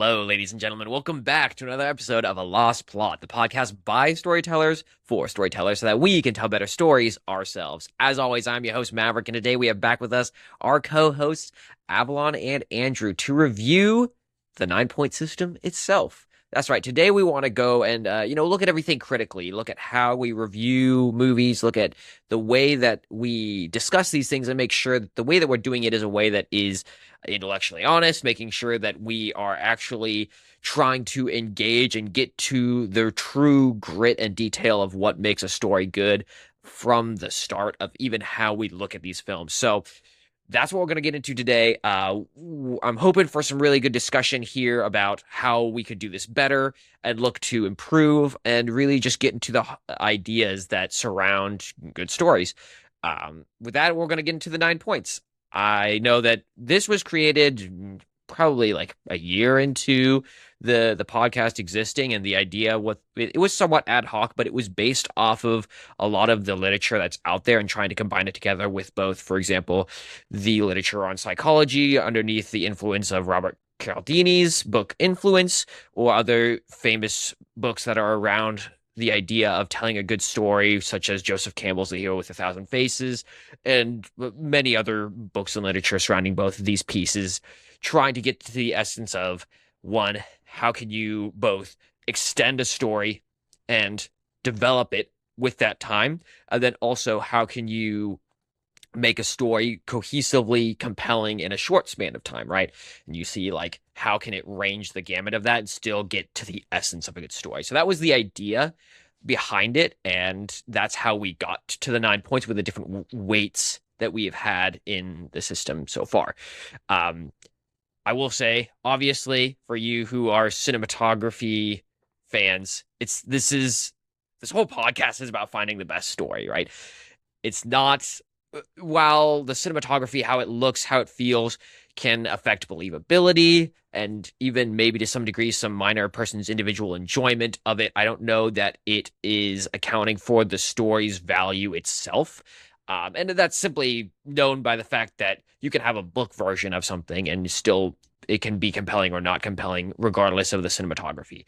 Hello, ladies and gentlemen. Welcome back to another episode of A Lost Plot, the podcast by storytellers for storytellers so that we can tell better stories ourselves. As always, I'm your host, Maverick, and today we have back with us our co-hosts, Avalon and Andrew, to review the 9-point system itself. That's right. Today we want to go and look at everything critically, look at how we review movies, look at the way that we discuss these things and make sure that the way that we're doing it is a way that is intellectually honest, making sure that we are actually trying to engage and get to the true grit and detail of what makes a story good from the start of even how we look at these films. So that's what we're going to get into today. I'm hoping for some really good discussion here about how we could do this better and look to improve and really just get into the ideas that surround good stories. With that, we're going to get into the 9 points. I know that this was created probably like a year into the podcast existing, and the idea it was somewhat ad hoc, but it was based off of a lot of the literature that's out there and trying to combine it together with both, for example, the literature on psychology underneath the influence of Robert Cialdini's book Influence, or other famous books that are around the idea of telling a good story, such as Joseph Campbell's The Hero with a Thousand Faces, and many other books and literature surrounding both of these pieces, trying to get to the essence of, one, how can you both extend a story and develop it with that time, and then also how can you make a story cohesively compelling in a short span of time, right? And you see, like, how can it range the gamut of that and still get to the essence of a good story? So that was the idea behind it, and that's how we got to the 9 points with the different weights that we have had in the system so far. I will say, obviously, for you who are cinematography fans, this whole podcast is about finding the best story, right? It's not, while the cinematography, how it looks, how it feels, can affect believability and even maybe to some degree some minor person's individual enjoyment of it, I don't know that it is accounting for the story's value itself. And that's simply known by the fact that you can have a book version of something and still it can be compelling or not compelling, regardless of the cinematography.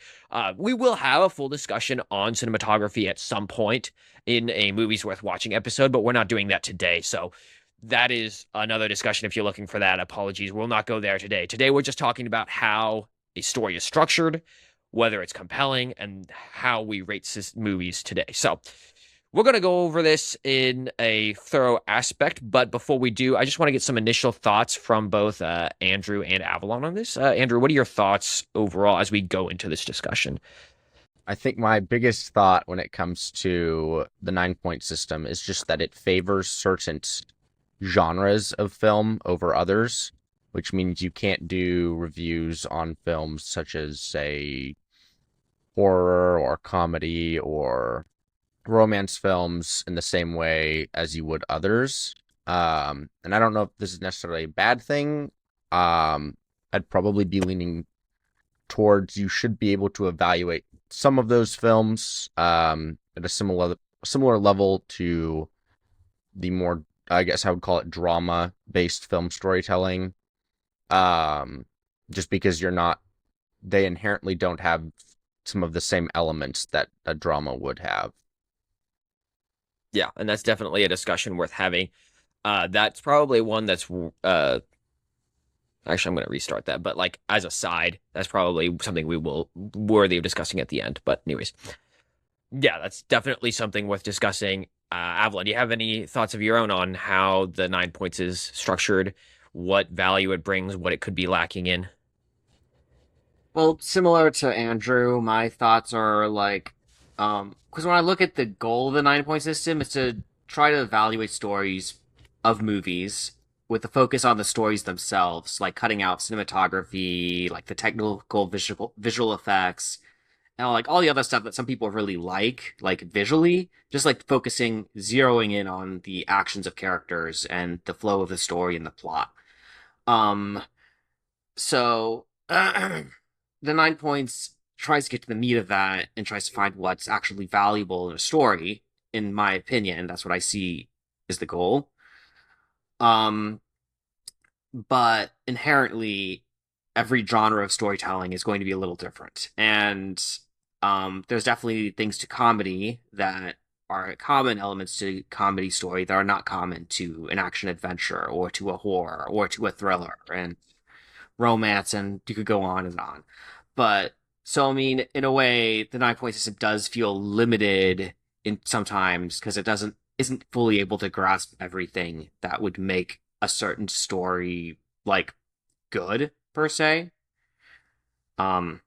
We will have a full discussion on cinematography at some point in a Movies Worth Watching episode, but we're not doing that today. So that is another discussion if you're looking for that. Apologies. We'll not go there today. Today, we're just talking about how a story is structured, whether it's compelling, and how we rate movies today. So we're going to go over this in a thorough aspect, but before we do, I just want to get some initial thoughts from both Andrew and Avalon on this. Andrew, what are your thoughts overall as we go into this discussion? I think my biggest thought when it comes to the 9-point system is just that it favors certain genres of film over others, which means you can't do reviews on films such as, say, horror or comedy or romance films in the same way as you would others. And I don't know if this is necessarily a bad thing. I'd probably be leaning towards you should be able to evaluate some of those films at a similar level to the more, I guess I would call it, drama-based film storytelling. Just because they inherently don't have some of the same elements that a drama would have. Yeah, and that's definitely a discussion worth having. That's probably one that's actually, I'm going to restart that, but like as a side, that's probably something we will worthy of discussing at the end. But anyways, yeah, that's definitely something worth discussing. Avalon, do you have any thoughts of your own on how the 9 points is structured, what value it brings, what it could be lacking in? Well, similar to Andrew, my thoughts are like, because when I look at the goal of the 9 point system, it's to try to evaluate stories of movies with the focus on the stories themselves, like cutting out cinematography, like the technical visual effects, and like all the other stuff that some people really like visually, just like focusing, zeroing in on the actions of characters and the flow of the story and the plot. Um, so the 9 points tries to get to the meat of that and tries to find what's actually valuable in a story. In my opinion, that's what I see is the goal. Um, but inherently, every genre of storytelling is going to be a little different. And there's definitely things to comedy that are common elements to comedy story that are not common to an action adventure or to a horror or to a thriller and romance, and you could go on and on. But so I mean, in a way, the 9 point system does feel limited in sometimes because it doesn't isn't fully able to grasp everything that would make a certain story like good per se. Um,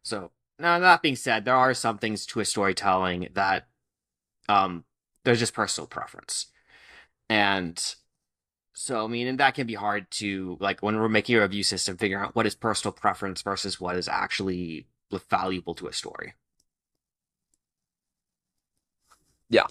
so now that being said, there are some things to a storytelling that um there's just personal preference. And so I mean, and that can be hard to like when we're making a review system, figure out what is personal preference versus what is actually valuable to a story. Yeah.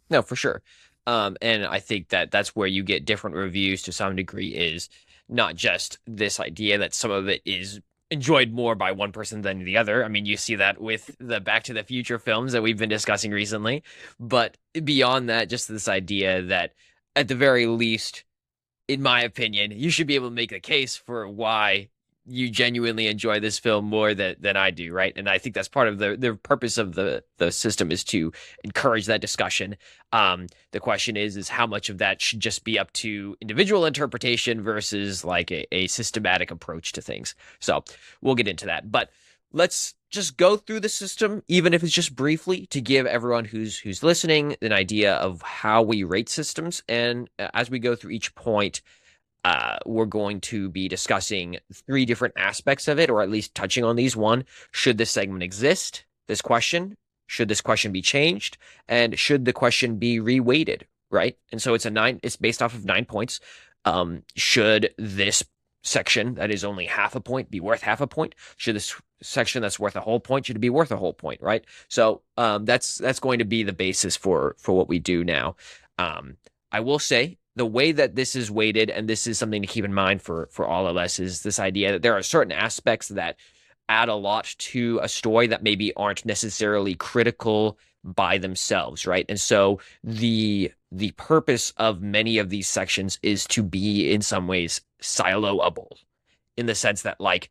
No, for sure. And I think that that's where you get different reviews to some degree is not just this idea that some of it is enjoyed more by one person than the other. I mean, you see that with the Back to the Future films that we've been discussing recently. But beyond that, just this idea that at the very least, in my opinion, you should be able to make a case for why you genuinely enjoy this film more than I do, right? And I think that's part of the purpose of the system is to encourage that discussion. The question is how much of that should just be up to individual interpretation versus like a systematic approach to things. So we'll get into that, but let's just go through the system, even if it's just briefly, to give everyone who's listening an idea of how we rate systems. And as we go through each point, we're going to be discussing three different aspects of it, or at least touching on these. One, should this segment exist? This question. Should this question be changed? And should the question be reweighted? Right. And so it's based off of 9 points. Should this section that is only half a point be worth half a point? Should this section that's worth a whole point, should it be worth a whole point? Right. So that's going to be the basis for what we do now. I will say the way that this is weighted, and this is something to keep in mind for all of us, is this idea that there are certain aspects that add a lot to a story that maybe aren't necessarily critical by themselves, right? And so the purpose of many of these sections is to be in some ways siloable, in the sense that like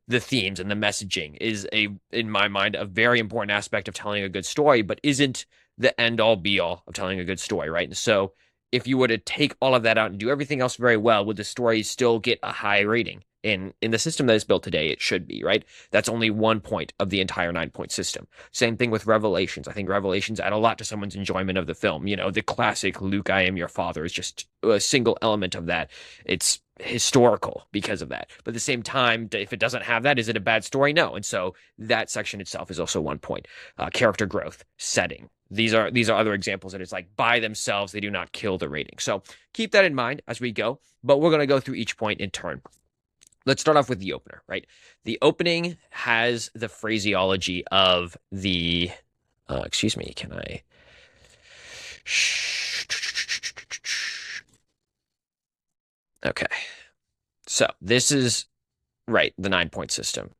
the themes and the messaging is in my mind, a very important aspect of telling a good story, but isn't the end all be all of telling a good story, right? And so if you were to take all of that out and do everything else very well, would the story still get a high rating? In the system that is built today, it should be, right? That's only 1 point of the entire 9 point system. Same thing with revelations. I think revelations add a lot to someone's enjoyment of the film. You know, the classic Luke, I am your father is just a single element of that. It's historical because of that. But at the same time, if it doesn't have that, is it a bad story? No. And so that section itself is also 1 point. Character growth, setting. These are other examples that it's like by themselves, they do not kill the rating. So keep that in mind as we go, but we're going to go through each point in turn. Let's start off with the opener, right? The opening has the phraseology of the, excuse me, can I? Okay. So this is, right, the 9 point system.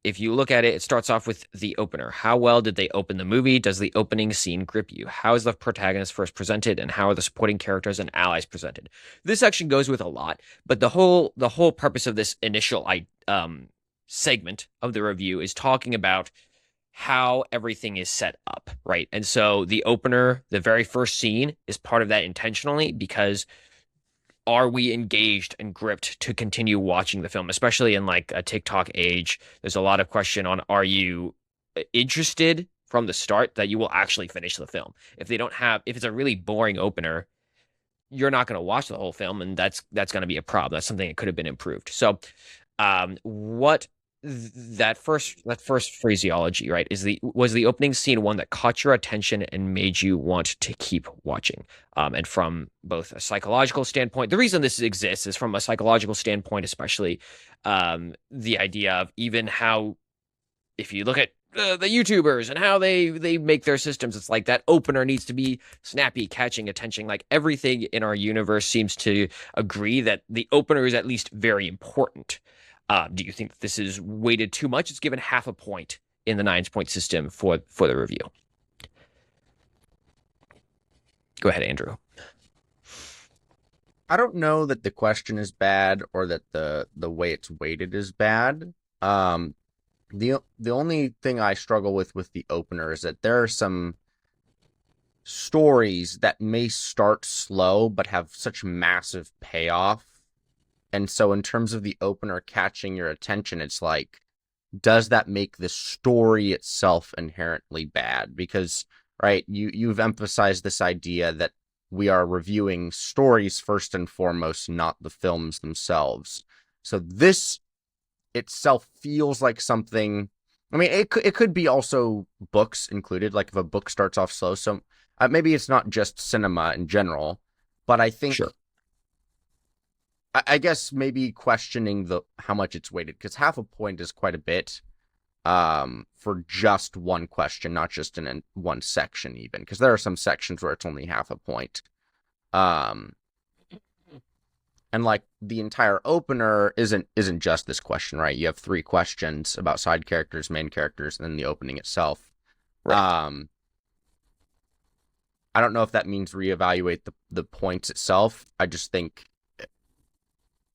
If you look at it, it starts off with the opener. How well did they open the movie? Does the opening scene grip you? How is the protagonist first presented, and how are the supporting characters and allies presented? This section goes with a lot, but the whole purpose of this initial segment of the review is talking about how everything is set up, right? And so the opener, the very first scene, is part of that intentionally because are we engaged and gripped to continue watching the film, especially in like a TikTok age? There's a lot of question on, are you interested from the start that you will actually finish the film? If it's a really boring opener, you're not going to watch the whole film, and that's going to be a problem. That's something that could have been improved. So what that first phraseology, right, was the opening scene one that caught your attention and made you want to keep watching? And from both a psychological standpoint, the reason this exists is from a psychological standpoint, especially the idea of even how, if you look at the YouTubers and how they make their systems, it's like that opener needs to be snappy, catching attention. Like everything in our universe seems to agree that the opener is at least very important. Do you think that this is weighted too much? It's given half a point in the 9 point system for the review. Go ahead, Andrew. I don't know that the question is bad or that the way it's weighted is bad. Um, the only thing I struggle with the opener is that there are some stories that may start slow but have such massive payoff. And so in terms of the opener catching your attention, it's like, does that make the story itself inherently bad? Because, right, you've emphasized this idea that we are reviewing stories first and foremost, not the films themselves. So this itself feels like something. I mean, it could be also books included. Like if a book starts off slow, so maybe it's not just cinema in general. But I think Sure. I guess maybe questioning the how much it's weighted, because half a point is quite a bit for just one question, not just in one section even, because there are some sections where it's only half a point. Um and like the entire opener isn't just this question, right? You have three questions about side characters, main characters, and then the opening itself. Right. Um I don't know if that means reevaluate the points itself. I just think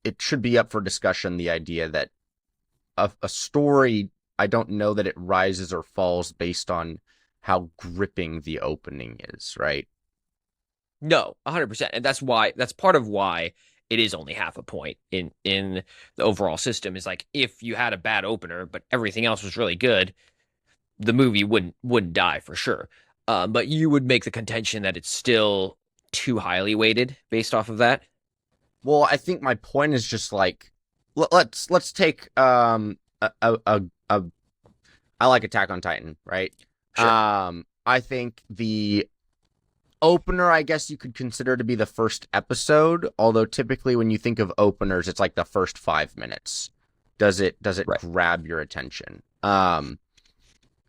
it should be up for discussion, the idea that a story, I don't know that it rises or falls based on how gripping the opening is, right? No, 100%. And that's part of why it is only half a point in the overall system is like if you had a bad opener, but everything else was really good, the movie wouldn't die for sure. But you would make the contention that it's still too highly weighted based off of that. Well, I think my point is just like let's take a I like Attack on Titan, right? Sure. I think the opener, I guess you could consider to be the first episode, although typically when you think of openers, it's like the first 5 minutes. Does it Right. grab your attention?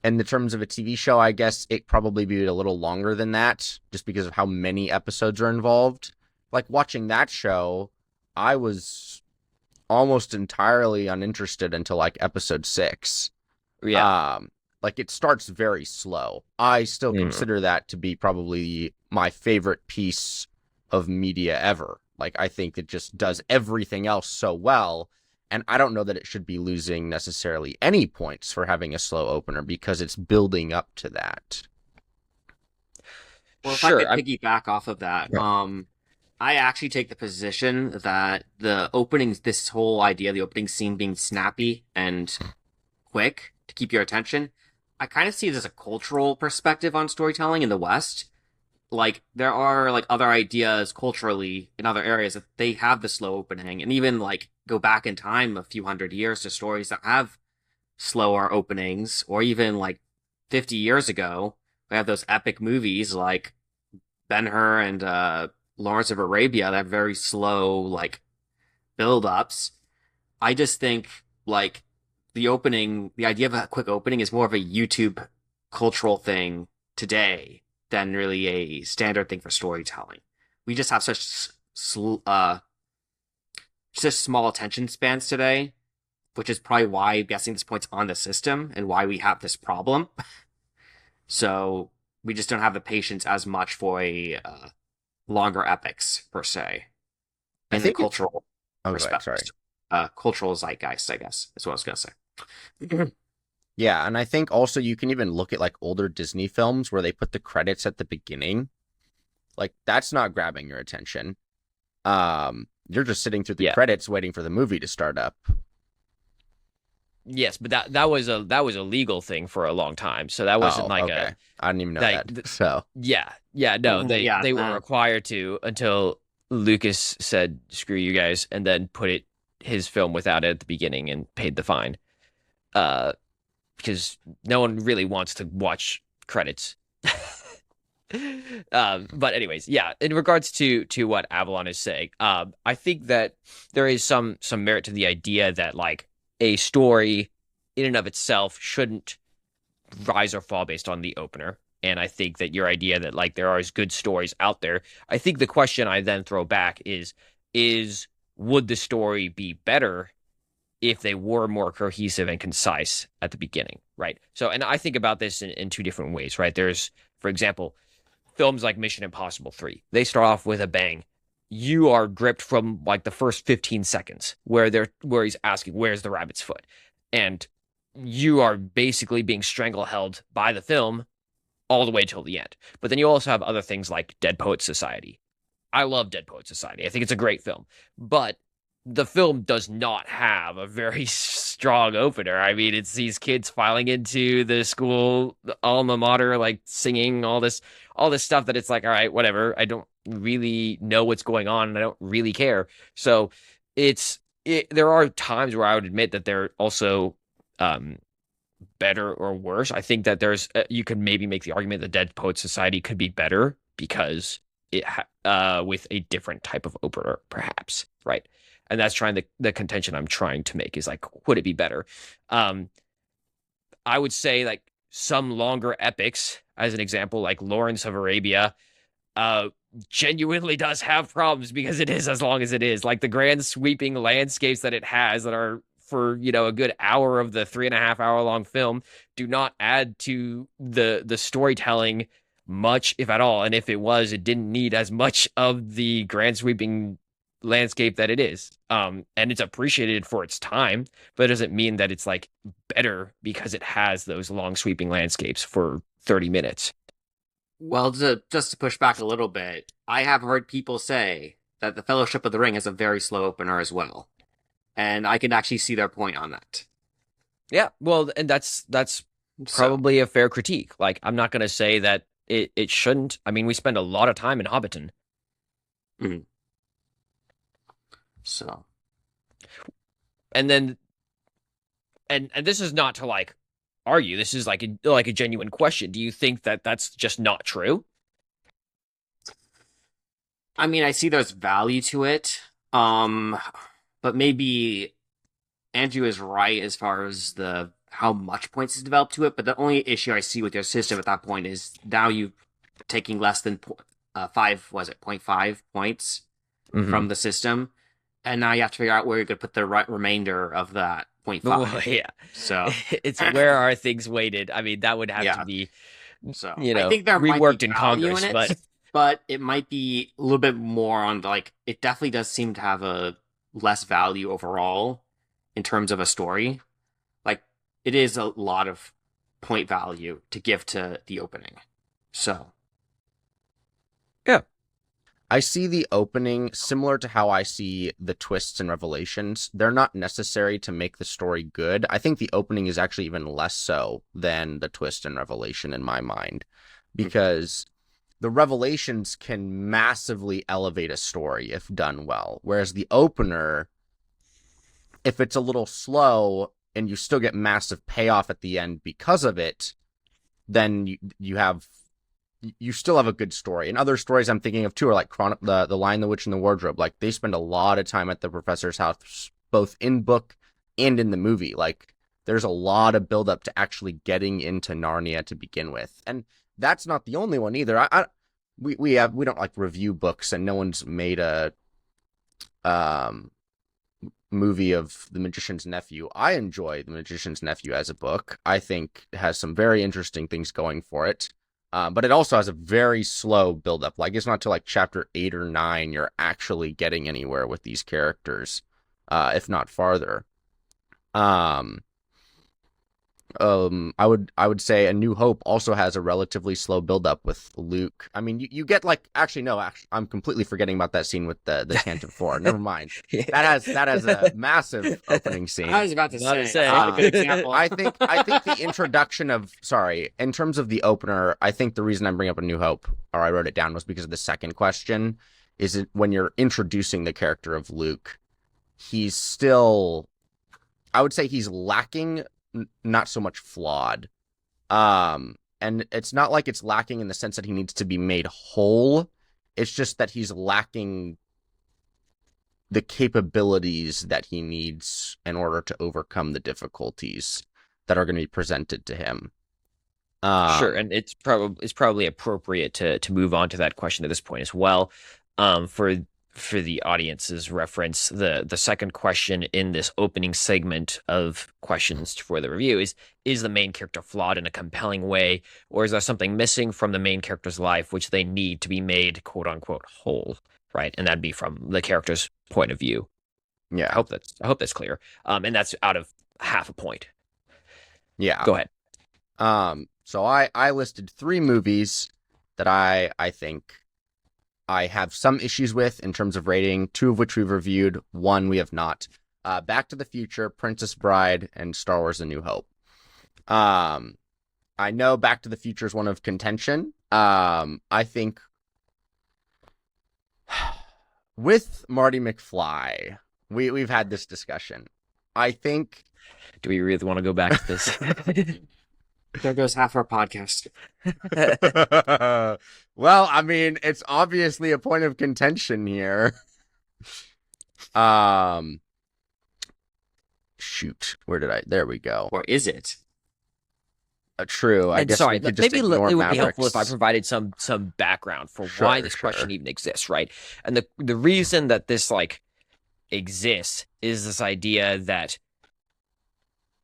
In the terms of a TV show, I guess it probably be a little longer than that, just because of how many episodes are involved. Like watching that show, I was almost entirely uninterested until like episode 6. Yeah. Um, like it starts very slow. I still Mm. consider that to be probably my favorite piece of media ever. Like I think it just does everything else so well. And I don't know that it should be losing necessarily any points for having a slow opener because it's building up to that. Well, if I Sure. could piggyback off of that, Yeah. I actually take the position that the openings, this whole idea, the opening scene being snappy and quick to keep your attention, I kind of see it as a cultural perspective on storytelling in the West. Like there are like other ideas culturally in other areas that they have the slow opening, and even like go back in time a few hundred years to stories that have slower openings, or even like 50 years ago, we have those epic movies like Ben-Hur and Lawrence of Arabia that have very slow like build-ups. I just think like the opening, the idea of a quick opening is more of a YouTube cultural thing today than really a standard thing for storytelling. We just have such small attention spans today, which is probably why I'm guessing this point's on the system and why we have this problem. So we just don't have the patience as much for a longer epics per se I in the think it's cultural oh, go ahead, sorry. perspective. Cultural zeitgeist, I guess, is what I was gonna say. Yeah, and I think also you can even look at like older Disney films where they put the credits at the beginning. Like that's not grabbing your attention. You're just sitting through the Yeah. credits waiting for the movie to start up. Yes, but that was a legal thing for a long time. So that wasn't Oh, like okay. I didn't even know like that. So, yeah, yeah, no, Yeah, they were required to until Lucas said screw you guys and then put his film without it at the beginning and paid the fine. Uh because no one really wants to watch credits. But anyways, yeah, in regards to what Avalon is saying, I think that there is some merit to the idea that like a story in and of itself shouldn't rise or fall based on the opener. And I think that your idea that like there are good stories out there, I think the question I then throw back is would the story be better if they were more cohesive and concise at the beginning, right? So, and I think about this in two different ways, right? There's, for example, films like Mission Impossible 3. They start off with a bang. you are gripped from like the first 15 seconds where he's asking where's the rabbit's foot, and you are basically being strangled by the film all the way till the end. But then you also have other things like Dead Poets Society. I love Dead Poets Society. I think it's a great film, but the film does not have a very strong opener. I mean, it's these kids filing into the school the alma mater, like singing all this stuff that it's like, all right, whatever. I don't really know what's going on, and I don't really care. So there are times where I would admit that they're also um, better or worse. I think that you could maybe make the argument that Dead Poets Society could be better because with a different type of opener, perhaps, right? And that's the contention I'm trying to make is like, would it be better? Um, I would say like some longer epics, as an example, like Lawrence of Arabia, uh, genuinely does have problems because it is as long as it is. Like the grand sweeping landscapes that it has that are for a good hour of the 3.5 hour long film do not add to the storytelling much, if at all. And if it was, it didn't need as much of the grand sweeping landscape that it is. And it's appreciated for its time, but it doesn't mean that it's like better because it has those long sweeping landscapes for 30 minutes. Well, just to push back a little bit, I have heard people say that the Fellowship of the Ring is a very slow opener as well, and I can actually see their point on that. Yeah, well, and that's So, probably a fair critique. Like, I'm not going to say that it shouldn't. I mean, we spend a lot of time in Hobbiton. mhm. So, And then and this is not to like argue. This is like a genuine question. Do you think that that's just not true? I mean, I see there's value to it, um, but maybe Andrew is right as far as the how much points is developed to it. But the only issue I see with your system at that point is now you taking less than five, was it 0.5 points Mm-hmm. from the system, and now you have to figure out where you're going to put the remainder of that point Well, 0.5. yeah. So, It's where are things weighted? I mean, that would have to yeah. be, So I think there might be reworked in value in Congress, it, but but it might be a little bit more on like it definitely does seem to have a less value overall in terms of a story. Like it is a lot of point value to give to the opening. So, yeah. I see the opening similar to how I see the twists and revelations. They're not necessary to make the story good. I think the opening is actually even less so than the twist and revelation in my mind, because the revelations can massively elevate a story if done well. Whereas the opener, if it's a little slow and you still get massive payoff at the end because of it, then you still have a good story. And other stories I'm thinking of too are like the Lion, the Witch, and the Wardrobe. Like they spend a lot of time at the professor's house, both in book and in the movie. Like there's a lot of build up to actually getting into Narnia to begin with, and that's not the only one either. We don't like review books, and no one's made a um movie of The Magician's Nephew. I enjoy The Magician's Nephew as a book. I think it has some very interesting things going for it. But it also has a very slow build up. Like it's not till like chapter 8 or 9 you're actually getting anywhere with these characters, if not farther. Um, I would say A New Hope also has a relatively slow build up with Luke. I mean, you get like actually no, actually, I'm completely forgetting about that scene with the Canton Four. Never mind. That has a massive opening scene. I was about to About to say say. that's not a good example. I think the introduction of in terms of the opener, I think the reason I'm bringing up A New Hope, or I wrote it down, was because of the second question. Is it when you're introducing the character of Luke, he's still, I would say he's lacking, not so much flawed. And it's not like it's lacking in the sense that he needs to be made whole. It's just that he's lacking the capabilities that he needs in order to overcome the difficulties that are going to be presented to him. Sure, and it's probably appropriate to move on to that question at this point as well. For the audience's reference, the second question in this opening segment of questions for the review is the main character flawed in a compelling way, or is there something missing from the main character's life which they need to be made quote unquote whole? right? And that'd be from the character's point of view. Yeah. I hope that's clear. And that's out of half a point. Yeah. Go ahead. So I listed 3 movies that I think I have some issues with in terms of rating, 2 of which we've reviewed, 1 we have not. Back to the Future, Princess Bride, and Star Wars: A New Hope. I know Back to the Future is one of contention. I think with Marty McFly, we've had this discussion. I think. Do we really want to go back to this? There goes half our podcast. Well, I mean, it's obviously a point of contention here. Shoot, where did I? There we go. Or is it? True. I And guess sorry, we could just maybe it ignore would be helpful if I Mavericks. provided some background for Sure, why this sure. question even exists, right? And the reason that this like exists is this idea that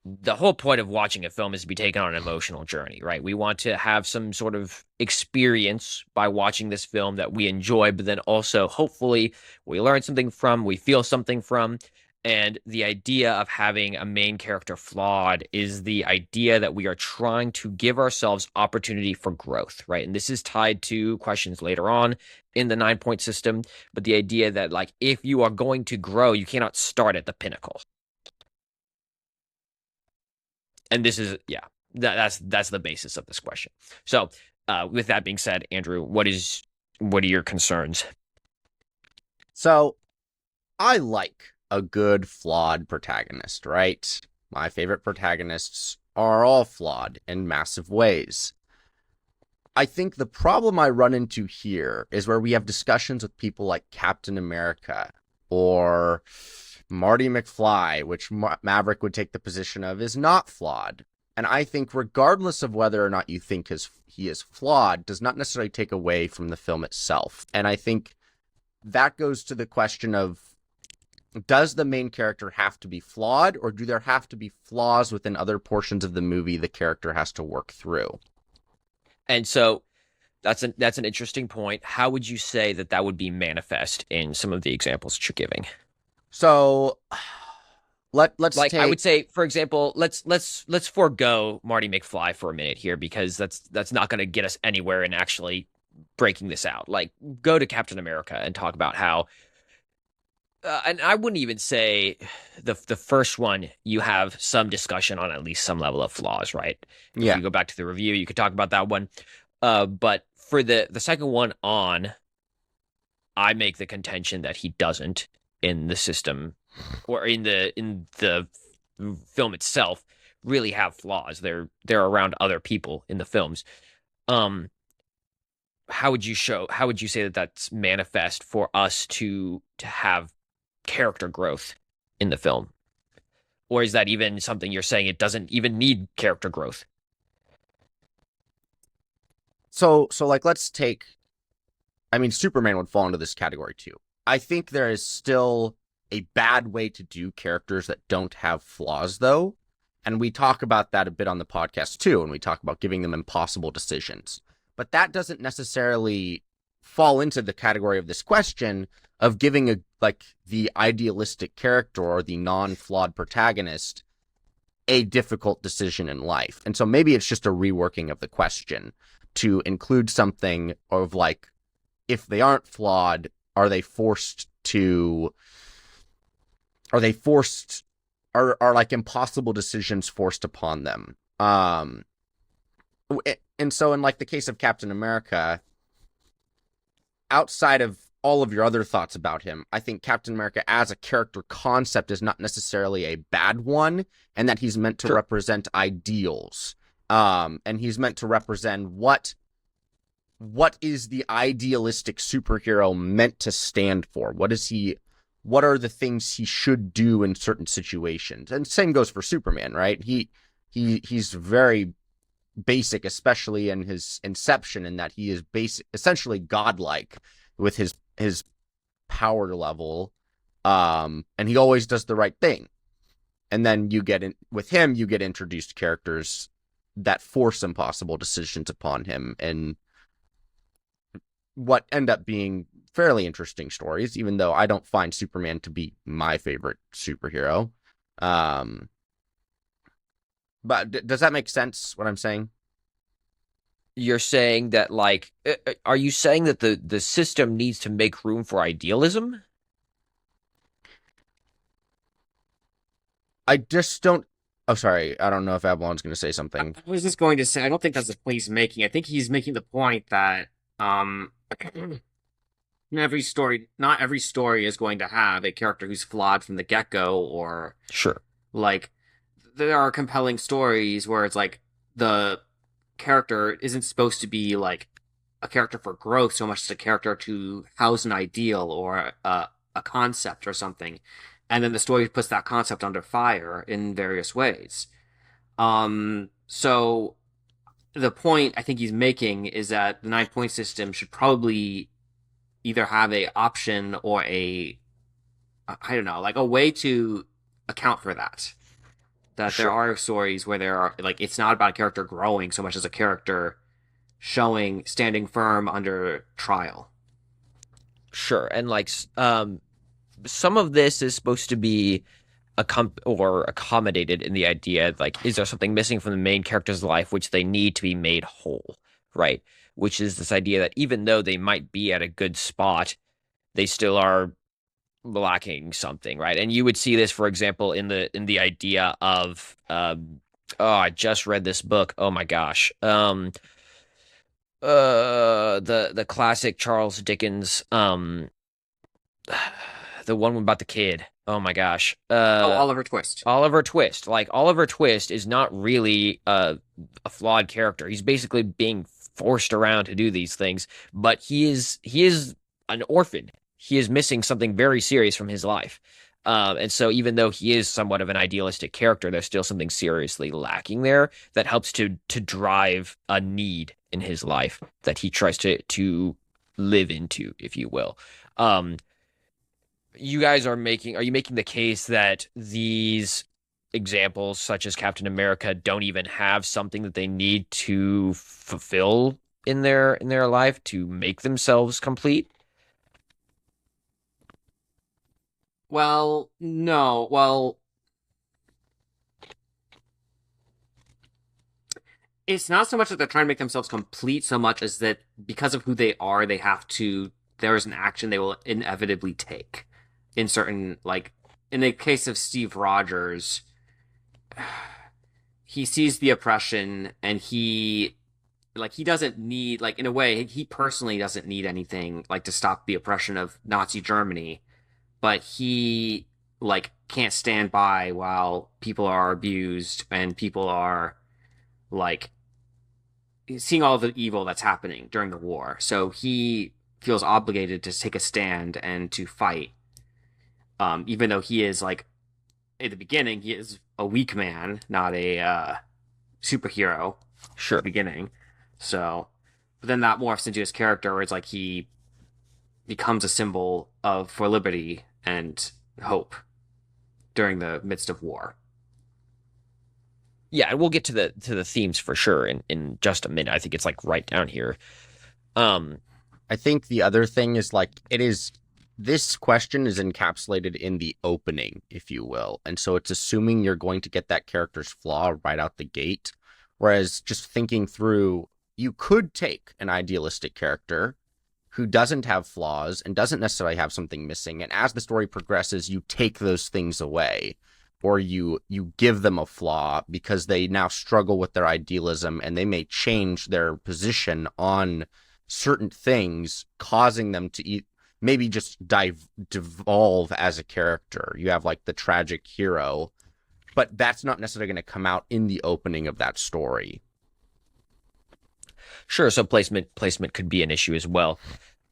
the whole point of watching a film is to be taken on an emotional journey, right? We want to have some sort of experience by watching this film that we enjoy, but then also hopefully we learn something from, we feel something from. And the idea of having a main character flawed is the idea that we are trying to give ourselves opportunity for growth, right? And this is tied to questions later on in the 9-point system, but the idea that like if you are going to grow, you cannot start at the pinnacle. And this is that's the basis of this question. So with that being said, Andrew, what are your concerns? So, I like a good flawed protagonist, right? My favorite protagonists are all flawed in massive ways. I think the problem I run into here is where we have discussions with people like Captain America or Marty McFly, which Maverick would take the position of is not flawed. And I think regardless of whether or not you think he is flawed, does not necessarily take away from the film itself. And I think that goes to the question of, does the main character have to be flawed, or do there have to be flaws within other portions of the movie the character has to work through? And so that's an interesting point. How would you say that would be manifest in some of the examples that you're giving? So let's like take... I would say, for example, let's forego Marty McFly for a minute here, because that's not going to get us anywhere in actually breaking this out. Like, go to Captain America and talk about how and I wouldn't even say the first one you have some discussion on at least some level of flaws, right? Yeah. If you go back to the review, you could talk about that one. But for the second one on, I make the contention that he doesn't in the system or in the film itself really have flaws. They're around other people in the films. How would you say that that's manifest for us to have character growth in the film? Or is that even something you're saying it doesn't even need character growth? So like, let's take, I mean, Superman would fall into this category too. I think there is still a bad way to do characters that don't have flaws, though. And we talk about that a bit on the podcast too, and we talk about giving them impossible decisions. But that doesn't necessarily fall into the category of this question of giving the idealistic character or the non-flawed protagonist a difficult decision in life. And so maybe it's just a reworking of the question to include something of like, if they aren't flawed, are like impossible decisions forced upon them? And so in like the case of Captain America, outside of all of your other thoughts about him, I think Captain America as a character concept is not necessarily a bad one, and that he's meant to Sure. represent ideals. And he's meant to represent what is the idealistic superhero meant to stand for? What are the things he should do in certain situations? And same goes for Superman, right? He's very basic, especially in his inception, in that he is essentially godlike with his power level, and he always does the right thing. And then you get introduced characters that force impossible decisions upon him, and what end up being fairly interesting stories, even though I don't find Superman to be my favorite superhero. Um, but does that make sense, what I'm saying? You're saying that, like, are you saying that the system needs to make room for idealism? I just don't. Oh, sorry. I don't know if Avalon's going to say something. I was just going to say, I don't think that's the point he's making. I think he's making the point that not every story is going to have a character who's flawed from the get-go, or Sure. like there are compelling stories where it's like the character isn't supposed to be like a character for growth so much as a character to house an ideal or a concept or something. And then the story puts that concept under fire in various ways. So the point I think he's making is that the 9 point system should probably either have a option or a I don't know, like a way to account for that. That there Sure. are stories where there are like it's not about a character growing so much as a character standing firm under trial. Sure. And like some of this is supposed to be or accommodated in the idea, like, is there something missing from the main character's life which they need to be made whole, right? Which is this idea that even though they might be at a good spot, they still are lacking something, right? And you would see this, for example, in the idea of oh, I just read this book. Oh my gosh. The classic Charles Dickens, the one about the kid. Oh my gosh. Oh, Oliver Twist. Oliver Twist. Like, Oliver Twist is not really a flawed character. He's basically being forced around to do these things, but he is an orphan. He is missing something very serious from his life. And so even though he is somewhat of an idealistic character, there's still something seriously lacking there that helps to drive a need in his life that he tries to live into, if you will. Um, you guys are you making the case that these examples, such as Captain America, don't even have something that they need to fulfill in their life to make themselves complete? Well, no. Well, it's not so much that they're trying to make themselves complete so much as that because of who they are, there is an action they will inevitably take in certain, like, in the case of Steve Rogers, he sees the oppression and he doesn't need, like, in a way, he personally doesn't need anything, like, to stop the oppression of Nazi Germany, but he, like, can't stand by while people are abused and people are, like, seeing all the evil that's happening during the war. So he feels obligated to take a stand and to fight. Even though he is like at the beginning, he is a weak man, not a superhero at Sure. the beginning. So, but then that morphs into his character, where it's like he becomes a symbol of for liberty and hope during the midst of war. Yeah, and we'll get to the themes for sure in just a minute. I think it's like right down here. Um, I think the other thing is like this question is encapsulated in the opening, if you will. And so it's assuming you're going to get that character's flaw right out the gate. Whereas just thinking through, you could take an idealistic character who doesn't have flaws and doesn't necessarily have something missing. And as the story progresses, you take those things away, or you give them a flaw because they now struggle with their idealism and they may change their position on certain things, causing them to maybe just devolve as a character. You have like the tragic hero, but that's not necessarily going to come out in the opening of that story. sure, so placement could be an issue as well.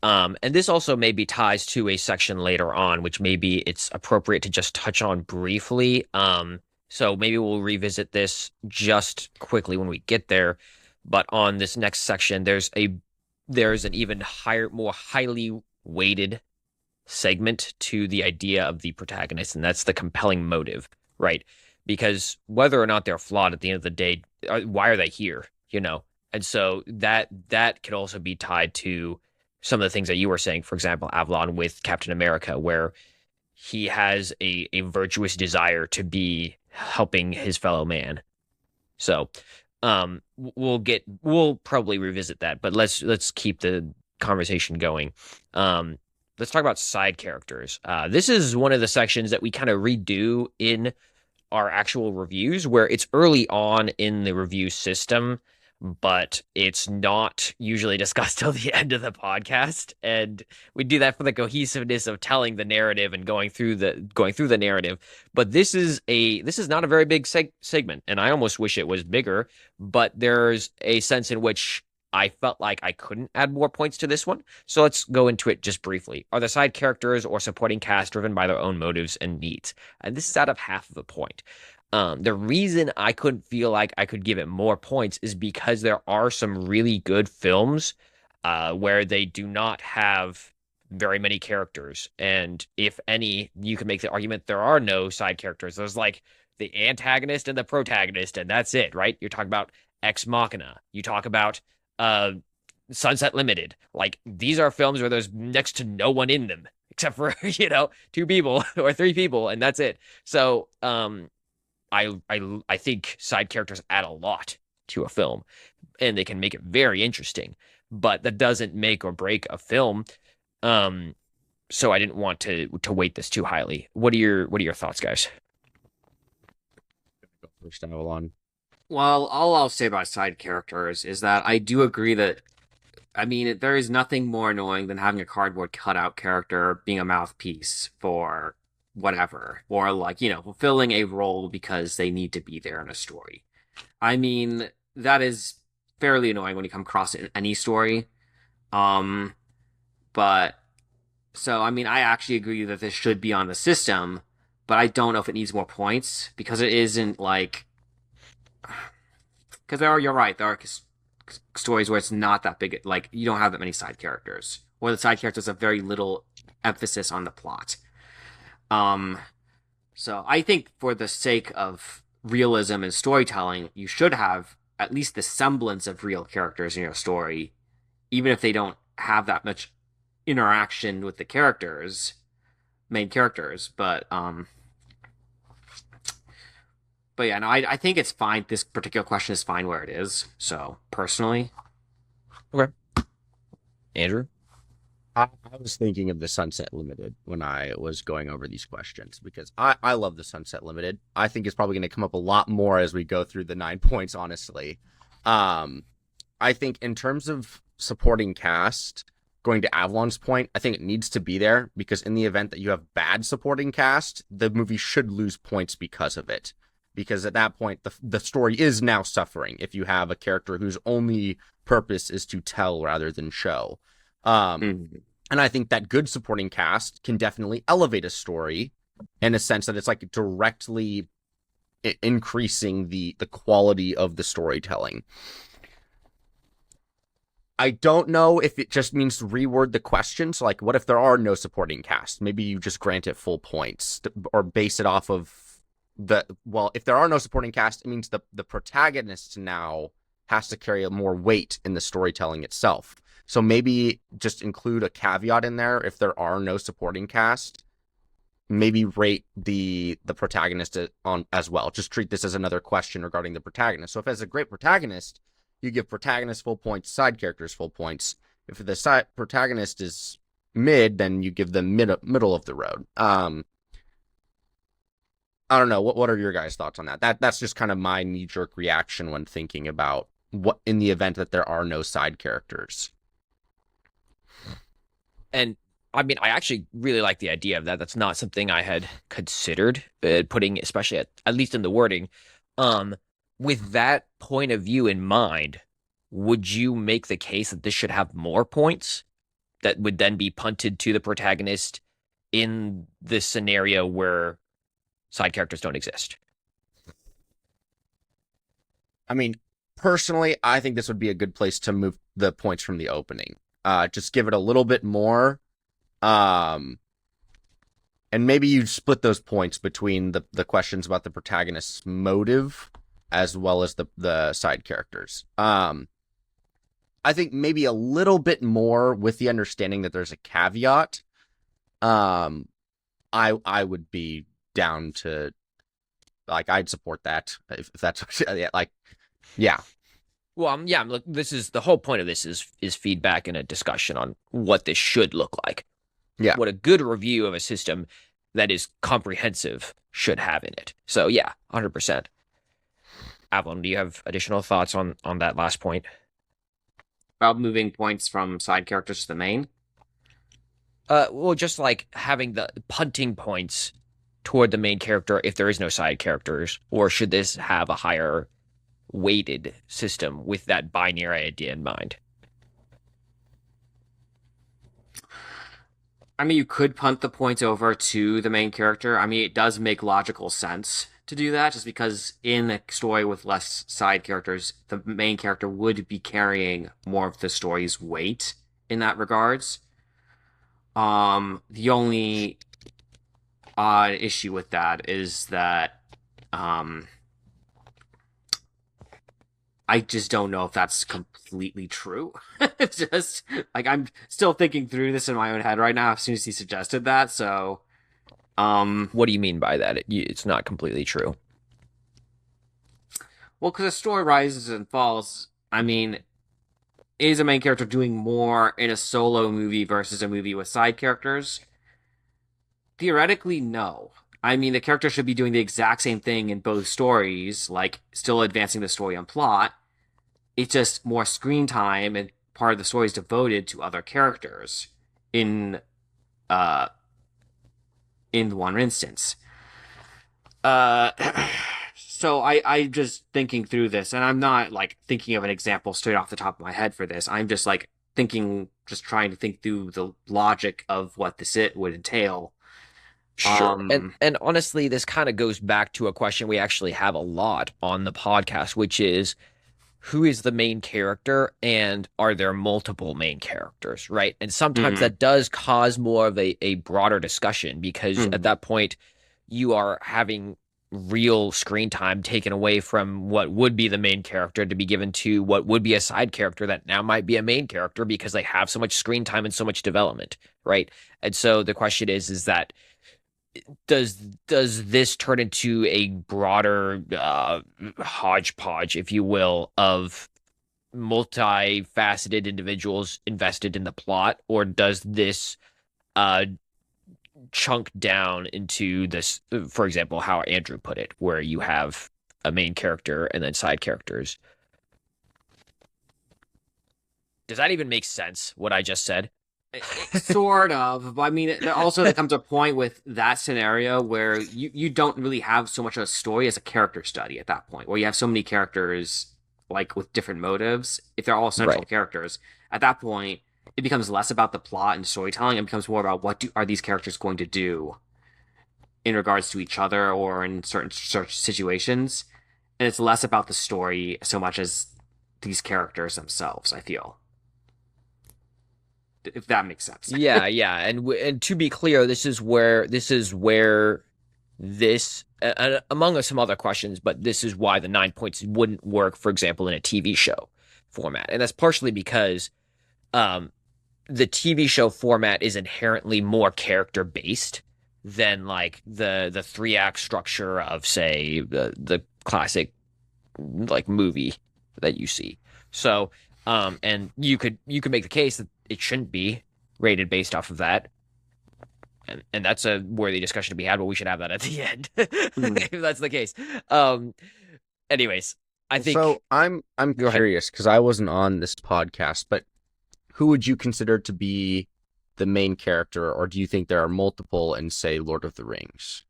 And this also maybe ties to a section later on, which maybe it's appropriate to just touch on briefly. So maybe we'll revisit this just quickly when we get there. But on this next section, there's an even higher, more highly weighted segment to the idea of the protagonist, and that's the compelling motive, right? Because whether or not they're flawed at the end of the day, why are they here? You know? And so that could also be tied to some of the things that you were saying, for example, Avalon with Captain America, where he has a virtuous desire to be helping his fellow man. So, we'll probably revisit that, but let's keep the conversation going. Let's talk about side characters. This is one of the sections that we kind of redo in our actual reviews, where it's early on in the review system, but it's not usually discussed till the end of the podcast. And we do that for the cohesiveness of telling the narrative and going through the narrative. But this is not a very big segment, and I almost wish it was bigger. But there's a sense in which I felt like I couldn't add more points to this one. So let's go into it just briefly. Are the side characters or supporting cast driven by their own motives and needs? And this is out of half of a point. The reason I couldn't feel like I could give it more points is because there are some really good films where they do not have very many characters. And if any, you can make the argument there are no side characters. There's like the antagonist and the protagonist, and that's it, right? You're talking about Ex Machina. You talk about uh, Sunset Limited. Like, these are films where there's next to no one in them except for, two people or three people, and that's it. So, I think side characters add a lot to a film, and they can make it very interesting, but that doesn't make or break a film. So I didn't want to weight this too highly. What are your thoughts, guys? First Avalon. Well, all I'll say about side characters is that I do agree that, I mean, there is nothing more annoying than having a cardboard cutout character being a mouthpiece for whatever, or like, fulfilling a role because they need to be there in a story. I mean, that is fairly annoying when you come across it in any story. Um, but so, I mean, I actually agree that this should be on the system, but I don't know if it needs more points because it isn't like, because you're right, there are stories where it's not that big, like, you don't have that many side characters, or the side characters have very little emphasis on the plot. Um, so I think for the sake of realism and storytelling, you should have at least the semblance of real characters in your story, even if they don't have that much interaction with the main characters. But yeah, no, I think it's fine. This particular question is fine where it is. So personally, Okay. Andrew? I was thinking of the Sunset Limited when I was going over these questions because I love the Sunset Limited. I think it's probably going to come up a lot more as we go through the 9 points, honestly. I think in terms of supporting cast, going to Avalon's point, I think it needs to be there because in the event that you have bad supporting cast, the movie should lose points because of it. Because at that point, the story is now suffering if you have a character whose only purpose is to tell rather than show. And I think that good supporting cast can definitely elevate a story in a sense that it's like directly increasing the quality of the storytelling. I don't know if it just means to reword the question. So, like, what if there are no supporting cast? Maybe you just grant it full points or base it off of if there are no supporting cast, it means the protagonist now has to carry more weight in the storytelling itself. So maybe just include a caveat in there if there are no supporting cast. Maybe rate the protagonist on as well. Just treat this as another question regarding the protagonist. So if it's a great protagonist, you give protagonist full points, side characters full points. If the protagonist is mid, then you give them middle of the road. I don't know. What are your guys' thoughts on that? That's just kind of my knee-jerk reaction when thinking about what in the event that there are no side characters. And I mean, I actually really like the idea of that. That's not something I had considered putting, especially at least in the wording. With that point of view in mind, would you make the case that this should have more points that would then be punted to the protagonist in this scenario where side characters don't exist? I mean, personally, I think this would be a good place to move the points from the opening. Just give it a little bit more. And maybe you split those points between the questions about the protagonist's motive as well as the side characters. I think maybe a little bit more with the understanding that there's a caveat. Um, I would be down to, like, I'd support that if that's yeah, like, yeah. Well, yeah, look, this is the whole point of this is feedback and a discussion on what this should look like. Yeah. What a good review of a system that is comprehensive should have in it. So yeah, 100%. Avalon, do you have additional thoughts on that last point? About moving points from side characters to the main. Well, just like having the punting points toward the main character if there is no side characters, or should this have a higher weighted system with that binary idea in mind? I mean, you could punt the points over to the main character. I mean, it does make logical sense to do that, just because in a story with less side characters, the main character would be carrying more of the story's weight in that regards. The only odd issue with that is that, I just don't know if that's completely true. It's just like I'm still thinking through this in my own head right now as soon as he suggested that. So, What do you mean by that? It's not completely true. well, because a story rises and falls. I mean, is a main character doing more in a solo movie versus a movie with side characters? Theoretically, no. I mean, the character should be doing the exact same thing in both stories, like still advancing the story and plot. It's just more screen time, and part of the story is devoted to other characters in uh in one instance. Uh so I just thinking through this, and I'm not like thinking of an example straight off the top of my head for this. I'm just like thinking, just trying to think through the logic of what this it would entail. Sure. And honestly, this kind of goes back to a question we actually have a lot on the podcast, which is who is the main character and are there multiple main characters, right? And sometimes Mhm. that does cause more of a broader discussion because at Mhm. that point you are having real screen time taken away from what would be the main character to be given to what would be a side character that now might be a main character because they have so much screen time and so much development, right? And so the question is that does this turn into a broader hodgepodge, if you will, of multifaceted individuals invested in the plot, or does this uh, chunk down into this, for example, how Andrew put it, where you have a main character and then side characters? Does that even make sense, what I just said? Sort of. But I mean, there comes a point with that scenario where you don't really have so much of a story as a character study at that point, where you have so many characters like with different motives. If they're all central Right. characters, at that point, it becomes less about the plot and storytelling. It becomes more about are these characters going to do in regards to each other or in certain situations, and it's less about the story so much as these characters themselves. I feel, if that makes sense. Yeah, yeah, and to be clear, this among some other questions, but this is why the 9 points wouldn't work, for example, in a TV show format, and that's partially because um, the TV show format is inherently more character based than like the three act structure of, say, the classic like movie that you see. So, and you could make the case that it shouldn't be rated based off of that. And that's a worthy discussion to be had, but we should have that at the end Mm. if that's the case. Um, anyways, I think So I'm go ahead. curious because I wasn't on this podcast, but who would you consider to be the main character, or do you think there are multiple in, say, Lord of the Rings?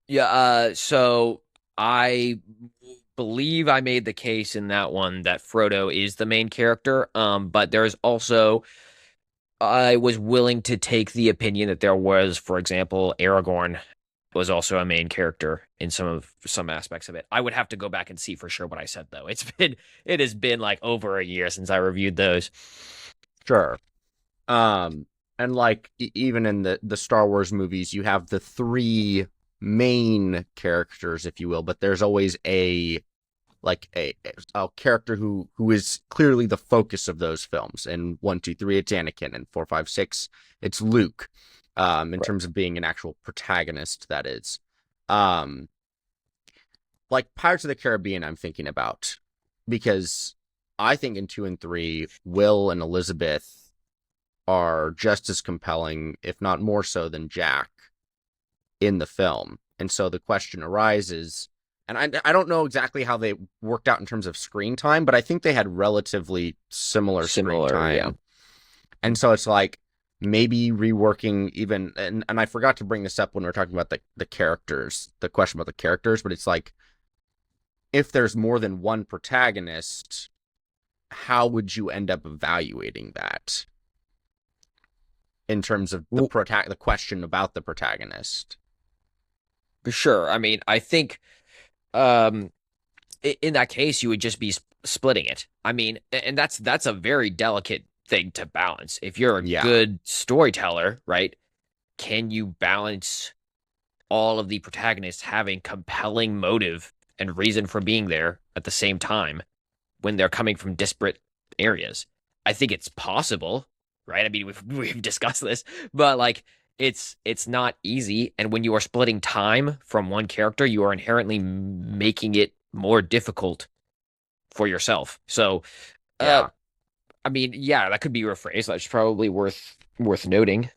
Yeah, so I believe I made the case in that one that Frodo is the main character. But there's also I was willing to take the opinion that there was, for example, Aragorn was also a main character in some aspects of it. I would have to go back and see for sure what I said though. It has been like over a year since I reviewed those. Sure. And like even in the Star Wars movies, you have the three main characters, if you will, but there's always a like a character who is clearly the focus of those films. And 1, 2, 3, it's Anakin, and 4, 5, 6, it's Luke. In Right. terms of being an actual protagonist, that is. Um, like Pirates of the Caribbean, I'm thinking about because I think in 2 and 3, Will and Elizabeth are just as compelling, if not more so, than Jack in the film. And so the question arises, and I don't know exactly how they worked out in terms of screen time, but I think they had relatively similar screen Similar, yeah. time. And so it's like maybe reworking even, and I forgot to bring this up when we are talking about the characters, the question about the characters, but it's like, if there's more than one protagonist, how would you end up evaluating that in terms of the question about the protagonist? Sure. I mean, I think um in that case you would just be splitting it. I mean, and that's a very delicate thing to balance. If you're a Yeah. good storyteller, right? Can you balance all of the protagonists having compelling motive and reason for being there at the same time when they're coming from disparate areas? I think it's possible, right? I mean, we've discussed this, but like it's not easy. And when you are splitting time from one character, you are inherently making it more difficult for yourself. So, uh, Yeah. I mean, yeah, that could be rephrased. That's probably worth noting.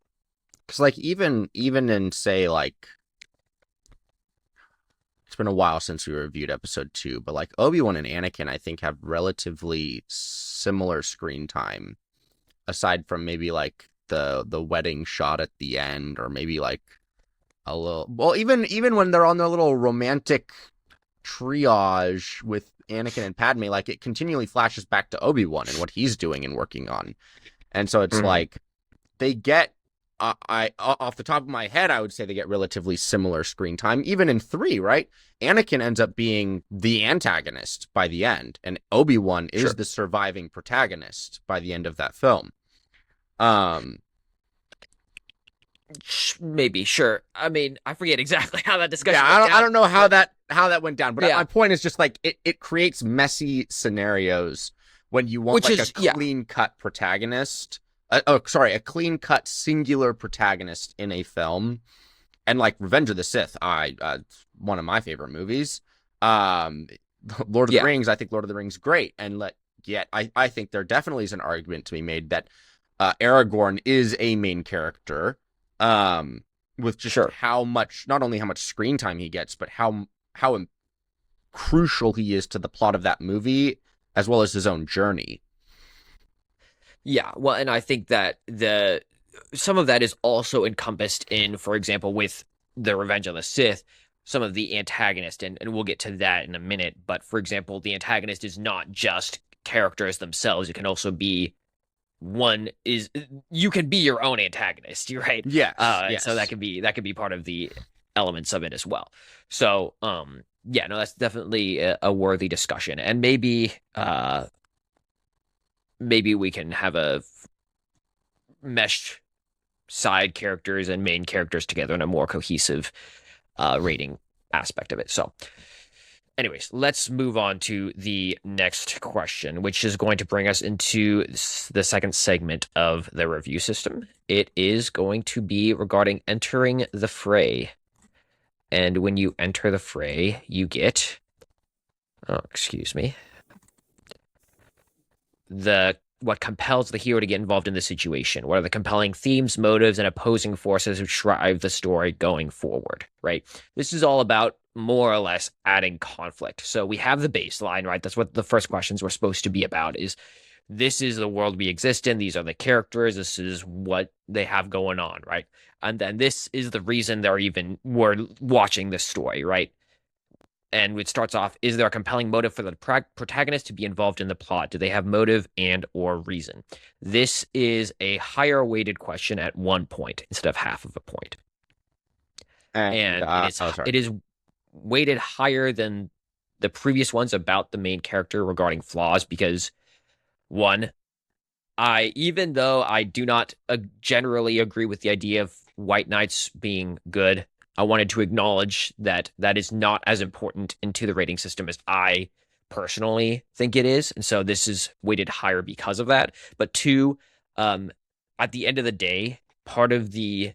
Because like even in say like it's been a while since we reviewed episode 2, but like Obi-Wan and Anakin, I think have relatively similar screen time, aside from maybe like the wedding shot at the end, or maybe like a little. Well, even when they're on their little romantic triage with Anakin and Padme, like it continually flashes back to Obi-Wan and what he's doing and working on, and so it's Mhm. like they get I off the top of my head, I would say they get relatively similar screen time. Even in 3, right? Anakin ends up being the antagonist by the end, and Obi-Wan is Sure. the surviving protagonist by the end of that film. Um, Maybe, sure. I mean, I forget exactly how that yeah, discussion went I down, don't know how but that went down, but yeah, my point is just like it creates messy scenarios when you want which like a is yeah, clean cut protagonist. Oh, sorry, a clean cut singular protagonist in a film. And like Revenge of the Sith, one of my favorite movies. Um, Lord of the yeah, Rings, I think Lord of the Rings great, and yet I think there definitely is an argument to be made that Aragorn is a main character, with just sure. how much, not only how much screen time he gets, but how crucial he is to the plot of that movie as well as his own journey. Yeah, well, and I think that the some of that is also encompassed in, for example, with the Revenge of the Sith, some of the antagonist, and we'll get to that in a minute. But for example, the antagonist is not just characters themselves. It can also be one is you can be your own antagonist, right? Yes, And so yes. that could be part of the elements of it as well. So, yeah, no, that's definitely a worthy discussion, and maybe we can have a meshed side characters and main characters together in a more cohesive rating aspect of it. So, anyways, let's move on to the next question, which is going to bring us into the second segment of the review system. It is going to be regarding entering the fray. And when you enter the fray, you get, oh, excuse me, the what compels the hero to get involved in the situation. What are the compelling themes, motives, and opposing forces which drive the story going forward, right? This is all about more or less adding conflict. So we have the baseline, right? That's what the first questions were supposed to be about is this is the world we exist in. These are the characters. This is what they have going on, right? And then this is the reason we're watching this story, right? And it starts off, is there a compelling motive for the protagonist to be involved in the plot? Do they have motive and or reason? This is a higher weighted question at 1 point instead of half of a point. And And oh, sorry. it is weighted higher than the previous ones about the main character regarding flaws because one, even though I do not generally agree with the idea of white knights being good, I wanted to acknowledge that that is not as important into the rating system as I personally think it is, and so this is weighted higher because of that. But two, um, at the end of the day, part of the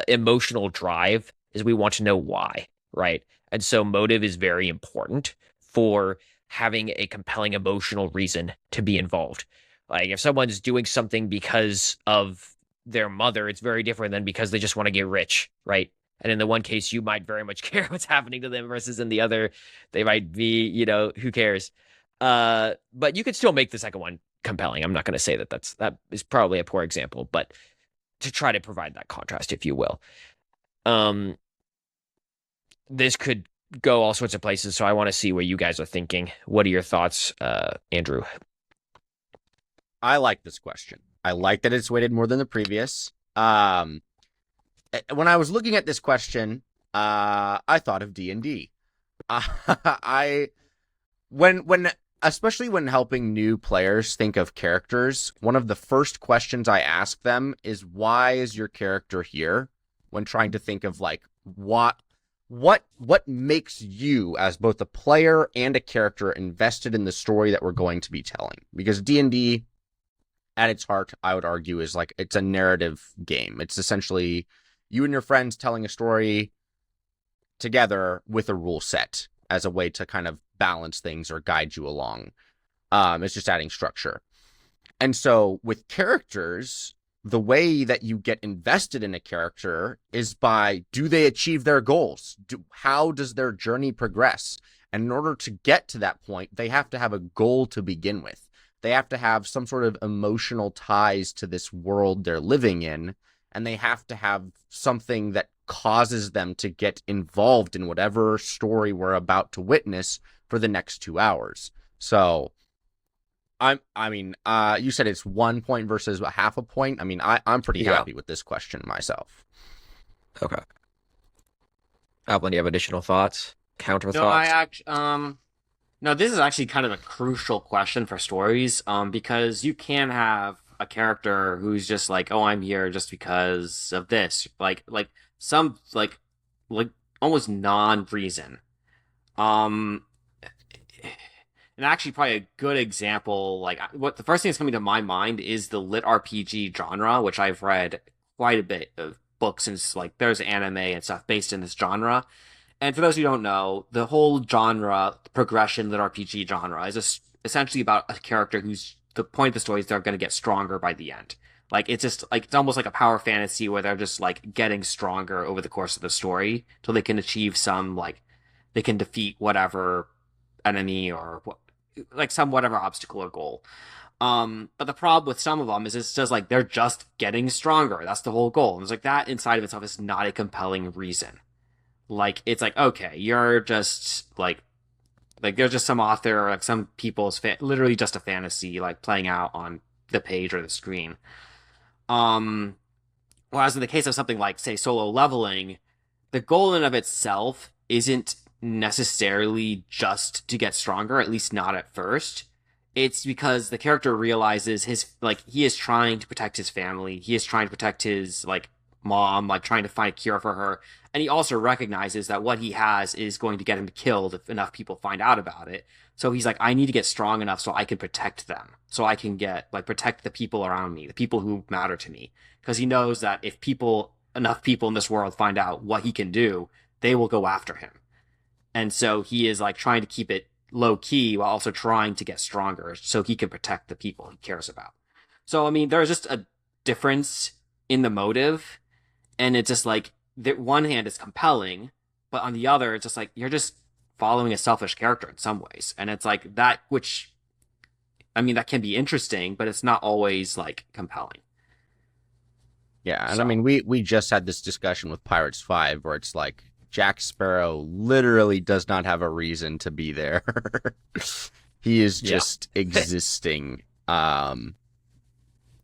emotional drive is we want to know why, right? And so motive is very important for having a compelling emotional reason to be involved. Like if someone's doing something because of their mother, it's very different than because they just want to get rich, right? And in the one case, you might very much care what's happening to them versus in the other, they might be, who cares? But you could still make the second one compelling. I'm not going to say that is probably a poor example, but to try to provide that contrast, if you will. Um, this could go all sorts of places, so I want to see what you guys are thinking. What are your thoughts, Andrew? I like this question. I like that it's weighted more than the previous. When I was looking at this question, I thought of D&D. When especially when helping new players think of characters, one of the first questions I ask them is, why is your character here? When trying to think of like what makes you as both a player and a character invested in the story that we're going to be telling. Because D&D at its heart, I would argue, is like it's a narrative game. It's essentially you and your friends telling a story together with a rule set as a way to kind of balance things or guide you along. It's just adding structure. And so with characters, the way that you get invested in a character is by, do they achieve their goals? How does their journey progress? And in order to get to that point, they have to have a goal to begin with. They have to have some sort of emotional ties to this world they're living in, and they have to have something that causes them to get involved in whatever story we're about to witness for the next 2 hours. So, you said it's 1 point versus a half a point. I mean, I'm pretty happy with this question myself. Okay. Avalon, do you have additional thoughts? Counter No, thoughts? no, this is actually kind of a crucial question for stories, because you can have a character who's just like, oh, I'm here just because of this, like some like almost non-reason. Um, and actually, probably a good example, like what the first thing that's coming to my mind is the lit RPG genre, which I've read quite a bit of books and like there's anime and stuff based in this genre. And for those who don't know, the whole genre, progression, lit RPG genre, is essentially about a character who's the point of the story is they're going to get stronger by the end. Like it's just like it's almost like a power fantasy where they're just like getting stronger over the course of the story till they can achieve some like they can defeat whatever enemy or like some whatever obstacle or goal. But the problem with some of them is it's just like they're just getting stronger. That's the whole goal. And it's like that inside of itself is not a compelling reason. Like it's like okay, you're just like there's just some author or like some people's literally just a fantasy like playing out on the page or the screen. Um, Whereas in the case of something like say solo leveling, the goal in of itself isn't necessarily just to get stronger, at least not at first. It's because the character realizes his like he is trying to protect his family. He is trying to protect his like mom, like trying to find a cure for her. And he also recognizes that what he has is going to get him killed if enough people find out about it. So he's like, I need to get strong enough so I can protect them. So I can get like protect the people around me, the people who matter to me. Because he knows that if enough people in this world find out what he can do, they will go after him. And so he is like trying to keep it low key while also trying to get stronger so he can protect the people he cares about. So, I mean, there's just a difference in the motive. And it's just like, the one hand is compelling, but on the other, it's just like, you're just following a selfish character in some ways. And it's like that, which, I mean, that can be interesting, but it's not always like compelling. Yeah, and So, I mean, we just had this discussion with Pirates 5 where it's like Jack Sparrow literally does not have a reason to be there. He is just existing.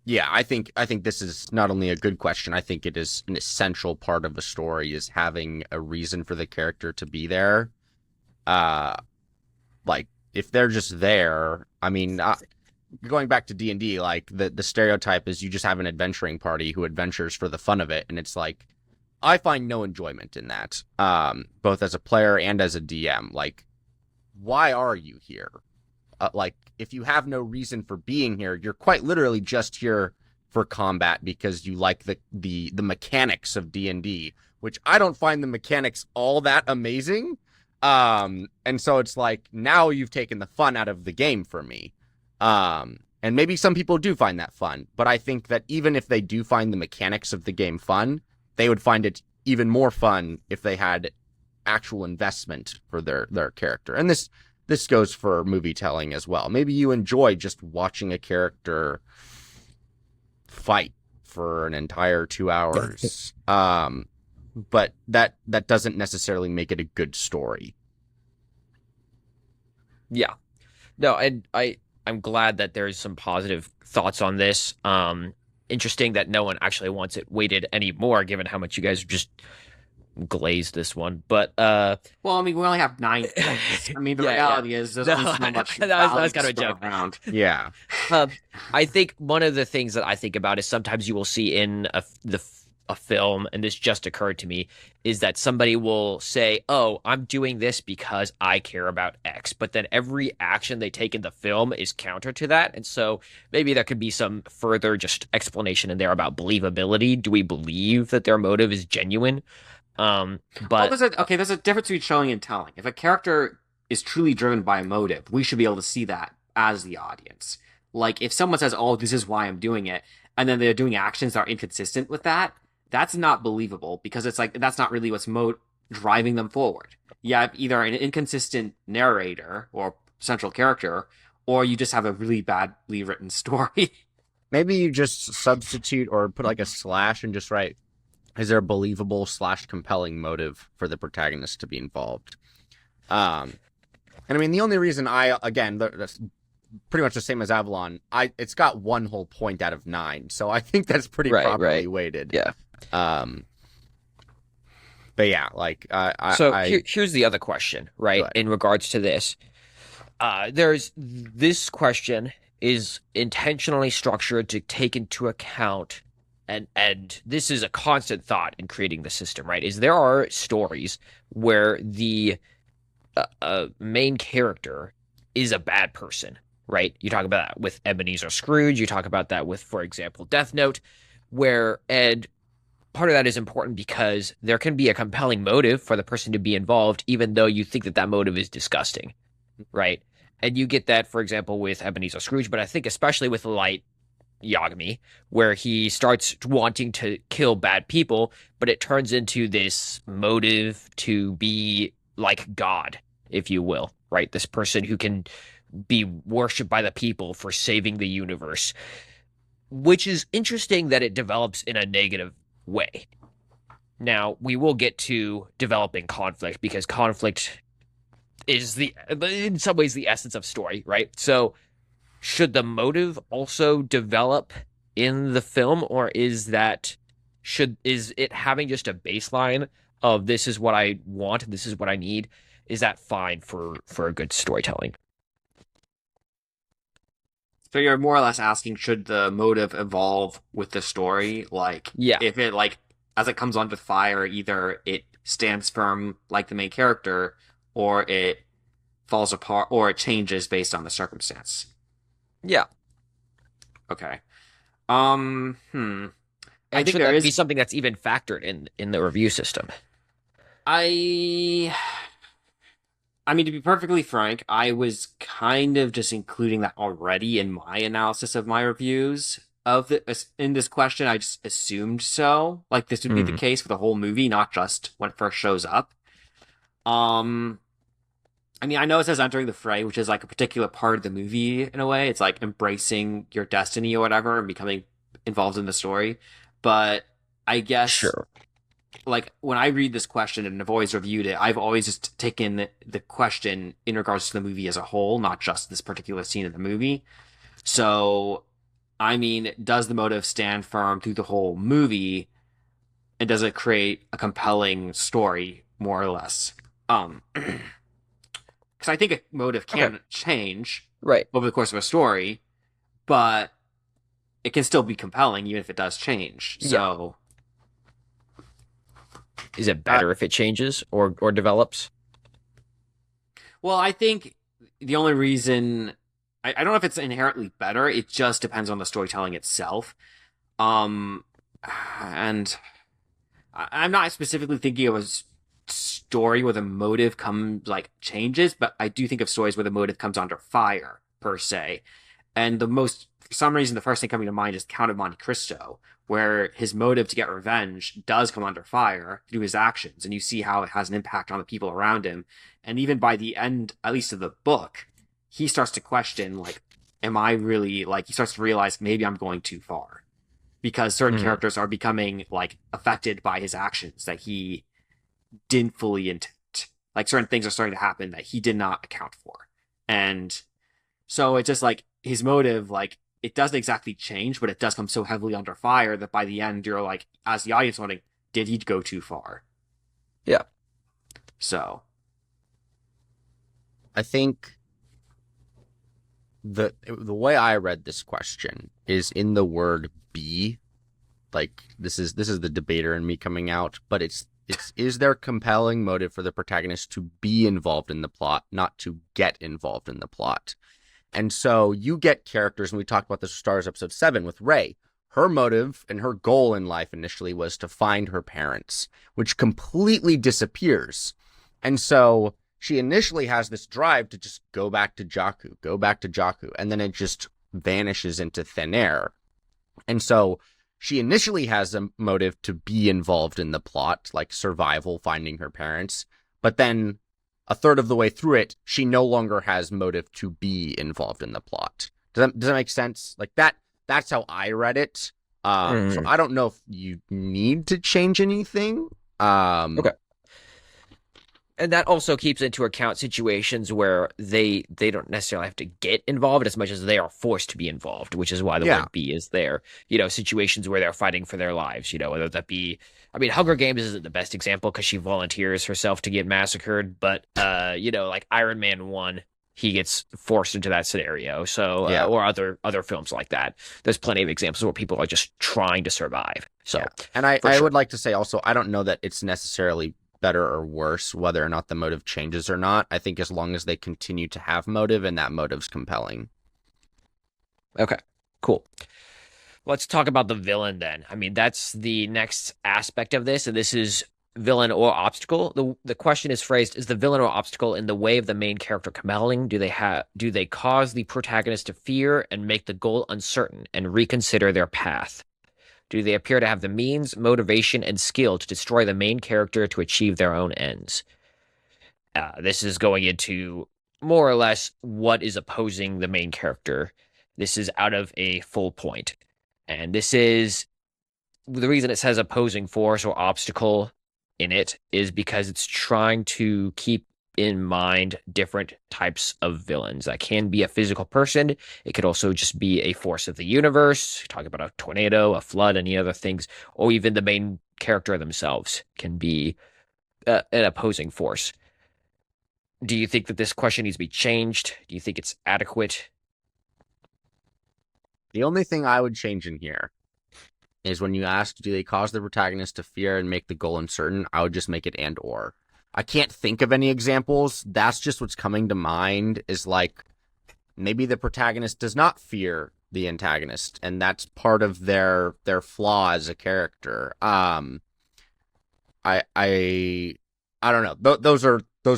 Yeah, I think this is not only a good question, I think it is an essential part of a story is having a reason for the character to be there. Like if they're just there, I mean, going back to D&D, like the stereotype is you just have an adventuring party who adventures for the fun of it, and it's like I find no enjoyment in that, both as a player and as a DM. Like why are you here? Like, if you have no reason for being here, you're quite literally just here for combat because you like the mechanics of D&D, which I don't find the mechanics all that amazing. And so it's like, now you've taken the fun out of the game for me. And maybe some people do find that fun, but I think that even if they do find the mechanics of the game fun, they would find it even more fun if they had actual investment for their character. And this goes for movie telling as well. Maybe you enjoy just watching a character fight for an entire 2 hours. But that doesn't necessarily make it a good story. Yeah. No, and I'm glad that there's some positive thoughts on this. Interesting that no one actually wants it weighted anymore, given how much you guys just glazed this one. But well, I mean, we only have 9 points. I mean, the reality is there's only so much that was kind of a joke. Around. Yeah. I think one of the things that I think about is sometimes you will see in a film, and this just occurred to me, is that somebody will say, "Oh, I'm doing this because I care about X," but then every action they take in the film is counter to that, and so maybe there could be some further just explanation in there about believability. Do we believe that their motive is genuine? But there's a difference between showing and telling. If a character is truly driven by a motive, we should be able to see that as the audience. Like, if someone says, "Oh, this is why I'm doing it," and then they're doing actions that are inconsistent with that, that's not believable, because it's like, that's not really what's driving them forward. You have either an inconsistent narrator or central character, or you just have a really badly written story. Maybe you just substitute or put like a slash and just write, is there a believable / compelling motive for the protagonist to be involved? And I mean, the only reason that's pretty much the same as Avalon. It's got 1 whole point out of 9, so I think that's pretty properly weighted. Yeah. But yeah, like here's the other question, right? In regards to this, this question is intentionally structured to take into account, and this is a constant thought in creating the system, right? Is there are stories where the main character is a bad person, right? You talk about that with Ebenezer Scrooge. You talk about that with, for example, Death Note, and part of that is important because there can be a compelling motive for the person to be involved, even though you think that motive is disgusting, right? And you get that, for example, with Ebenezer Scrooge, but I think especially with Light Yagami, where he starts wanting to kill bad people, but it turns into this motive to be like God, if you will, right? This person who can be worshipped by the people for saving the universe, which is interesting that it develops in a negative way. Now, we will get to developing conflict, because conflict is in some ways the essence of story, right? So should the motive also develop in the film, or is it having just a baseline of this is what I want, this is what I need? Is that fine for a good storytelling? So you're more or less asking, should the motive evolve with the story? Like, yeah, if it, like, as it comes onto fire, either it stands firm like the main character, or it falls apart, or it changes based on the circumstance. Yeah. Okay. And should that be something that's even factored in the review system? I mean, to be perfectly frank, I was kind of just including that already in my analysis of my reviews in this question. I just assumed so. Like, this would be the case for the whole movie, not just when it first shows up. I mean, I know it says entering the fray, which is like a particular part of the movie in a way. It's like embracing your destiny or whatever and becoming involved in the story. But I guess, sure, like, when I read this question and I've always reviewed it, I've always just taken the question in regards to the movie as a whole, not just this particular scene in the movie. So, I mean, does the motive stand firm through the whole movie? And does it create a compelling story, more or less? Because I think a motive can change over the course of a story, but it can still be compelling even if it does change. So, is it better if it changes or develops? Well, I think the only reason I don't know if it's inherently better. It just depends on the storytelling itself. Um, and I'm not specifically thinking of a story where the motive comes like changes, but I do think of stories where the motive comes under fire per se. And for some reason, the first thing coming to mind is Count of Monte Cristo, where his motive to get revenge does come under fire through his actions, and you see how it has an impact on the people around him. And even by the end, at least of the book, he starts to question, like, am I really, like, he starts to realize maybe I'm going too far because certain Mhm. characters are becoming, like, affected by his actions that he didn't fully intend. Like, certain things are starting to happen that he did not account for. And so it's just like his motive, like it doesn't exactly change, but it does come so heavily under fire that by the end you're like, as the audience, wondering, did he go too far? Yeah. So, I think the way I read this question is in the word be. Like this is the debater in me coming out, but it's is there compelling motive for the protagonist to be involved in the plot, not to get involved in the plot? And so you get characters, and we talked about this in Star Wars Episode 7 with Rey. Her motive and her goal in life initially was to find her parents, which completely disappears. And so she initially has this drive to just go back to Jakku, and then it just vanishes into thin air. And so she initially has a motive to be involved in the plot, like survival, finding her parents. But then a third of the way through it, she no longer has motive to be involved in the plot. Does that make sense? Like that's how I read it. So Mhm. I don't know if you need to change anything. Okay. And that also keeps into account situations where they don't necessarily have to get involved as much as they are forced to be involved, which is why the Yeah. word be is there. Situations where they're fighting for their lives, whether that be I mean, Hunger Games isn't the best example because she volunteers herself to get massacred, but like Iron Man 1, he gets forced into that scenario. So Yeah. or other films like that. There's plenty of examples where people are just trying to survive. So Yeah. And I, for I sure. would like to say also, I don't know that it's necessarily better or worse whether or not the motive changes or not. I think as long as they continue to have motive and that motive's compelling. Okay. Cool. Let's talk about the villain then. I mean, that's the next aspect of this, and this is villain or obstacle. The question is phrased: is the villain or obstacle in the way of the main character compelling? Do they cause the protagonist to fear and make the goal uncertain and reconsider their path? Do they appear to have the means, motivation, and skill to destroy the main character to achieve their own ends? This is going into more or less what is opposing the main character. This is out of a full point. And this is the reason it says opposing force or obstacle in it is because it's trying to keep in mind different types of villains. That can be a physical person. It could also just be a force of the universe. Talk about a tornado, a flood, any other things, or even the main character themselves can be an opposing force. Do you think that this question needs to be changed? Do you think it's adequate? The only thing I would change in here is when you ask, do they cause the protagonist to fear and make the goal uncertain? I would just make it and or. I can't think of any examples. That's just what's coming to mind is like maybe the protagonist does not fear the antagonist, and that's part of their flaw as a character. I don't know. Those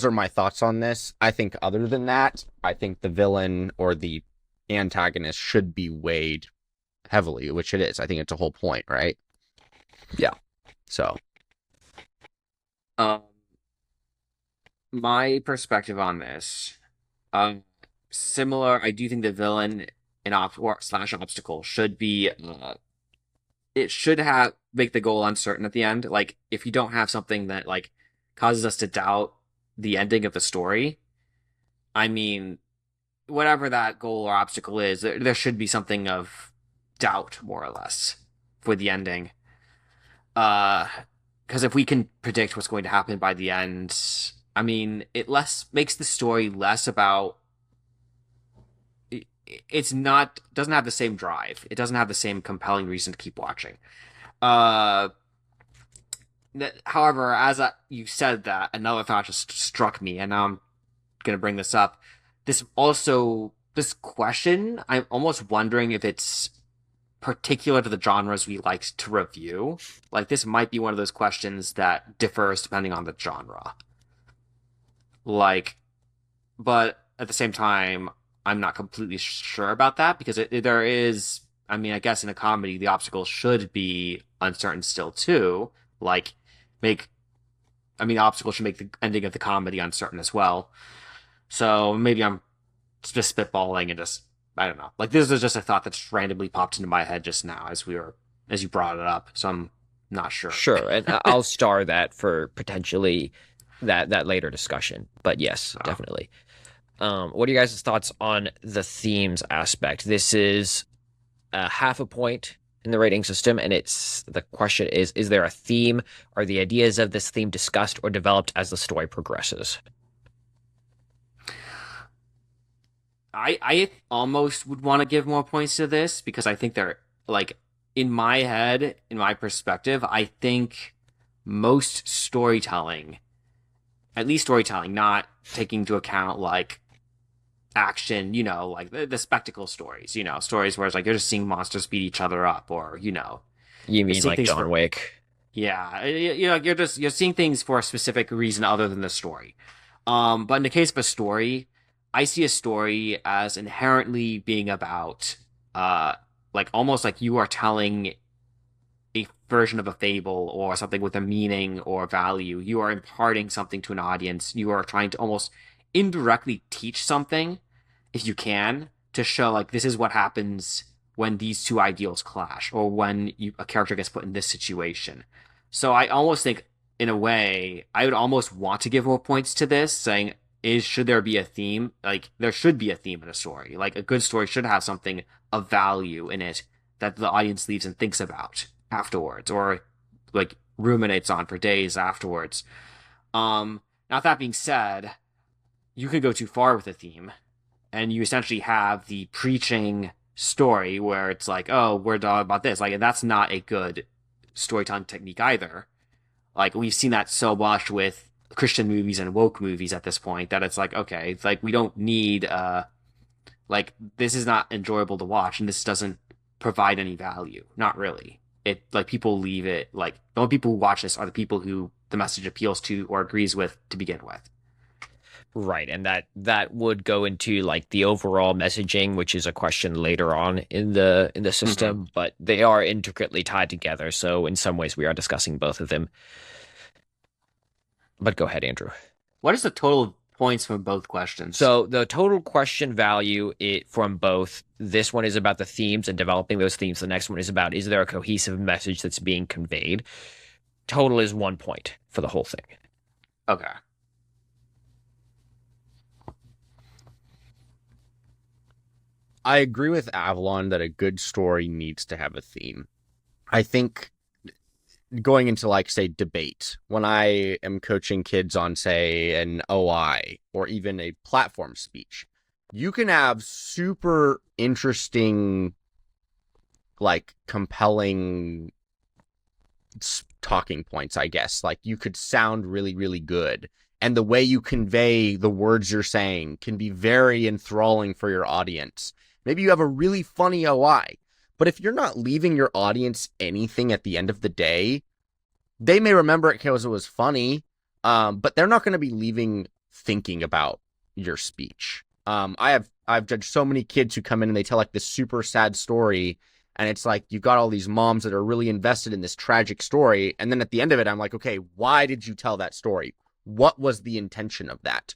are my thoughts on this. I think other than that, I think the villain or the antagonist should be weighed heavily, which it is. I think it's a whole point, right? Yeah. So, um, my perspective on this, um, similar. I do think the villain in slash obstacle should be, it should have make the goal uncertain at the end. Like if you don't have something that like causes us to doubt the ending of the story, I mean, whatever that goal or obstacle is, there should be something of doubt, more or less, for the ending. Uh, because if we can predict what's going to happen by the end, I mean, it less makes the story less about. It's not doesn't have the same drive. It doesn't have the same compelling reason to keep watching. Uh, however, as you said that, another thought just struck me, and now I'm going to bring this up. This question, I'm almost wondering if it's particular to the genres we like to review. Like, this might be one of those questions that differs depending on the genre. Like, but at the same time, I'm not completely sure about that because there is, I mean, I guess in a comedy, the obstacle should be uncertain still too. Like, the obstacle should make the ending of the comedy uncertain as well. So maybe I'm just spitballing and just, I don't know. Like, this was just a thought that's randomly popped into my head just now as you brought it up. So I'm not sure. Sure, and I'll star that for potentially that later discussion. But yes, definitely. What are you guys' thoughts on the themes aspect? This is half a point in the rating system, and the question is there a theme? Are the ideas of this theme discussed or developed as the story progresses? I almost would want to give more points to this because I think they're like in my head, in my perspective, I think most storytelling, at least storytelling, not taking into account like action, like the spectacle stories, stories where it's like you're just seeing monsters beat each other up or, You mean like John Wick? Yeah, you're seeing things for a specific reason other than the story. But in the case of a story, I see a story as inherently being about, like almost like you are telling a version of a fable or something with a meaning or value. You are imparting something to an audience. You are trying to almost indirectly teach something, if you can, to show like this is what happens when these two ideals clash or when a character gets put in this situation. So I almost think, in a way, I would almost want to give more points to this, saying, should there be a theme? Like, there should be a theme in a story. Like, a good story should have something of value in it that the audience leaves and thinks about afterwards, or, like, ruminates on for days afterwards. Now, that being said, you could go too far with a theme, and you essentially have the preaching story where it's like, oh, we're all about this. Like, and that's not a good storytelling technique either. Like, we've seen that so much with Christian movies and woke movies at this point that it's like, okay, it's like we don't need like this is not enjoyable to watch and this doesn't provide any value. Not really. It like people leave it like the only people who watch this are the people who the message appeals to or agrees with to begin with. Right, and that would go into like the overall messaging, which is a question later on in the system, but they are intricately tied together. So in some ways we are discussing both of them. But go ahead, Andrew. What is the total points from both questions? So the total question value from both, this one is about the themes and developing those themes. The next one is about, is there a cohesive message that's being conveyed? Total is 1 point for the whole thing. Okay. I agree with Avalon that a good story needs to have a theme. I think going into like, say, debate, when I am coaching kids on, say, an OI or even a platform speech, you can have super interesting, like compelling talking points, I guess. Like you could sound really, really good. And the way you convey the words you're saying can be very enthralling for your audience. Maybe you have a really funny OI, but if you're not leaving your audience anything at the end of the day, they may remember it because it was funny, but they're not going to be leaving thinking about your speech. I've judged so many kids who come in and they tell like this super sad story, and it's like you've got all these moms that are really invested in this tragic story, and then at the end of it, I'm like, okay, why did you tell that story? What was the intention of that?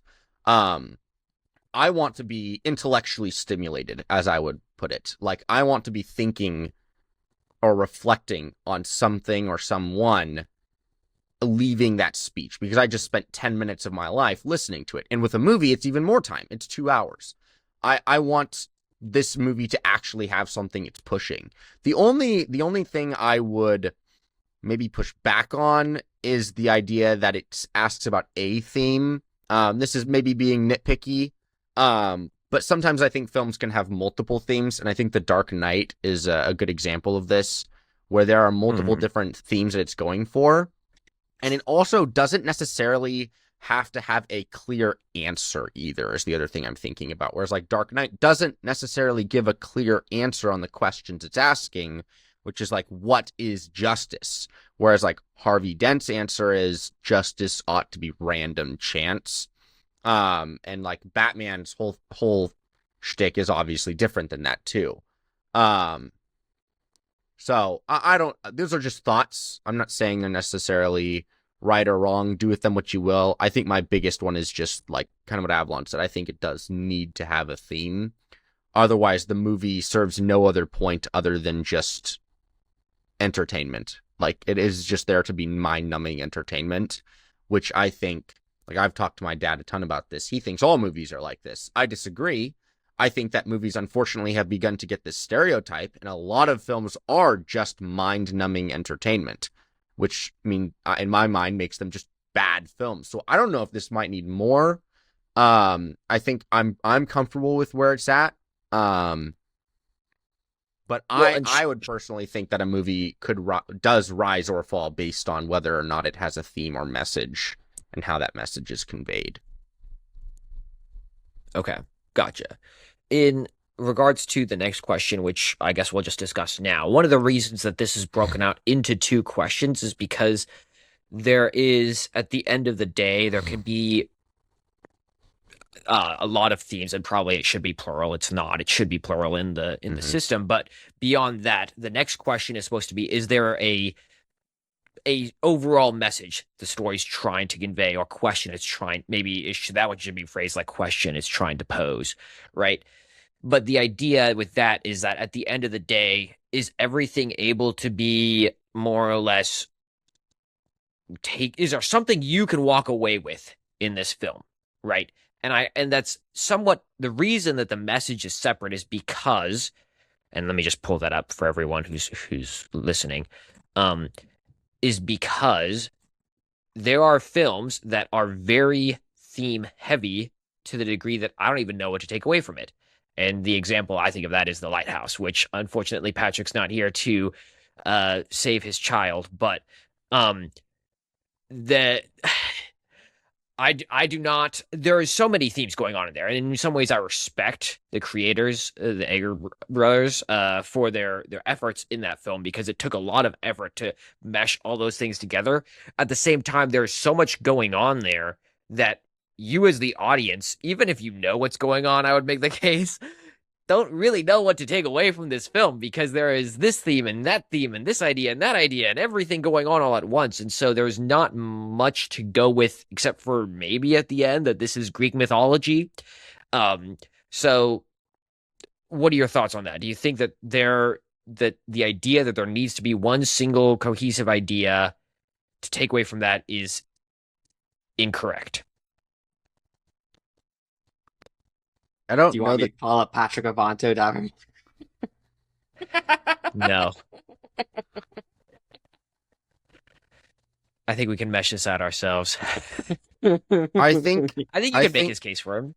I want to be intellectually stimulated, as I would put it. Like, I want to be thinking or reflecting on something or someone leaving that speech because I just spent 10 minutes of my life listening to it. And with a movie, it's even more time. It's 2 hours. I want this movie to actually have something it's pushing. The only thing I would maybe push back on is the idea that it asks about a theme. This is maybe being nitpicky, but sometimes I think films can have multiple themes, and I think The Dark Knight is a good example of this, where there are multiple different themes that it's going for. And it also doesn't necessarily have to have a clear answer either, is the other thing I'm thinking about. Whereas like Dark Knight doesn't necessarily give a clear answer on the questions it's asking, which is like, what is justice? Whereas like Harvey Dent's answer is justice ought to be random chance. And like Batman's whole shtick is obviously different than that too. So I don't, those are just thoughts. I'm not saying they're necessarily right or wrong. Do with them what you will. I think my biggest one is just like kind of what Avalon said. I think it does need to have a theme. Otherwise, the movie serves no other point other than just entertainment. Like, it is just there to be mind-numbing entertainment, which I think, like, I've talked to my dad a ton about this. He thinks all movies are like this. I disagree. I think that movies, unfortunately, have begun to get this stereotype, and a lot of films are just mind-numbing entertainment, which, I mean, in my mind, makes them just bad films. So I don't know if this might need more. I think I'm comfortable with where it's at. But I would personally think that a movie does rise or fall based on whether or not it has a theme or message and how that message is conveyed. Okay, gotcha. In regards to the next question, which I guess we'll just discuss now, one of the reasons that this is broken out into two questions is because there is, at the end of the day, there can be a lot of themes, and probably it should be plural. It's not. It should be plural in the system. But beyond that, the next question is supposed to be: is there a overall message the story's trying to convey, or question it's trying? Maybe that one should be phrased like question it's trying to pose, right? But the idea with that is that at the end of the day, is everything able to be more or less is there something you can walk away with in this film, right? And that's somewhat the reason that the message is separate is because, and let me just pull that up for everyone who's listening, is because there are films that are very theme heavy to the degree that I don't even know what to take away from it. And the example I think of that is The Lighthouse, which unfortunately Patrick's not here to save his child, but that I do not. There are so many themes going on in there, and in some ways, I respect the creators, the Egger brothers, for their efforts in that film because it took a lot of effort to mesh all those things together. At the same time, there's so much going on there that you, as the audience, even if you know what's going on, I would make the case, don't really know what to take away from this film because there is this theme and this idea and that idea and everything going on all at once. And so there's not much to go with except for maybe at the end that this is Greek mythology. So what are your thoughts on that? Do you think that that the idea that there needs to be one single cohesive idea to take away from that is incorrect? I don't Do you know want me that. to call up Patrick Avanto down? No. I think we can mesh this out ourselves. I think I think you can make his case for him.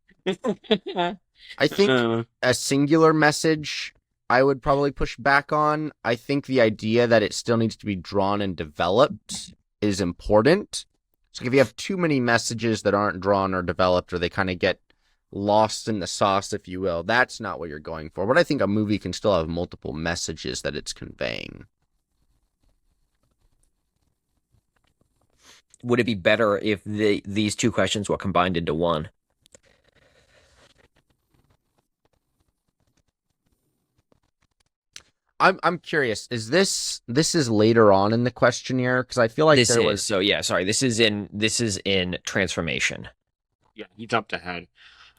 I think a singular message I would probably push back on. I think the idea that it still needs to be drawn and developed is important. So if you have too many messages that aren't drawn or developed, or they kind of get lost in the sauce, if you will, that's not what you're going for. But I think a movie can still have multiple messages that it's conveying. Would it be better if these two questions were combined into one? I'm curious. Is this is later on in the questionnaire? Because I feel like This there is was. so yeah. Sorry, this is in transformation. Yeah, you jumped ahead.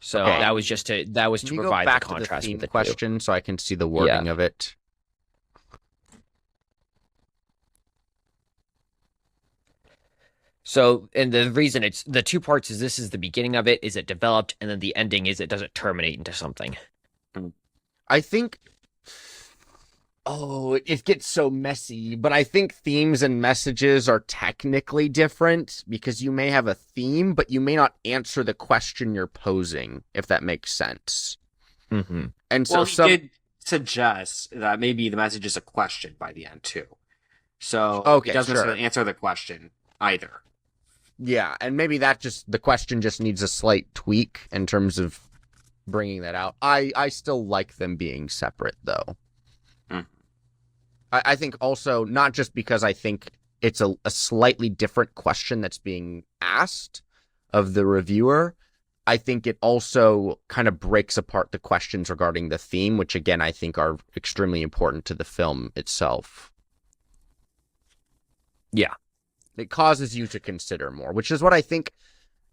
So Okay. that was to Can you go provide back the to the contrast theme with the two. question so I can see the wording of it? So, and the reason it's the two parts is this is the beginning of it, is it developed, and then the ending is it doesn't terminate into something. I think. Oh, it gets so messy, but I think themes and messages are technically different because you may have a theme, but you may not answer the question you're posing, if that makes sense. Mm-hmm. And so Well, he did suggest that maybe the message is a question by the end too. So Okay, it doesn't sure. necessarily answer the question either. Yeah, and maybe the question just needs a slight tweak in terms of bringing that out. I still like them being separate, though. Mm. I think also, not just because I think it's a slightly different question that's being asked of the reviewer, I think it also kind of breaks apart the questions regarding the theme, which again, I think are extremely important to the film itself. Yeah. It causes you to consider more, which is what I think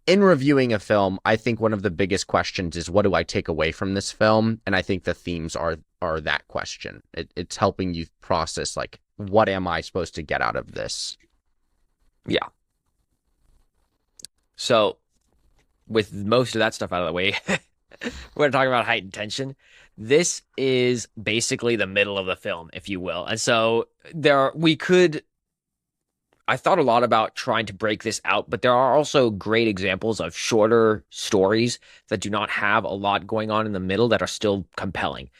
in reviewing a film, I think one of the biggest questions is, what do I take away from this film? And I think the themes are that question. It's helping you process, like, what am I supposed to get out of this? Yeah. So, with most of that stuff out of the way, we're talking about heightened tension. This is basically the middle of the film, if you will. And so I thought a lot about trying to break this out, but there are also great examples of shorter stories that do not have a lot going on in the middle that are still compelling.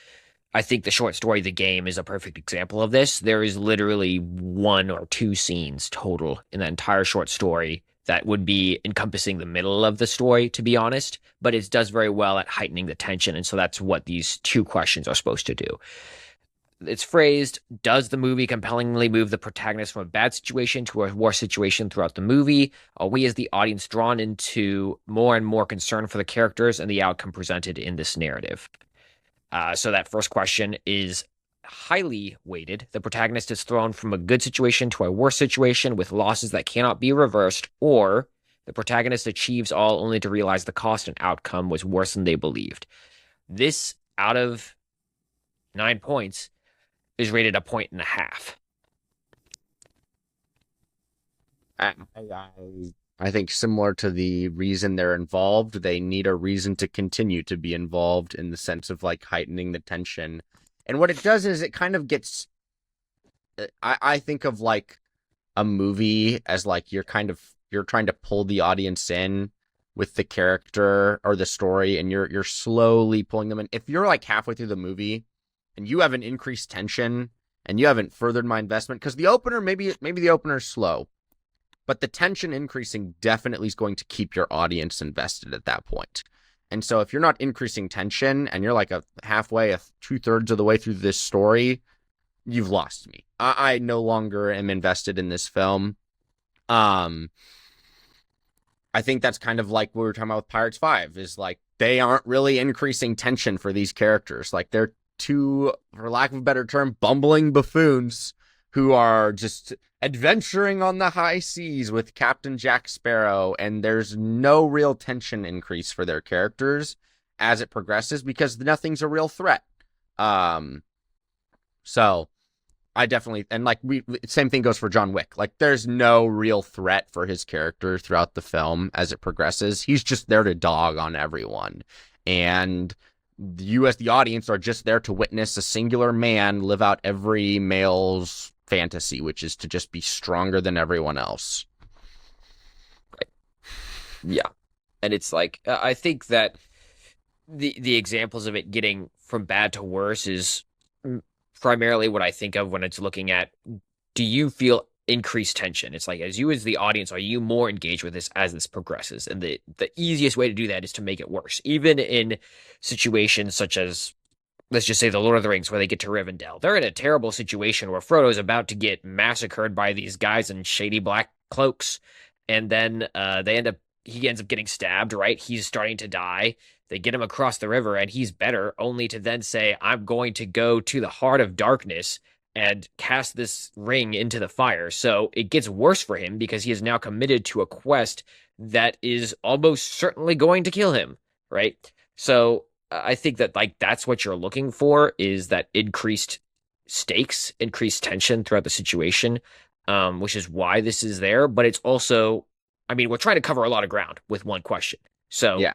I think the short story The Game is a perfect example of this. There is literally one or two scenes total in the entire short story that would be encompassing the middle of the story, to be honest, but it does very well at heightening the tension. And so that's what these two questions are supposed to do. It's phrased, does the movie compellingly move the protagonist from a bad situation to a worse situation throughout the movie? Are we as the audience drawn into more and more concern for the characters and the outcome presented in this narrative? So that first question is highly weighted. The protagonist is thrown from a good situation to a worse situation with losses that cannot be reversed, or the protagonist achieves all only to realize the cost and outcome was worse than they believed. This, out of 9 points, is rated 1.5 points. I think similar to the reason they're involved, they need a reason to continue to be involved, in the sense of, like, heightening the tension. And what it does is it kind of gets, I think of, like, a movie as, like, you're trying to pull the audience in with the character or the story, and you're slowly pulling them in. If you're, like, halfway through the movie and you haven't increased tension and you haven't furthered my investment, because the opener, maybe the opener's slow, but the tension increasing definitely is going to keep your audience invested at that point. And so if you're not increasing tension and you're like a 2/3 of the way through this story, you've lost me. I no longer am invested in this film. I think that's kind of like what we were talking about with Pirates 5, is like, they aren't really increasing tension for these characters. Like, they're two, for lack of a better term, bumbling buffoons who are just adventuring on the high seas with Captain Jack Sparrow, and there's no real tension increase for their characters as it progresses, because nothing's a real threat. So I definitely, and like, same thing goes for John Wick. Like, there's no real threat for his character throughout the film as it progresses. He's just there to dog on everyone. And you as the audience are just there to witness a singular man live out every male's fantasy, which is to just be stronger than everyone else. Right. Yeah. And it's like, I think that the examples of it getting from bad to worse is primarily what I think of when it's looking at, do you feel increased tension? It's like, as the audience, are you more engaged with this as this progresses? And the easiest way to do that is to make it worse. Even in situations such as, let's just say, the Lord of the Rings, where they get to Rivendell. They're in a terrible situation where Frodo's about to get massacred by these guys in shady black cloaks. And then he ends up getting stabbed, right? He's starting to die. They get him across the river and he's better, only to then say, I'm going to go to the heart of darkness and cast this ring into the fire. So it gets worse for him because he is now committed to a quest that is almost certainly going to kill him, right? So I think that, like, that's what you're looking for, is that increased stakes, increased tension throughout the situation, which is why this is there. But it's also, I mean, we're trying to cover a lot of ground with one question. So yeah,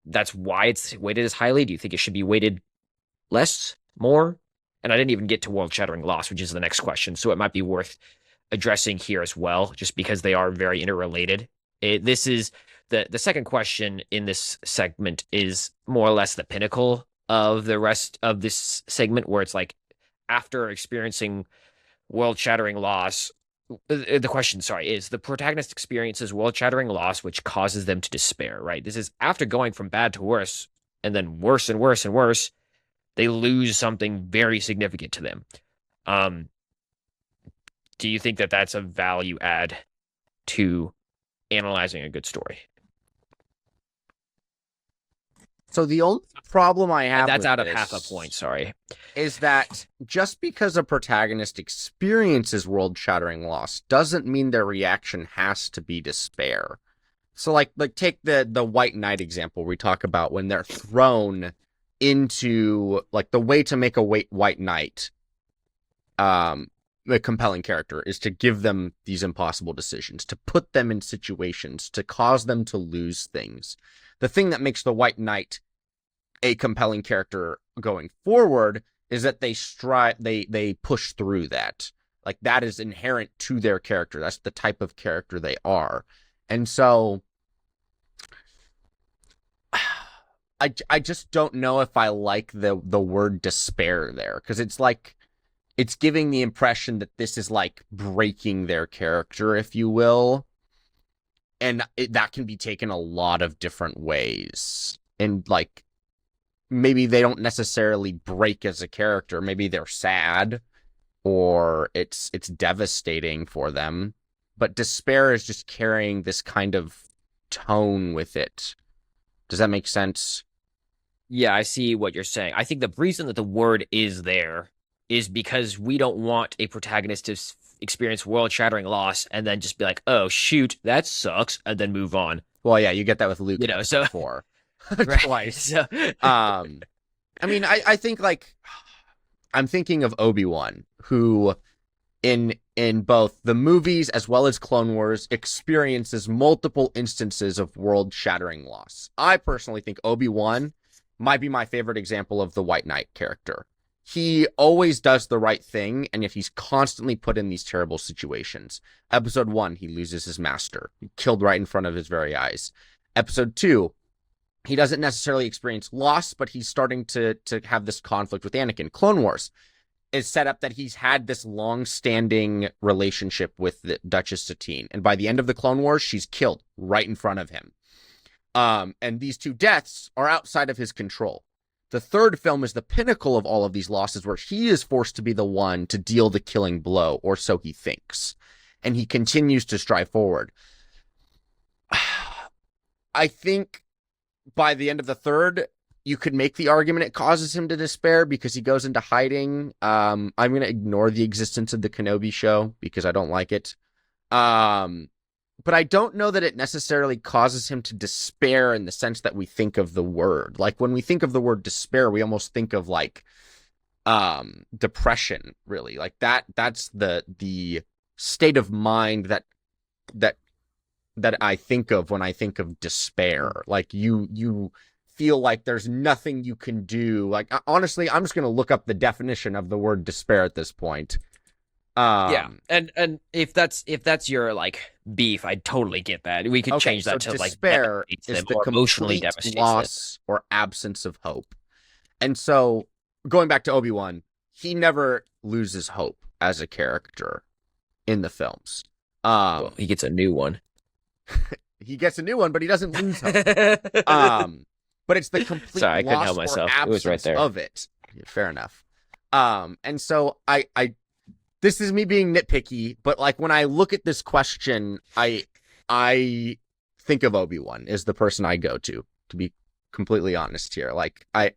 that's why it's weighted as highly. Do you think it should be weighted less, more? And I didn't even get to world-shattering loss, which is the next question. So it might be worth addressing here as well, just because they are very interrelated. This is the second question in this segment is more or less the pinnacle of the rest of this segment, where it's like, after experiencing world-shattering loss, the question, sorry, is the protagonist experiences world-shattering loss, which causes them to despair, right? This is after going from bad to worse, and then worse and worse and worse, they lose something very significant to them. Um, do you think that that's a value add to analyzing a good story? So the only problem I And have that's with out of half a point, this sorry. is that just because a protagonist experiences world-shattering loss doesn't mean their reaction has to be despair. So like take the White Knight example we talk about when they're thrown into like the way to make a White Knight a compelling character is to give them these impossible decisions, to put them in situations, to cause them to lose things. The thing that makes the White Knight a compelling character going forward is that they push through that. Like that is inherent to their character. That's the type of character they are. And so I just don't know if I like the word despair there, because it's like it's giving the impression that this is like breaking their character, if you will. And that can be taken a lot of different ways. And like maybe they don't necessarily break as a character. Maybe they're sad or it's devastating for them. But despair is just carrying this kind of tone with it. Does that make sense? Yeah, I see what you're saying. I think the reason that the word is there is because we don't want a protagonist to experience world-shattering loss and then just be like, "Oh shoot, that sucks," and then move on. Well, yeah, you get that with Luke You in know, episode so 4. right. Twice. So I mean, I think like I'm thinking of Obi-Wan, who in both the movies as well as Clone Wars experiences multiple instances of world-shattering loss. I personally think Obi-Wan might be my favorite example of the White Knight character. He always does the right thing, and yet he's constantly put in these terrible situations. Episode 1, he loses his master, killed right in front of his very eyes. Episode 2, he doesn't necessarily experience loss, but he's starting to have this conflict with Anakin. Clone Wars is set up that he's had this long-standing relationship with the Duchess Satine, and by the end of the Clone Wars, she's killed right in front of him. And these two deaths are outside of his control. The third film is the pinnacle of all of these losses, where he is forced to be the one to deal the killing blow, or so he thinks. And he continues to strive forward. I think by the end of the third, you could make the argument it causes him to despair because he goes into hiding. I'm going to ignore the existence of the Kenobi show because I don't like it. But I don't know that it necessarily causes him to despair in the sense that we think of the word. Like when we think of the word despair, we almost think of like depression, really. Like that's the state of mind that I think of when I think of despair. Like you feel like there's nothing you can do. Like honestly, I'm just going to look up the definition of the word despair at this point. yeah, and if that's your like beef, I totally get that. We could change that so to like despair devastates is them the or emotionally complete devastates them. loss or absence of hope. And so going back to Obi-Wan, he never loses hope as a character in the films. Well, he gets a new one. He gets a new one, but he doesn't lose hope. But it's the complete Sorry, I couldn't loss help myself. or It was right absence there. of it. Yeah, fair enough. And so I this is me being nitpicky, but like when I look at this question, I think of Obi-Wan as the person I go to be completely honest here. Like I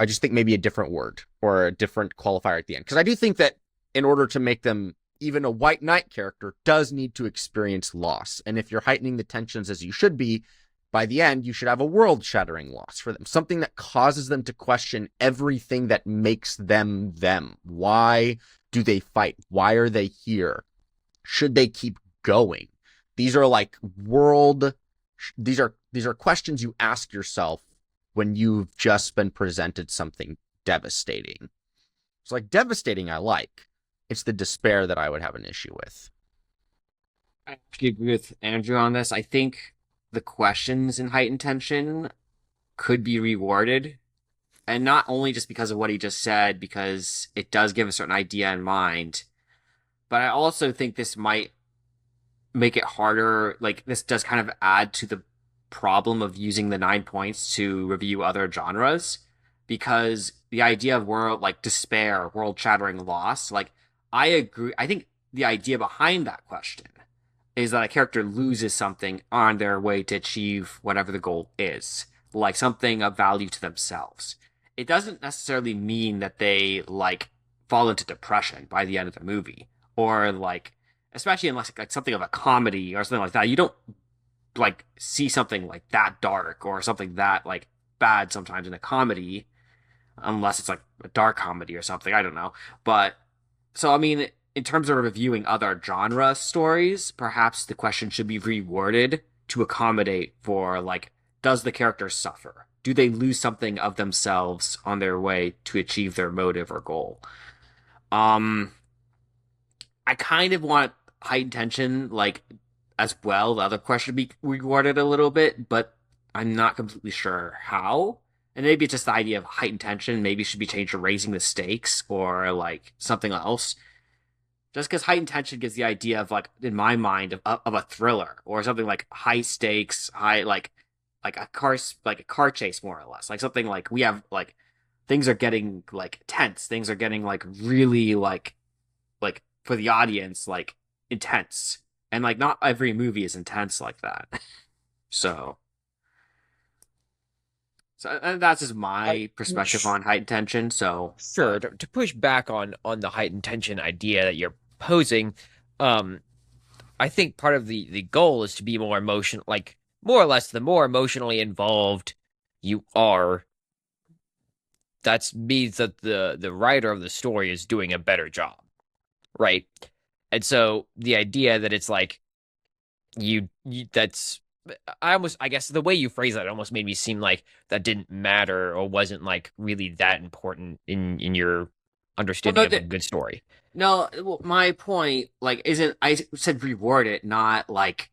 just think maybe a different word or a different qualifier at the end. Because I do think that in order to make them even a White Knight character does need to experience loss. And if you're heightening the tensions as you should be, by the end, you should have a world-shattering loss for them. Something that causes them to question everything that makes them them. Why do they fight? Why are they here? Should they keep going? These are like these are questions you ask yourself when you've just been presented something devastating. It's like devastating I like. It's the despair that I would have an issue with. I actually agree with Andrew on this. I think the questions in Heightened Tension could be rewarded. And not only just because of what he just said, because it does give a certain idea in mind, but I also think this might make it harder. Like this does kind of add to the problem of using the 9 points to review other genres because the idea of world like despair, world-shattering loss, like I agree. I think the idea behind that question is that a character loses something on their way to achieve whatever the goal is, like something of value to themselves. It doesn't necessarily mean that they like fall into depression by the end of the movie or like especially unless like something of a comedy or something like that. You don't like see something like that dark or something that like bad sometimes in a comedy unless it's like a dark comedy or something. I don't know. But so I mean, in terms of reviewing other genre stories, perhaps the question should be reworded to accommodate for like, does the character suffer? Do they lose something of themselves on their way to achieve their motive or goal? Um, I kind of want heightened tension, like as well. The other question be reworded a little bit, but I'm not completely sure how. And maybe it's just the idea of heightened tension. Maybe it should be changed to raising the stakes or like something else. Just because heightened tension gives the idea of like in my mind of a thriller or something like high stakes, high like a car chase more or less. Like something like we have like things are getting like tense. Things are getting like really like for the audience like intense. And like not every movie is intense like that. So and that's just I my perspective on heightened tension. So sure to push back on the heightened tension idea that you're posing. Um, I think part of the goal is to be more emotional, like more or less, the more emotionally involved you are, that means that the writer of the story is doing a better job, right? And so the idea that it's like you that's I guess the way you phrase that almost made me seem like that didn't matter or wasn't like really that important in your well, understanding no, of a good story. no. Well, my point like isn't I said reword it, not like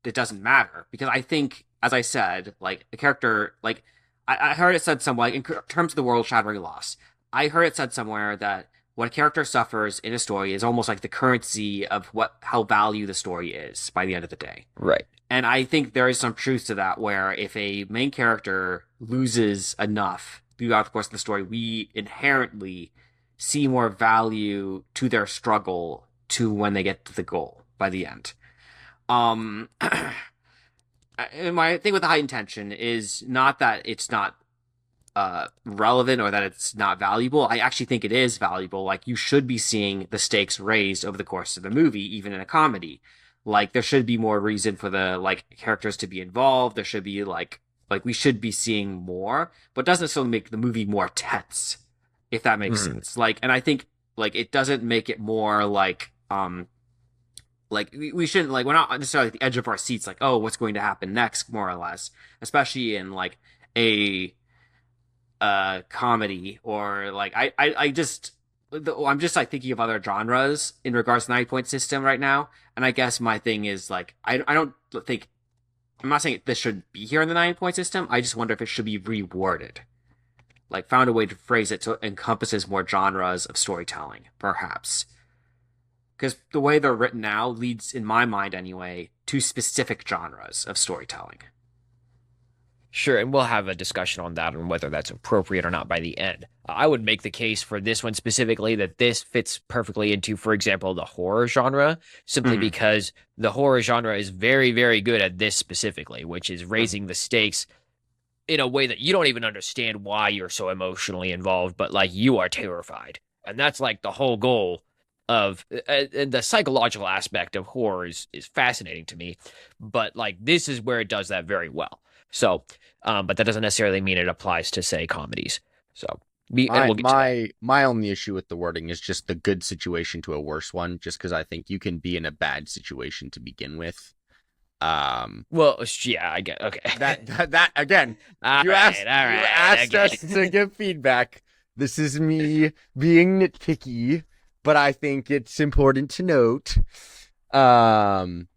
it doesn't matter because I think, as I said, like a character, like I heard it said somewhere, like, in terms of the world-shattering loss, I heard it said somewhere that what a character suffers in a story is almost like the currency of what how value the story is by the end of the day. Right. And I think there is some truth to that, where if a main character loses enough throughout the course of the story, we inherently see more value to their struggle to when they get to the goal by the end. Um, my thing with the high intention is not that it's not relevant or that it's not valuable. I actually think it is valuable. Like you should be seeing the stakes raised over the course of the movie, even in a comedy. Like there should be more reason for the like characters to be involved. There should be like we should be seeing more, but it doesn't necessarily make the movie more tense, if that makes Mhm. sense. Like, and I think like it doesn't make it more like we shouldn't like we're not necessarily at the edge of our seats like oh what's going to happen next more or less especially in like a comedy or like I just I'm just like thinking of other genres in regards to the 9 point system right now, and I guess my thing is like I don't think I'm not saying this should be here in the 9 point system. I just wonder if it should be reworded, like found a way to phrase it so it encompasses more genres of storytelling, perhaps. Because the way they're written now leads, in my mind anyway, to specific genres of storytelling. Sure, and we'll have a discussion on that and whether that's appropriate or not by the end. I would make the case for this one specifically that this fits perfectly into, for example, the horror genre, simply Mm-hmm. because the horror genre is very, very good at this specifically, which is raising the stakes in a way that you don't even understand why you're so emotionally involved, but like you are terrified. And that's like the whole goal of and the psychological aspect of horror is fascinating to me. But like this is where it does that very well. So, but that doesn't necessarily mean it applies to say comedies. So and My we'll get to that. my only issue with the wording is just the good situation to a worse one, just because I think you can be in a bad situation to begin with. Um, Well, yeah, I get okay. that again, All you right, asked all you right, asked okay. us to give feedback. This is me being nitpicky, but I think it's important to note. Um,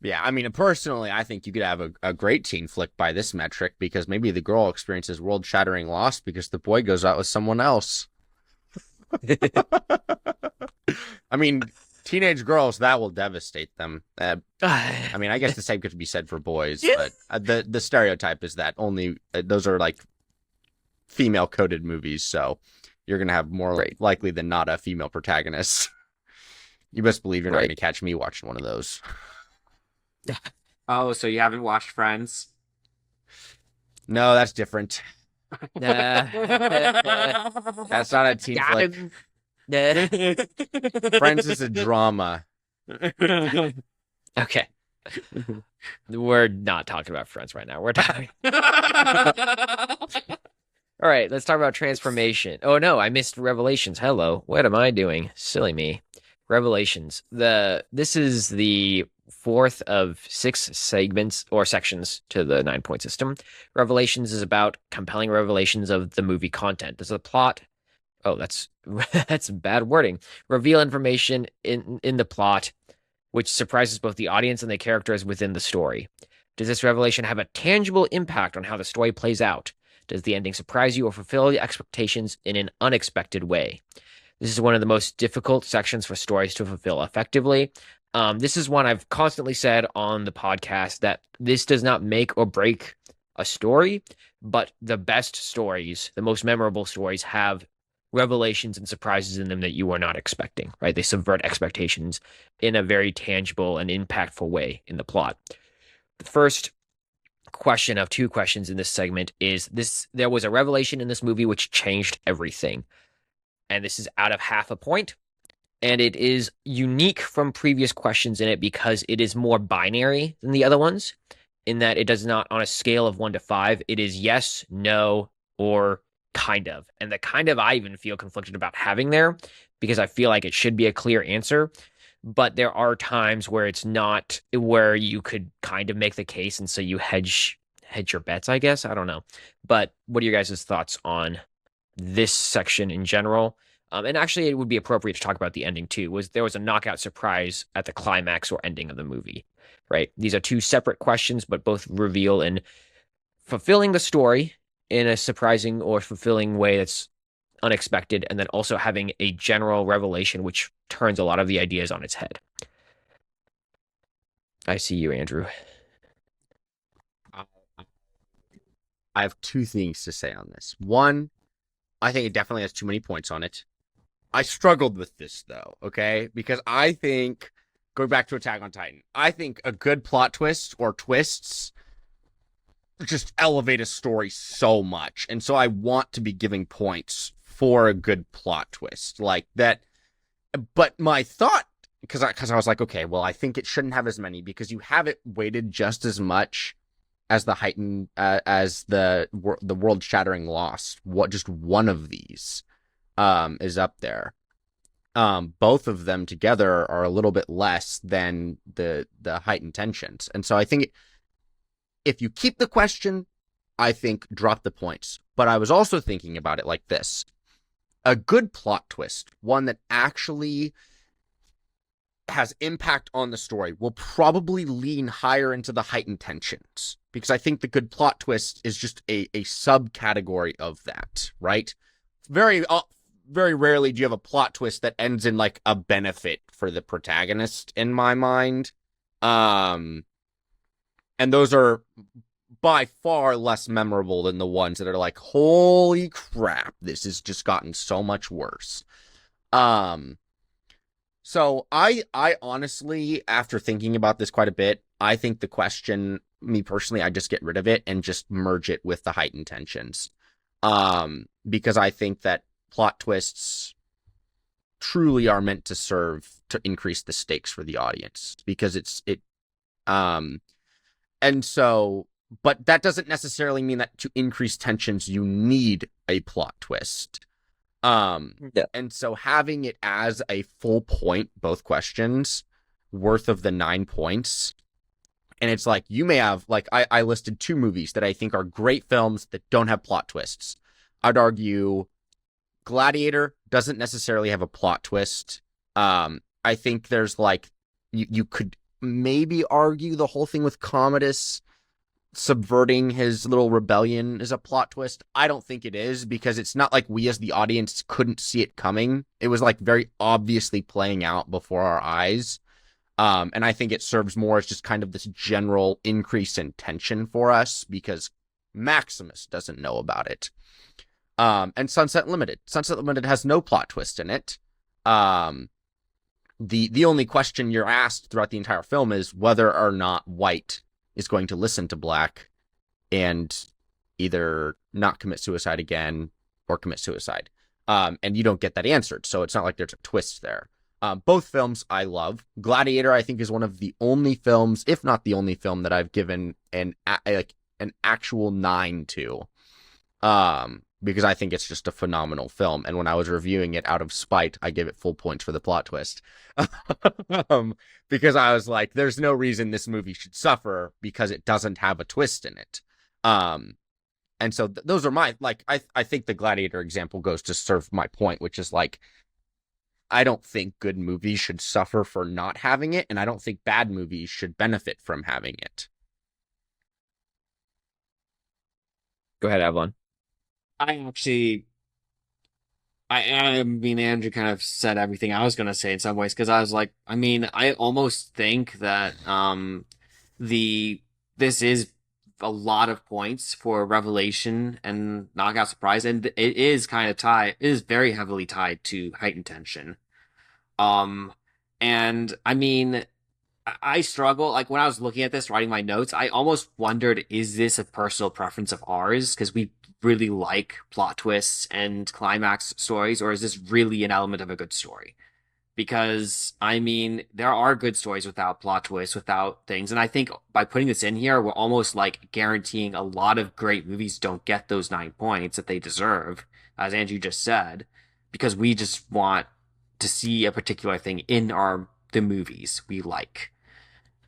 yeah, I mean, personally, I think you could have a great teen flick by this metric because maybe the girl experiences world-shattering loss because the boy goes out with someone else. I mean, teenage girls, that will devastate them. I mean, I guess Yeah. the same could be said for boys, but the stereotype is that only those are like female coded movies, so you're gonna have more Right, likely than not a female protagonist. You best believe you're not right. gonna catch me watching one of those. Oh, so you haven't watched Friends? No, that's different. Uh, That's not a teen got flick. him. Friends is a drama. Okay. We're not talking about Friends right now. We're talking. All right, let's talk about transformation. Oh no, I missed Revelations. Hello. What am I doing? Silly me. Revelations. This is the fourth of six segments or sections to the 9-point system. Revelations is about compelling revelations of the movie content. Does the plot Oh, that's that's bad wording. Reveal information in the plot which surprises both the audience and the characters within the story. Does this revelation have a tangible impact on how the story plays out? Does the ending surprise you or fulfill your expectations in an unexpected way? This is one of the most difficult sections for stories to fulfill effectively. This is one I've constantly said on the podcast that this does not make or break a story, but the best stories, the most memorable stories, have revelations and surprises in them that you are not expecting, right? They subvert expectations in a very tangible and impactful way in the plot. The first question of two questions in this segment is this: there was a revelation in this movie which changed everything. And this is out of half a point. And it is unique from previous questions in it because it is more binary than the other ones, in that it does not, on a scale of 1 to 5, it is yes, no, or kind of. And the kind of I even feel conflicted about having there because I feel like it should be a clear answer. But there are times where it's not, where you could kind of make the case. And so you hedge your bets, I guess. I don't know. But what are your guys' thoughts on this section in general? And actually, it would be appropriate to talk about the ending too. There was a knockout surprise at the climax or ending of the movie, right? These are two separate questions, but both reveal in fulfilling the story in a surprising or fulfilling way that's unexpected, and then also having a general revelation which turns a lot of the ideas on its head. I see you, Andrew. I have two things to say on this. One, I think it definitely has too many points on it. I struggled with this though, okay? Because I think, going back to Attack on Titan, I think a good plot twist or twists just elevate a story so much. And so I want to be giving points for a good plot twist like that. But my thought, because I was like, okay, well, I think it shouldn't have as many because you have it weighted just as much as the heightened, as the world-shattering loss. What, just one of these is up there. Both of them together are a little bit less than the heightened tensions. And so I think if you keep the question, I think drop the points. But I was also thinking about it like this. A good plot twist, one that actually has impact on the story, will probably lean higher into the heightened tensions. Because I think the good plot twist is just a subcategory of that, right? Very rarely do you have a plot twist that ends in like a benefit for the protagonist, in my mind. And those are by far less memorable than the ones that are like, holy crap, this has just gotten so much worse. So I honestly, after thinking about this quite a bit, I think the question, me personally, I just get rid of it and just merge it with the heightened tensions. Because I think that plot twists truly are meant to serve to increase the stakes for the audience, because and so, but that doesn't necessarily mean that to increase tensions you need a plot twist. Yeah. And so having it as a full point, both questions worth of the 9 points, and it's like, you may have, like, I listed 2 movies that I think are great films that don't have plot twists. I'd argue Gladiator doesn't necessarily have a plot twist. I think there's like, you could maybe argue the whole thing with Commodus subverting his little rebellion is a plot twist. I don't think it is, because it's not like we as the audience couldn't see it coming. It was like very obviously playing out before our eyes. And I think it serves more as just kind of this general increase in tension for us because Maximus doesn't know about it. And Sunset Limited. Sunset Limited has no plot twist in it. The only question you're asked throughout the entire film is whether or not White is going to listen to Black and either not commit suicide again or commit suicide. And you don't get that answered, so it's not like there's a twist there. Both films I love. Gladiator, I think, is one of the only films, if not the only film, that I've given an actual 9 to. Because I think it's just a phenomenal film. And when I was reviewing it out of spite, I gave it full points for the plot twist. Because I was like, there's no reason this movie should suffer because it doesn't have a twist in it. And so those are my, like, I think the Gladiator example goes to serve my point, which is like, I don't think good movies should suffer for not having it, and I don't think bad movies should benefit from having it. Go ahead, Avalon. I actually, I mean, Andrew kind of said everything I was gonna say in some ways because I was like, I mean, I almost think that the this is a lot of points for revelation and knockout surprise, and it is kind of tied. It is very heavily tied to heightened tension. Um, and I mean, I struggle. Like when I was looking at this, writing my notes, I almost wondered, is this a personal preference of ours? Because we really like plot twists and climax stories, or is this really an element of a good story? Because I mean, there are good stories without plot twists, without things. And I think by putting this in here, we're almost like guaranteeing a lot of great movies don't get those 9 points that they deserve, as Andrew just said, because we just want to see a particular thing in the movies we like.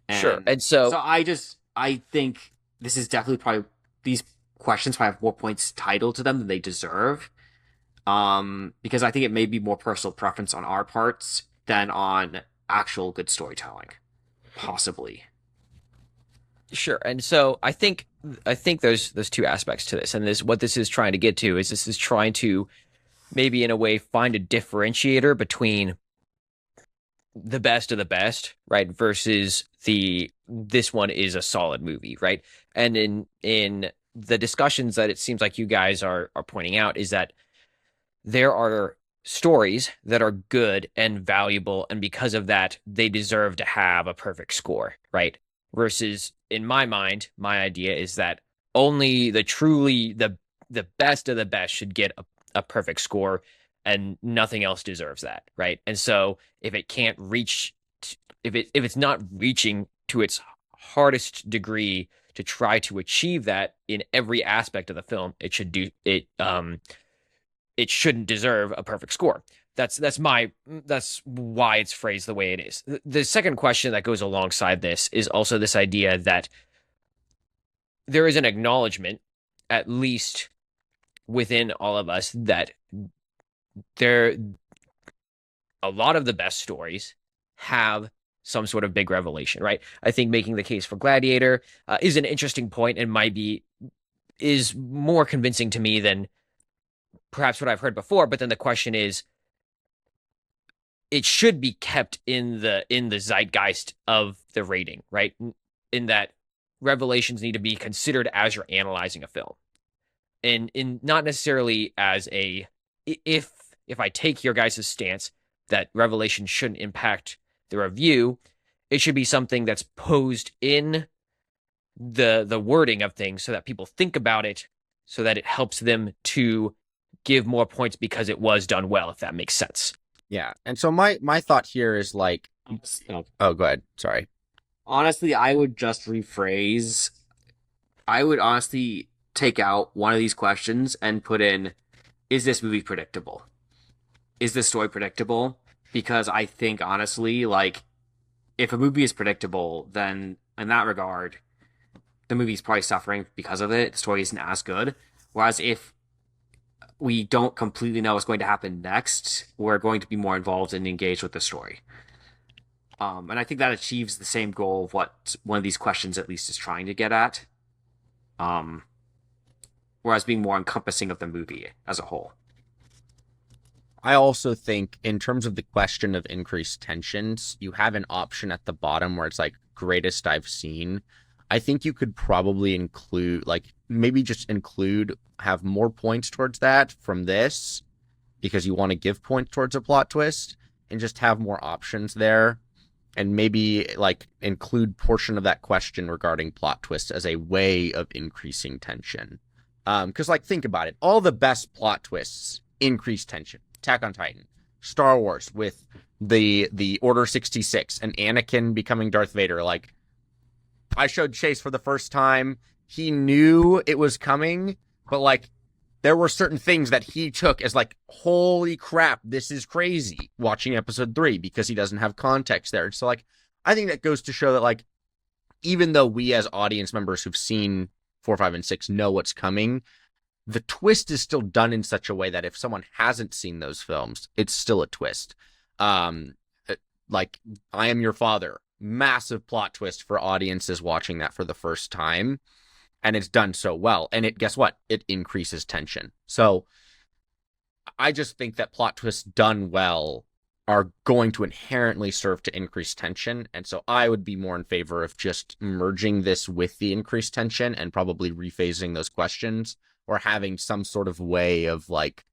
Sure. And And so, so I think this is definitely probably these questions probably have more points titled to them than they deserve. Because I think it may be more personal preference on our parts than on actual good storytelling. Possibly. sure. And so I think there's two aspects to this. And this what this is trying to get to is this is trying to maybe in a way find a differentiator between the best of the best, right? Versus this one is a solid movie, right? And in the discussions that it seems like you guys are pointing out is that there are stories that are good and valuable, and because of that, they deserve to have a perfect score, right? Versus, in my mind, my idea is that only the best of the best should get a perfect score, and nothing else deserves that, right? And so, if it can't reach, if it's not reaching to its hardest degree to try to achieve that in every aspect of the film, it should do it. It shouldn't deserve a perfect score. That's why it's phrased the way it is. The second question that goes alongside this is also this idea that there is an acknowledgement, at least within all of us, that there a lot of the best stories have some sort of big revelation, right? I think making the case for Gladiator is an interesting point and might be is more convincing to me than perhaps what I've heard before. But then the question is, it should be kept in the zeitgeist of the rating, right? In that revelations need to be considered as you're analyzing a film, and in not necessarily as a if I take your guys' stance that revelation shouldn't impact the review, it should be something that's posed in the wording of things so that people think about it, so that it helps them to give more points because it was done well, if that makes sense. Yeah. And so my thought here is like, oh, go ahead. Sorry. Honestly, I would just rephrase. I would honestly take out one of these questions and put in, is this movie predictable? Is this story predictable? Because I think honestly, like, if a movie is predictable, then in that regard, the movie's probably suffering because of it. The story isn't as good. Whereas if we don't completely know what's going to happen next, we're going to be more involved and engaged with the story. And I think that achieves the same goal of what one of these questions at least is trying to get at. whereas being more encompassing of the movie as a whole. I also think, in terms of the question of increased tensions, you have an option at the bottom where it's like greatest I've seen. I think you could probably include, like, maybe just include, have more points towards that from this because you want to give points towards a plot twist and just have more options there. And maybe like include portion of that question regarding plot twists as a way of increasing tension. Because like think about it, all the best plot twists increase tension. Attack on Titan, Star Wars with the Order 66 and Anakin becoming Darth Vader. Like I showed Chase for the first time, he knew it was coming, but like there were certain things that he took as like, holy crap, this is crazy watching episode 3 because he doesn't have context there. So like, I think that goes to show that like, even though we as audience members who've seen 4, 5, and 6 know what's coming, the twist is still done in such a way that if someone hasn't seen those films, it's still a twist. Um, like I Am Your Father, massive plot twist for audiences watching that for the first time. And it's done so well. And it, guess what? It increases tension. So I just think that plot twists done well are going to inherently serve to increase tension. And so I would be more in favor of just merging this with the increased tension and probably rephasing those questions or having some sort of way of like,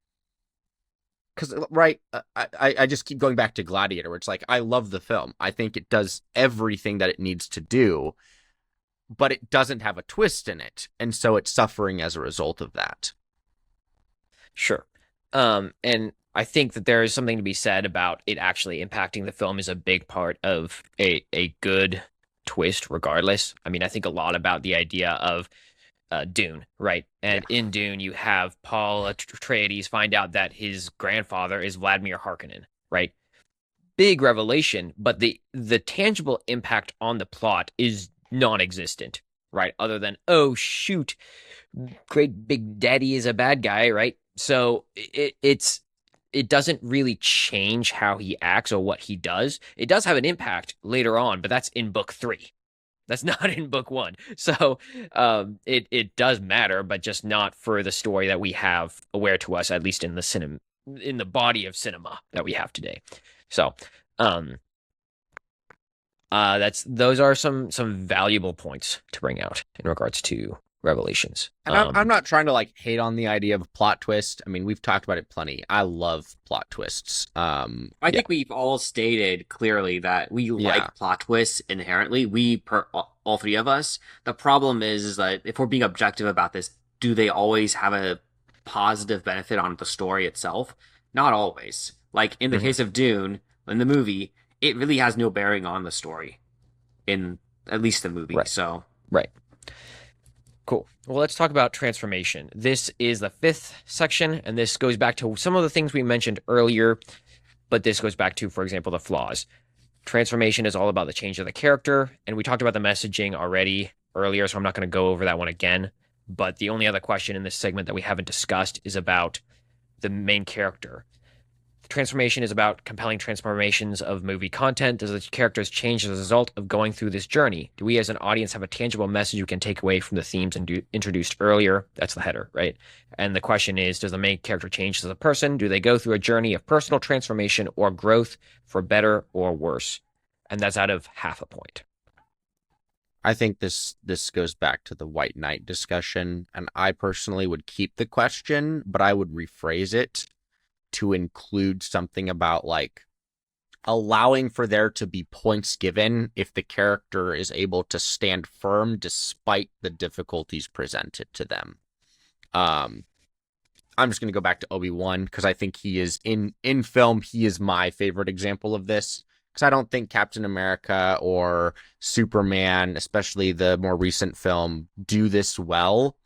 because, right, I just keep going back to Gladiator, where it's like, I love the film. I think it does everything that it needs to do, but it doesn't have a twist in it. And so it's suffering as a result of that. Sure. And I think that there is something to be said about it actually impacting the film is a big part of a good twist, regardless. I mean, I think a lot about the idea of Dune, right? And in Dune, you have Paul Atreides find out that his grandfather is Vladimir Harkonnen, right? Big revelation, but the tangible impact on the plot is non-existent, right? Other than, oh shoot, great big daddy is a bad guy, right? So it doesn't really change how he acts or what he does. It does have an impact later on, but that's in book 3. That's not in book 1. So it does matter, but just not for the story that we have aware to us, at least in the body of cinema that we have today. So those are some valuable points to bring out in regards to Revelations. And I'm not trying to like hate on the idea of plot twist. I mean, we've talked about it plenty. I love plot twists. I think we've all stated clearly that we like plot twists inherently. All 3 of us. The problem is that if we're being objective about this, do they always have a positive benefit on the story itself? Not always. Like in the case of Dune, in the movie, it really has no bearing on the story, in at least the movie. Right. So right. Cool. Well, let's talk about transformation. This is the 5th section, and this goes back to some of the things we mentioned earlier, but this goes back to, for example, the flaws. Transformation is all about the change of the character, and we talked about the messaging already earlier, so I'm not going to go over that one again. But the only other question in this segment that we haven't discussed is about the main character. Transformation is about compelling transformations of movie content. Does the characters change as a result of going through this journey? Do we as an audience have a tangible message we can take away from the themes introduced earlier? That's the header, right? And the question is, does the main character change as a person? Do they go through a journey of personal transformation or growth for better or worse? And that's out of half a point. I think this goes back to the White Knight discussion, and I personally would keep the question, but I would rephrase it to include something about like allowing for there to be points given if the character is able to stand firm despite the difficulties presented to them. I'm just going to go back to Obi-Wan because I think he is in film. He is my favorite example of this because I don't think Captain America or Superman, especially the more recent film, do this well.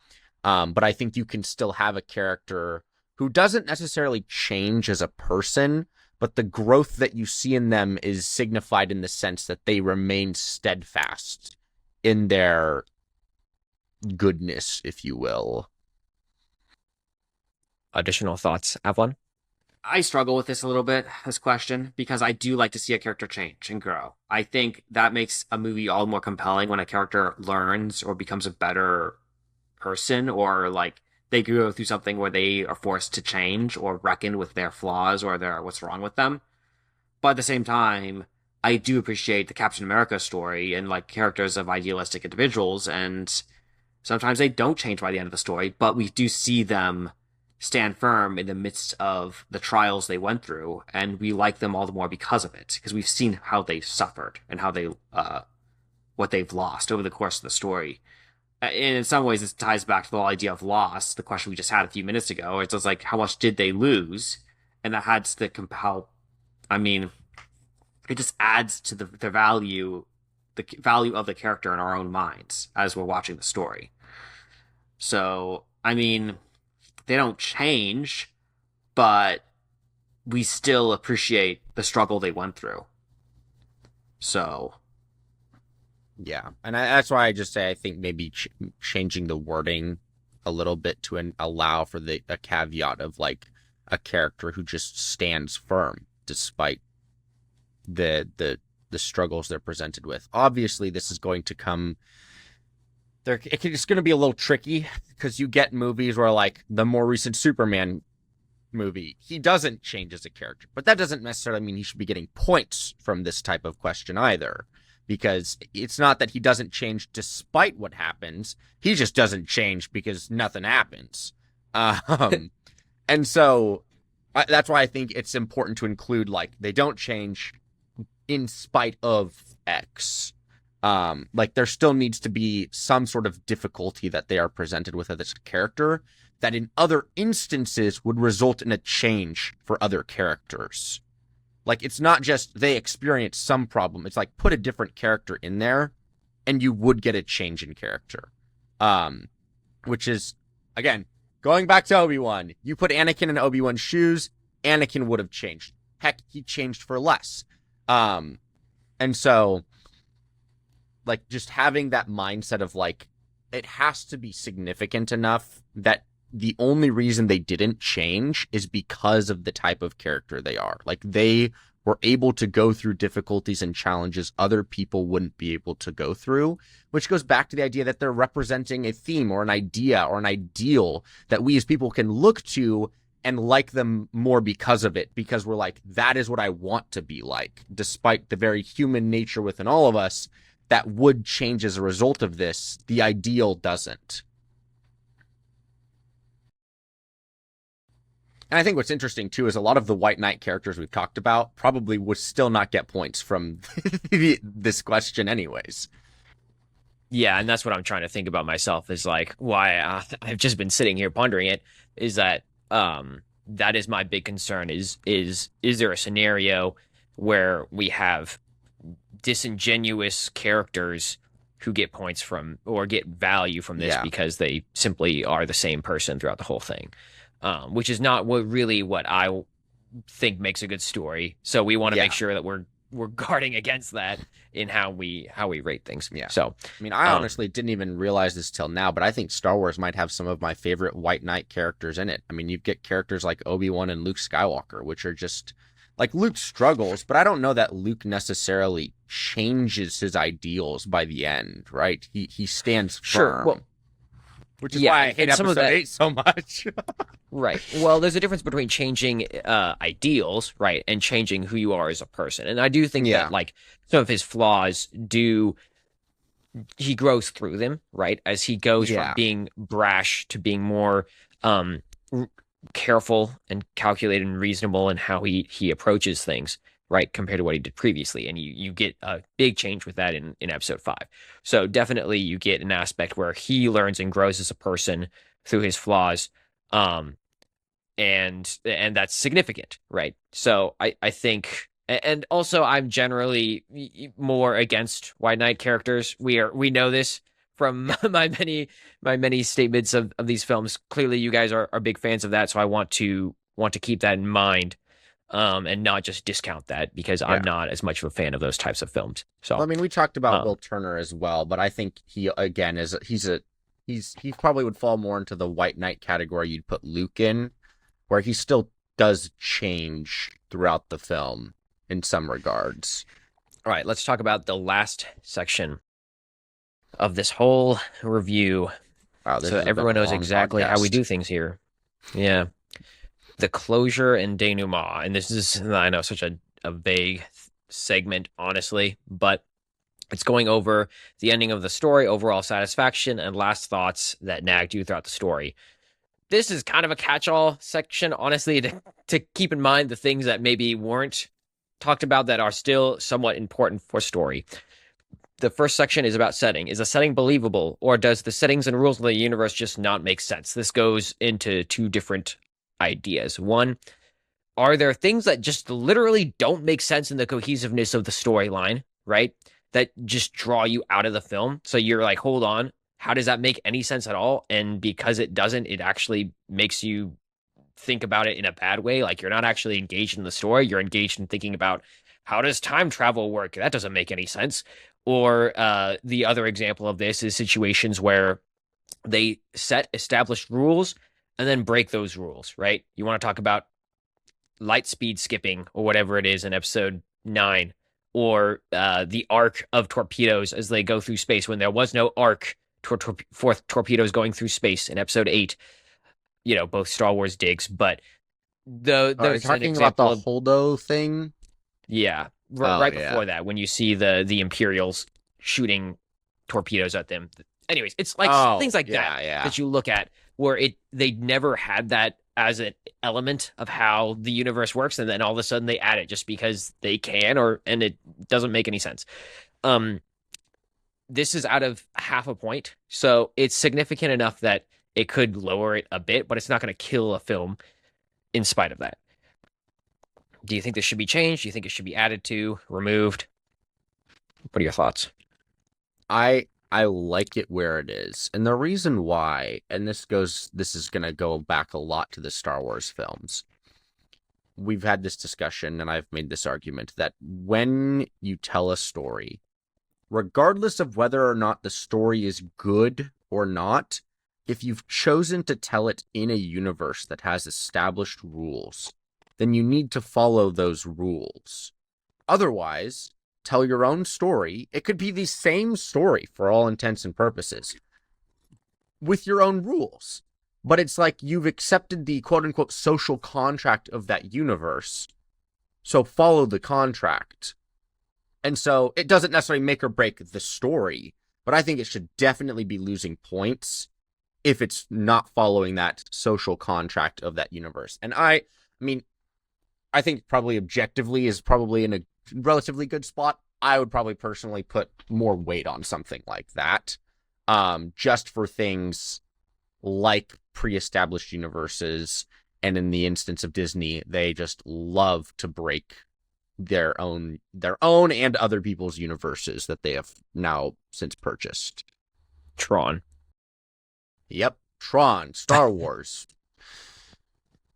But I think you can still have a character who doesn't necessarily change as a person, but the growth that you see in them is signified in the sense that they remain steadfast in their goodness, if you will. Additional thoughts, Avalon? I struggle with this a little bit, this question, because I do like to see a character change and grow. I think that makes a movie all the more compelling when a character learns or becomes a better person, or like they go through something where they are forced to change or reckon with their flaws or their what's wrong with them. But at the same time, I do appreciate the Captain America story and like characters of idealistic individuals, and sometimes they don't change by the end of the story, but we do see them stand firm in the midst of the trials they went through, and we like them all the more because of it, because we've seen how they suffered and how they what they've lost over the course of the story. And in some ways, this ties back to the whole idea of loss, the question we just had a few minutes ago. It's just like, how much did they lose? And that had to compel. I mean, it just adds to the value of the character in our own minds as we're watching the story. So, I mean, they don't change, but we still appreciate the struggle they went through. So, Yeah, and that's why I just say I think maybe changing the wording a little bit to allow for a caveat of like a character who just stands firm despite the struggles they're presented with. Obviously, this is going to come. It's going to be a little tricky because you get movies where, like the more recent Superman movie, he doesn't change as a character, but that doesn't necessarily mean he should be getting points from this type of question either. Because it's not that he doesn't change despite what happens. He just doesn't change because nothing happens. And so that's why I think it's important to include, like, they don't change in spite of X. Like, there still needs to be some sort of difficulty that they are presented with as a character that in other instances would result in a change for other characters. Like, it's not just they experience some problem. It's like, put a different character in there, and you would get a change in character. Which is, again, going back to Obi-Wan. You put Anakin in Obi-Wan's shoes, Anakin would have changed. Heck, he changed for less. And so, like, just having that mindset of, like, it has to be significant enough that the only reason they didn't change is because of the type of character they are. Like, they were able to go through difficulties and challenges other people wouldn't be able to go through, which goes back to the idea that they're representing a theme or an idea or an ideal that we as people can look to and like them more because of it, because we're like, that is what I want to be like, despite the very human nature within all of us that would change as a result of this. The ideal doesn't. And I think what's interesting, too, is a lot of the White Knight characters we've talked about probably would still not get points from this question anyways. Yeah, and that's what I'm trying to think about myself is like why I've just been sitting here pondering it is that that is my big concern is there a scenario where we have disingenuous characters who get points from or get value from this because they simply are the same person throughout the whole thing. Which is not what I think makes a good story. So we want to make sure that we're guarding against that in how we rate things. Yeah. So I mean, I honestly didn't even realize this till now, but I think Star Wars might have some of my favorite White Knight characters in it. I mean, you get characters like Obi-Wan and Luke Skywalker, which are just like Luke struggles, but I don't know that Luke necessarily changes his ideals by the end, right? He stands firm. Well, which is why I hate Episode 8 so much. Right. Well, there's a difference between changing ideals, right, and changing who you are as a person. And I do think that, like, some of his flaws he grows through them, right, as he goes from being brash to being more careful and calculated and reasonable in how he approaches things, right, compared to what he did previously. And you get a big change with that in Episode 5. So definitely you get an aspect where he learns and grows as a person through his flaws. And that's significant, right? So I think, and also I'm generally more against White Knight characters. We know this from my many statements of these films. Clearly, you guys are big fans of that, so I want to keep that in mind, and not just discount that because I'm not as much of a fan of those types of films. So well, I mean, we talked about Will Turner as well, but I think he probably would fall more into the White Knight category you'd put Luke in, where he still does change throughout the film in some regards. All right, let's talk about the last section of this whole review, Wow, this So has been everyone a knows long exactly how we podcast. do things here. Yeah. The closure and denouement. And this is, I know, such a vague segment, honestly, but it's going over the ending of the story, overall satisfaction, and last thoughts that nagged you throughout the story. This is kind of a catch-all section, honestly, to keep in mind the things that maybe weren't talked about that are still somewhat important for story. The first section is about setting. Is a setting believable, or does the settings and rules of the universe just not make sense? This goes into two different ideas. One, are there things that just literally don't make sense in the cohesiveness of the storyline, right? That just draw you out of the film. So you're like, hold on, how does that make any sense at all? And because it doesn't, it actually makes you think about it in a bad way. Like you're not actually engaged in the story. You're engaged in thinking about how does time travel work? That doesn't make any sense. Or the other example of this is situations where they set established rules and then break those rules, right? You want to talk about light speed skipping or whatever it is in episode 9, or the arc of torpedoes as they go through space when there was no arc for torpedoes going through space in episode 8. Both Star Wars digs, but Are you there's an talking about the example of, Holdo thing? yeah, Oh right yeah. before that when you see the Imperials shooting torpedoes at them. Anyways, it's like Oh things like that yeah, yeah. that you look at where they never had that as an element of how the universe works, and then all of a sudden they add it just because they can, and it doesn't make any sense. Um, this is out of half a point, so it's significant enough that it could lower it a bit, but it's not going to kill a film in spite of that. Do you think this should be changed? Do you think it should be added to, removed? What are your thoughts? I like it where it is. And the reason why, and this is gonna go back a lot to the Star Wars films. We've had this discussion and I've made this argument that when you tell a story, regardless of whether or not the story is good or not, if you've chosen to tell it in a universe that has established rules, then you need to follow those rules. Otherwise, tell your own story. It could be the same story for all intents and purposes with your own rules. But it's like you've accepted the quote unquote social contract of that universe. So follow the contract. And so it doesn't necessarily make or break the story, but I think it should definitely be losing points if it's not following that social contract of that universe. And I mean, I think probably objectively is probably in a relatively good spot. I would probably personally put more weight on something like that, just for things like pre-established universes. And in the instance of Disney, they just love to break their own and other people's universes that they have now since purchased. Tron. Yep, Tron, Star Wars.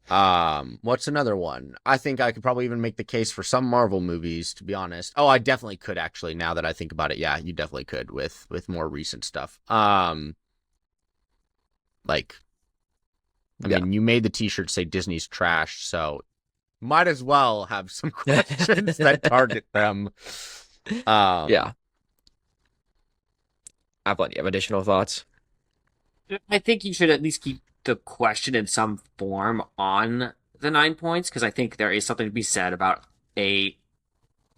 What's another one? I think I could probably even make the case for some Marvel movies, to be honest. Oh, I definitely could actually, now that I think about it. Yeah, you definitely could with more recent stuff. Like, I Yeah. mean, you made the t-shirt say Disney's trash, so might as well have some questions that target them. Yeah. Avalon, do you have additional thoughts? I think you should at least keep the question in some form on the 9 points, because I think there is something to be said about a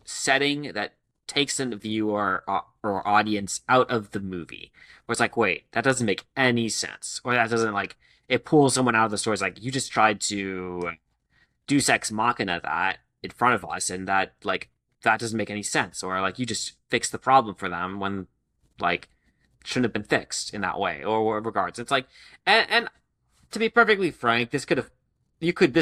setting that takes a viewer or audience out of the movie. Where it's like, wait, that doesn't make any sense. Or that doesn't like it pulls someone out of the story. It's like you just tried to Deus Ex Machina that in front of us, and that doesn't make any sense. Or like you just fixed the problem for them when like shouldn't have been fixed in that way or regards. It's like and to be perfectly frank, this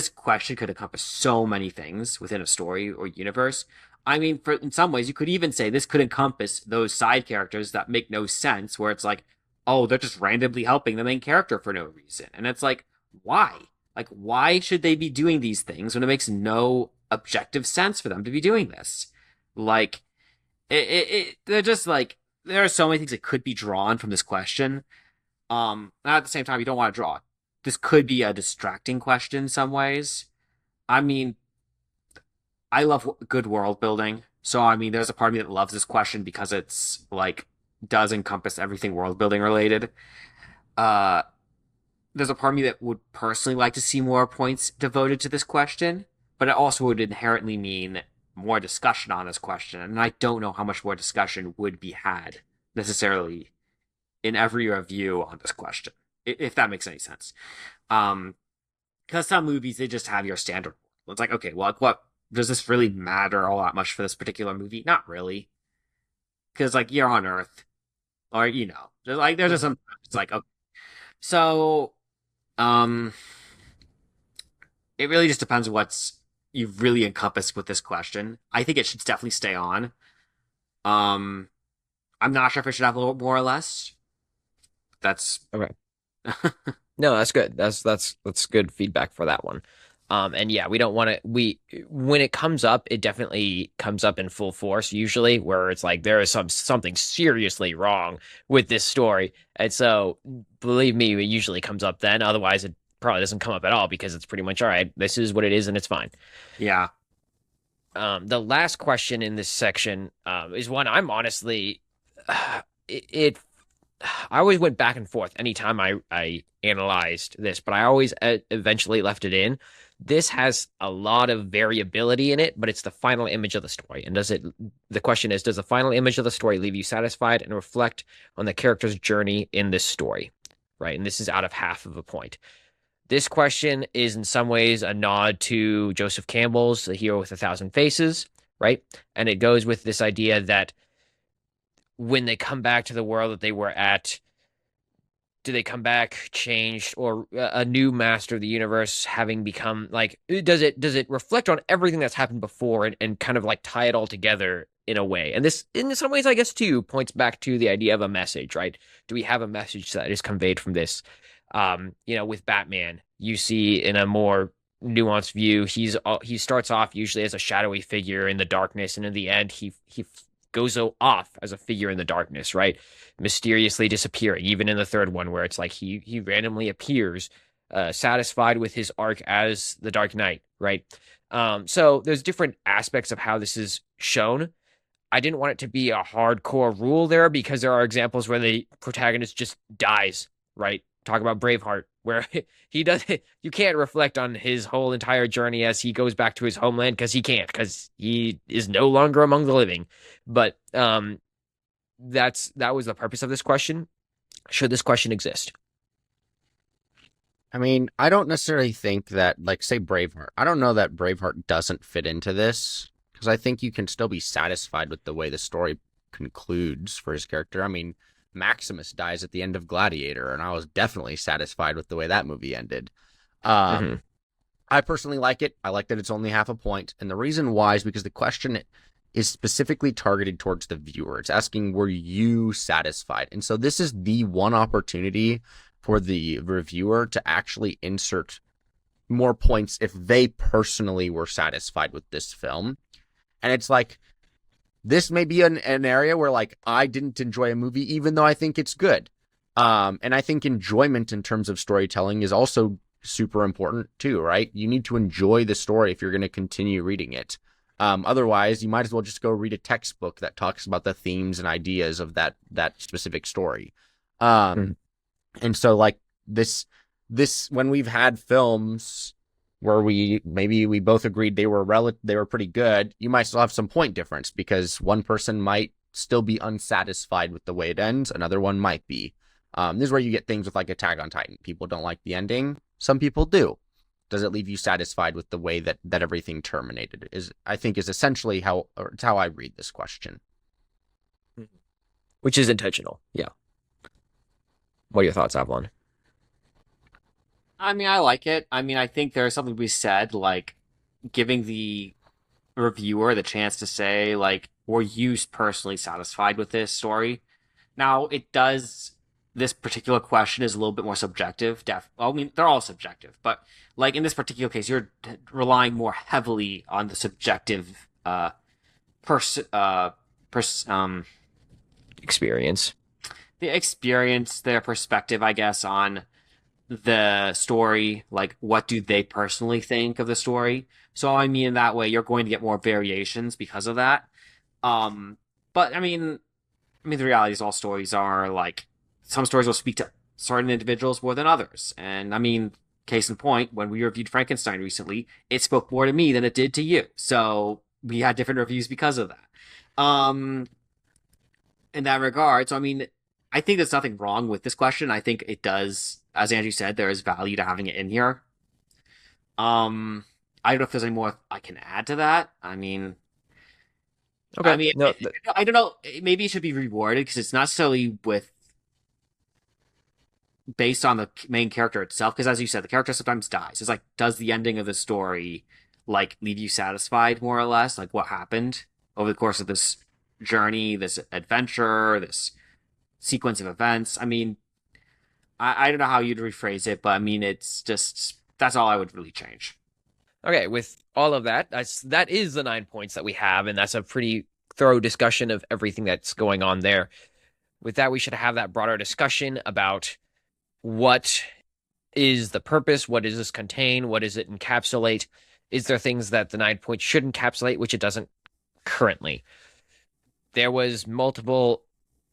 question could encompass so many things within a story or universe. I mean, in some ways, you could even say this could encompass those side characters that make no sense, where it's like, oh, they're just randomly helping the main character for no reason, and it's like, why? Like, why should they be doing these things when it makes no objective sense for them to be doing this? Like, they're just like there are so many things that could be drawn from this question. At the same time, you don't want to draw. This could be a distracting question in some ways. I mean, I love good world building. So, I mean, there's a part of me that loves this question because it's like does encompass everything world building related. uh, there's a part of me that would personally like to see more points devoted to this question, but it also would inherently mean more discussion on this question, and I don't know how much more discussion would be had necessarily in every review on this question, if that makes any sense. Because some movies they just have your standard. It's like, okay, well, like, what does this really matter all that much for this particular movie? Not really, because like you're on Earth, or there's just some. It's like, okay, so um, it really just depends what's you've really encompassed with this question. I think it should definitely stay on. Um, I'm not sure if it should have a little more or less. That's Okay. No, that's good. That's good feedback for that one. And yeah, we don't want to we when it comes up, it definitely comes up in full force usually where it's like there is something seriously wrong with this story. And so believe me, it usually comes up then. Otherwise it probably doesn't come up at all because it's pretty much all right, this is what it is and it's fine. yeah. The last question in this section is one I'm honestly it I always went back and forth anytime I analyzed this, but I always eventually left it in. This has a lot of variability in it, but it's the final image of the story. And the question is, does the final image of the story leave you satisfied and reflect on the character's journey in this story? Right. And this is out of half of a point. This question is in some ways a nod to Joseph Campbell's The Hero with a Thousand Faces, right? And it goes with this idea that when they come back to the world that they were at, do they come back changed or a new master of the universe having become like does it reflect on everything that's happened before and kind of like tie it all together in a way? And this in some ways I guess too points back to the idea of a message, right? Do we have a message that is conveyed from this? With Batman, you see in a more nuanced view, he starts off usually as a shadowy figure in the darkness, and in the end, he goes off as a figure in the darkness, right? Mysteriously disappearing. Even in the third one, where it's like he randomly appears, satisfied with his arc as the Dark Knight, right? So there's different aspects of how this is shown. I didn't want it to be a hardcore rule there because there are examples where the protagonist just dies, right? Talk about Braveheart, where he does you can't reflect on his whole entire journey as he goes back to his homeland because he can't, because he is no longer among the living. But that was the purpose of this question. Should this question exist? I mean, I don't necessarily think that, like, say Braveheart. I don't know that Braveheart doesn't fit into this because I think you can still be satisfied with the way the story concludes for his character. I mean, Maximus dies at the end of Gladiator, and I was definitely satisfied with the way that movie ended. Mhm. I personally like it. I like that it's only half a point. And the reason why is because the question is specifically targeted towards the viewer. It's asking, were you satisfied? And so this is the one opportunity for the reviewer to actually insert more points if they personally were satisfied with this film. And it's like, this may be an area where, like, I didn't enjoy a movie, even though I think it's good. And I think enjoyment in terms of storytelling is also super important too, right? You need to enjoy the story if you're going to continue reading it. Otherwise, you might as well just go read a textbook that talks about the themes and ideas of that specific story. Mhm. And so, like, this when we've had films where we both agreed they were pretty good, you might still have some point difference because one person might still be unsatisfied with the way it ends, another one might be. This is where you get things with like Attack on Titan. People don't like the ending. Some people do. Does it leave you satisfied with the way that everything terminated? I think is essentially how I read this question. Which is intentional. Yeah. What are your thoughts, Avalon? I mean, I like it. I mean, I think there's something to be said, like giving the reviewer the chance to say, like, were you personally satisfied with this story? Now, it does. This particular question is a little bit more subjective. Well, I mean, they're all subjective, but like in this particular case, you're relying more heavily on the subjective pers pers Experience. the experience, their perspective, I guess, on the story. Like, what do they personally think of the story? So, I mean, in that way, you're going to get more variations because of that. Um, but I mean, the reality is all stories are like some stories will speak to certain individuals more than others. And I mean, case in point, when we reviewed Frankenstein recently, it spoke more to me than it did to you. So we had different reviews because of that. In that regard, so I mean, I think there's nothing wrong with this question. I think it does, as Andrew said, there is value to having it in here. Um, I don't know if there's any more I can add to that. I Okay. mean, No, I don't know. Maybe it should be rewarded because it's not necessarily with based on the main character itself. Because as you said, the character sometimes dies. It's like, does the ending of the story like leave you satisfied more or less? Like what happened over the course of this journey, this adventure, this sequence of events? I mean, I don't know how you'd rephrase it, but I mean, it's just that's all I would really change. okay, with all of that, that is the 9 points that we have, and that's a pretty thorough discussion of everything that's going on there. With that, we should have that broader discussion about what is the purpose, what does this contain, what does it encapsulate? Is there things that the 9 points should encapsulate, which it doesn't currently? There was multiple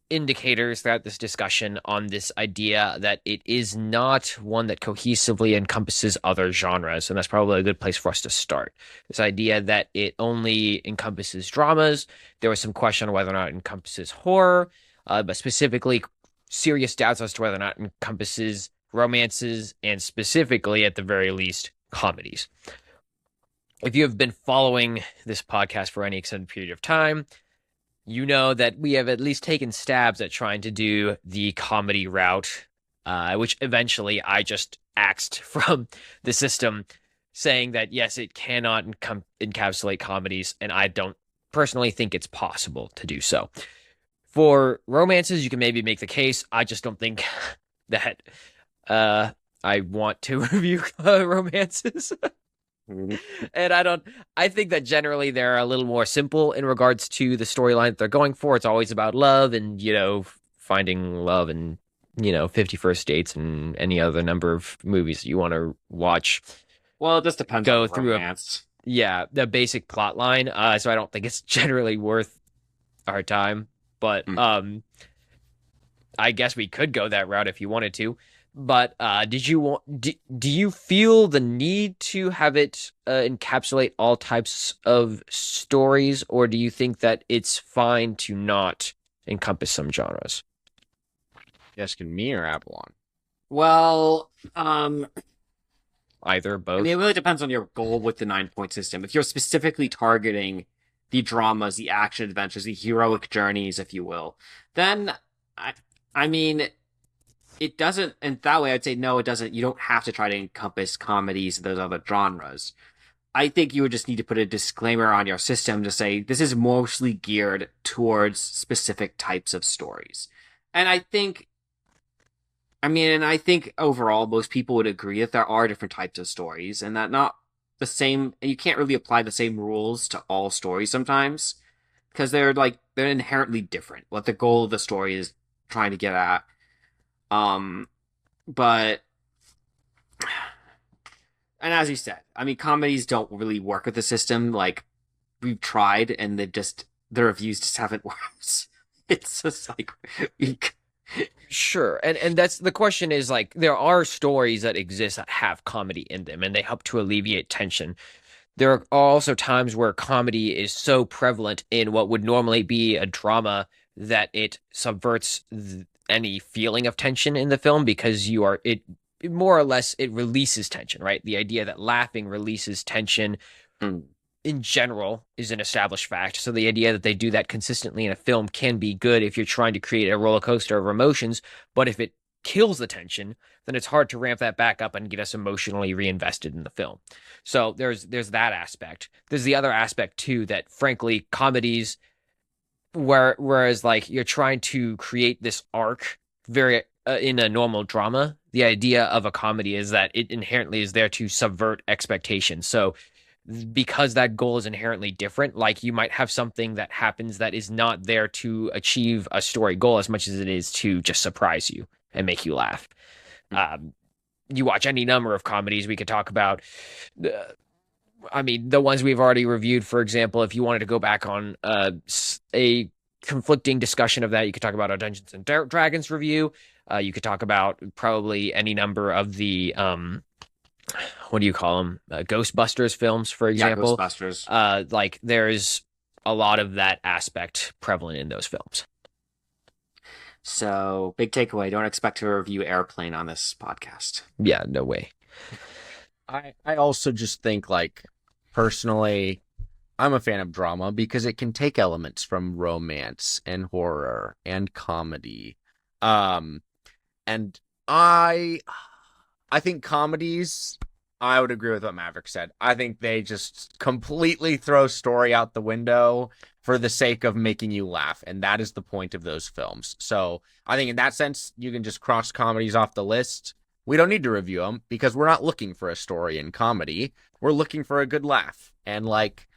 indicators throughout this discussion on this idea that it is not one that cohesively encompasses other genres, and that's probably a good place for us to start. This idea that it only encompasses dramas. There was some question on whether or not it encompasses horror, but specifically serious doubts as to whether or not it encompasses romances, and specifically, at the very least, comedies. If you have been following this podcast for any extended period of time, you know that we have at least taken stabs at trying to do the comedy route, which eventually I just axed from the system, saying that yes, it cannot encapsulate comedies, and I don't personally think it's possible to do so. For romances, you can maybe make the case. I just don't think that I want to review romances. And I think that generally they're a little more simple in regards to the storyline that they're going for. It's always about love and, finding love and, 50 First Dates and any other number of movies that you want to watch. Well, it just depends on Go the through romance. the basic plot line. So I don't think it's generally worth our time. But I guess we could go that route if you wanted to. But do you feel the need to have it encapsulate all types of stories, or do you think that it's fine to not encompass some genres? Asking me or Avalon? Well, Either, I both? mean, it really depends on your goal with the 9 point system. If you're specifically targeting the dramas, the action adventures, the heroic journeys, if you will, then I mean, it doesn't, and that way I'd say no, it doesn't. You don't have to try to encompass comedies and those other genres. I think you would just need to put a disclaimer on your system to say this is mostly geared towards specific types of stories. And I think overall most people would agree that there are different types of stories and that not the same, and you can't really apply the same rules to all stories sometimes because they're inherently different. What the goal of the story is trying to get at. Um, but and as you said, I mean, comedies don't really work with the system. Like we've tried, and the reviews just haven't worked. It's just like we, Sure. And that's the question is like there are stories that exist that have comedy in them and they help to alleviate tension. There are also times where comedy is so prevalent in what would normally be a drama that it subverts any feeling of tension in the film because it more or less it releases tension, right? The idea that laughing releases tension in general is an established fact. So the idea that they do that consistently in a film can be good if you're trying to create a roller coaster of emotions, but if it kills the tension, then it's hard to ramp that back up and get us emotionally reinvested in the film. So there's that aspect. There's the other aspect too that frankly comedies whereas like you're trying to create this arc very in a normal drama, the idea of a comedy is that it inherently is there to subvert expectations. So because that goal is inherently different, like you might have something that happens that is not there to achieve a story goal as much as it is to just surprise you and make you laugh. You watch any number of comedies we could talk about. I mean, the ones we've already reviewed, for example, if you wanted to go back on a conflicting discussion of that, you could talk about our Dungeons and Dragons review. You could talk about probably any number of the what do you call them? Ghostbusters films, for Yeah, example. Ghostbusters. Like there's a lot of that aspect prevalent in those films. So, big takeaway, don't expect to review Airplane on this podcast. Yeah, no way. I also just think like personally I'm a fan of drama because it can take elements from romance and horror and comedy. Um and I think comedies, I would agree with what Maverick said. I think they just completely throw story out the window for the sake of making you laugh, and that is the point of those films. So I think in that sense, you can just cross comedies off the list. We don't need to review them because we're not looking for a story in comedy. We're looking for a good laugh. And like,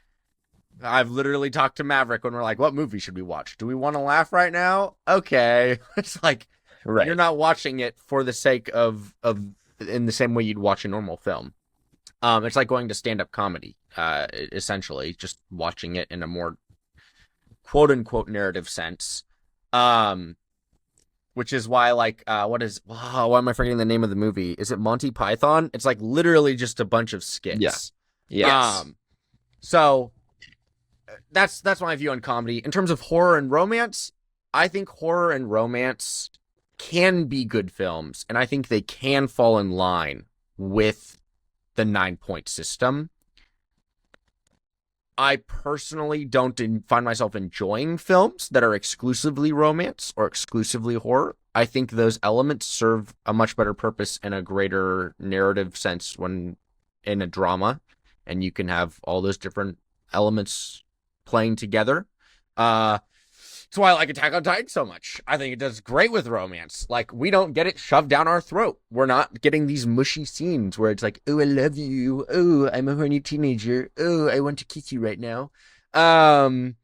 I've literally talked to Maverick when we're like, what movie should we watch? Do we want to laugh right now? Okay. It's like, you're Right. not watching it for the sake of in the same way you'd watch a normal film. It's like going to stand-up comedy, essentially, just watching it in a more quote-unquote narrative sense. Um, which is why, like, why am I forgetting the name of the movie? Is it Monty Python? It's like literally just a bunch of Yeah. skits. Yes. So that's my view on comedy. In terms of horror and romance, I think horror and romance can be good films, and I think they can fall in line with the 9-point system. I personally don't find myself enjoying films that are exclusively romance or exclusively horror. I think those elements serve a much better purpose and a greater narrative sense when in a drama, and you can have all those different elements playing together. That's why I like Attack on Titan so much. I think it does great with romance. Like, we don't get it shoved down our throat. We're not getting these mushy scenes where it's like, oh, I love you. Oh, I'm a horny teenager. Oh, I want to kiss you right now. But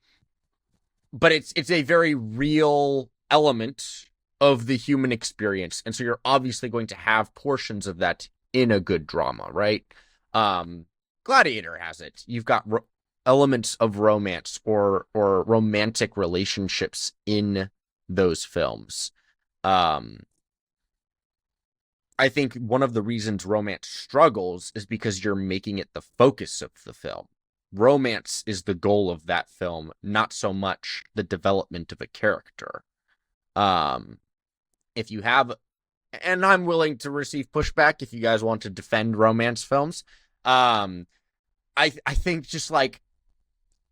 it's a very real element of the human experience. And so you're obviously going to have portions of that in a good drama, right? Gladiator has it. You've got elements of romance or romantic relationships in those films. I think one of the reasons romance struggles is because you're making it the focus of the film. Romance is the goal of that film, not so much the development of a character. If you have, and I'm willing to receive pushback if you guys want to defend romance films. I think just like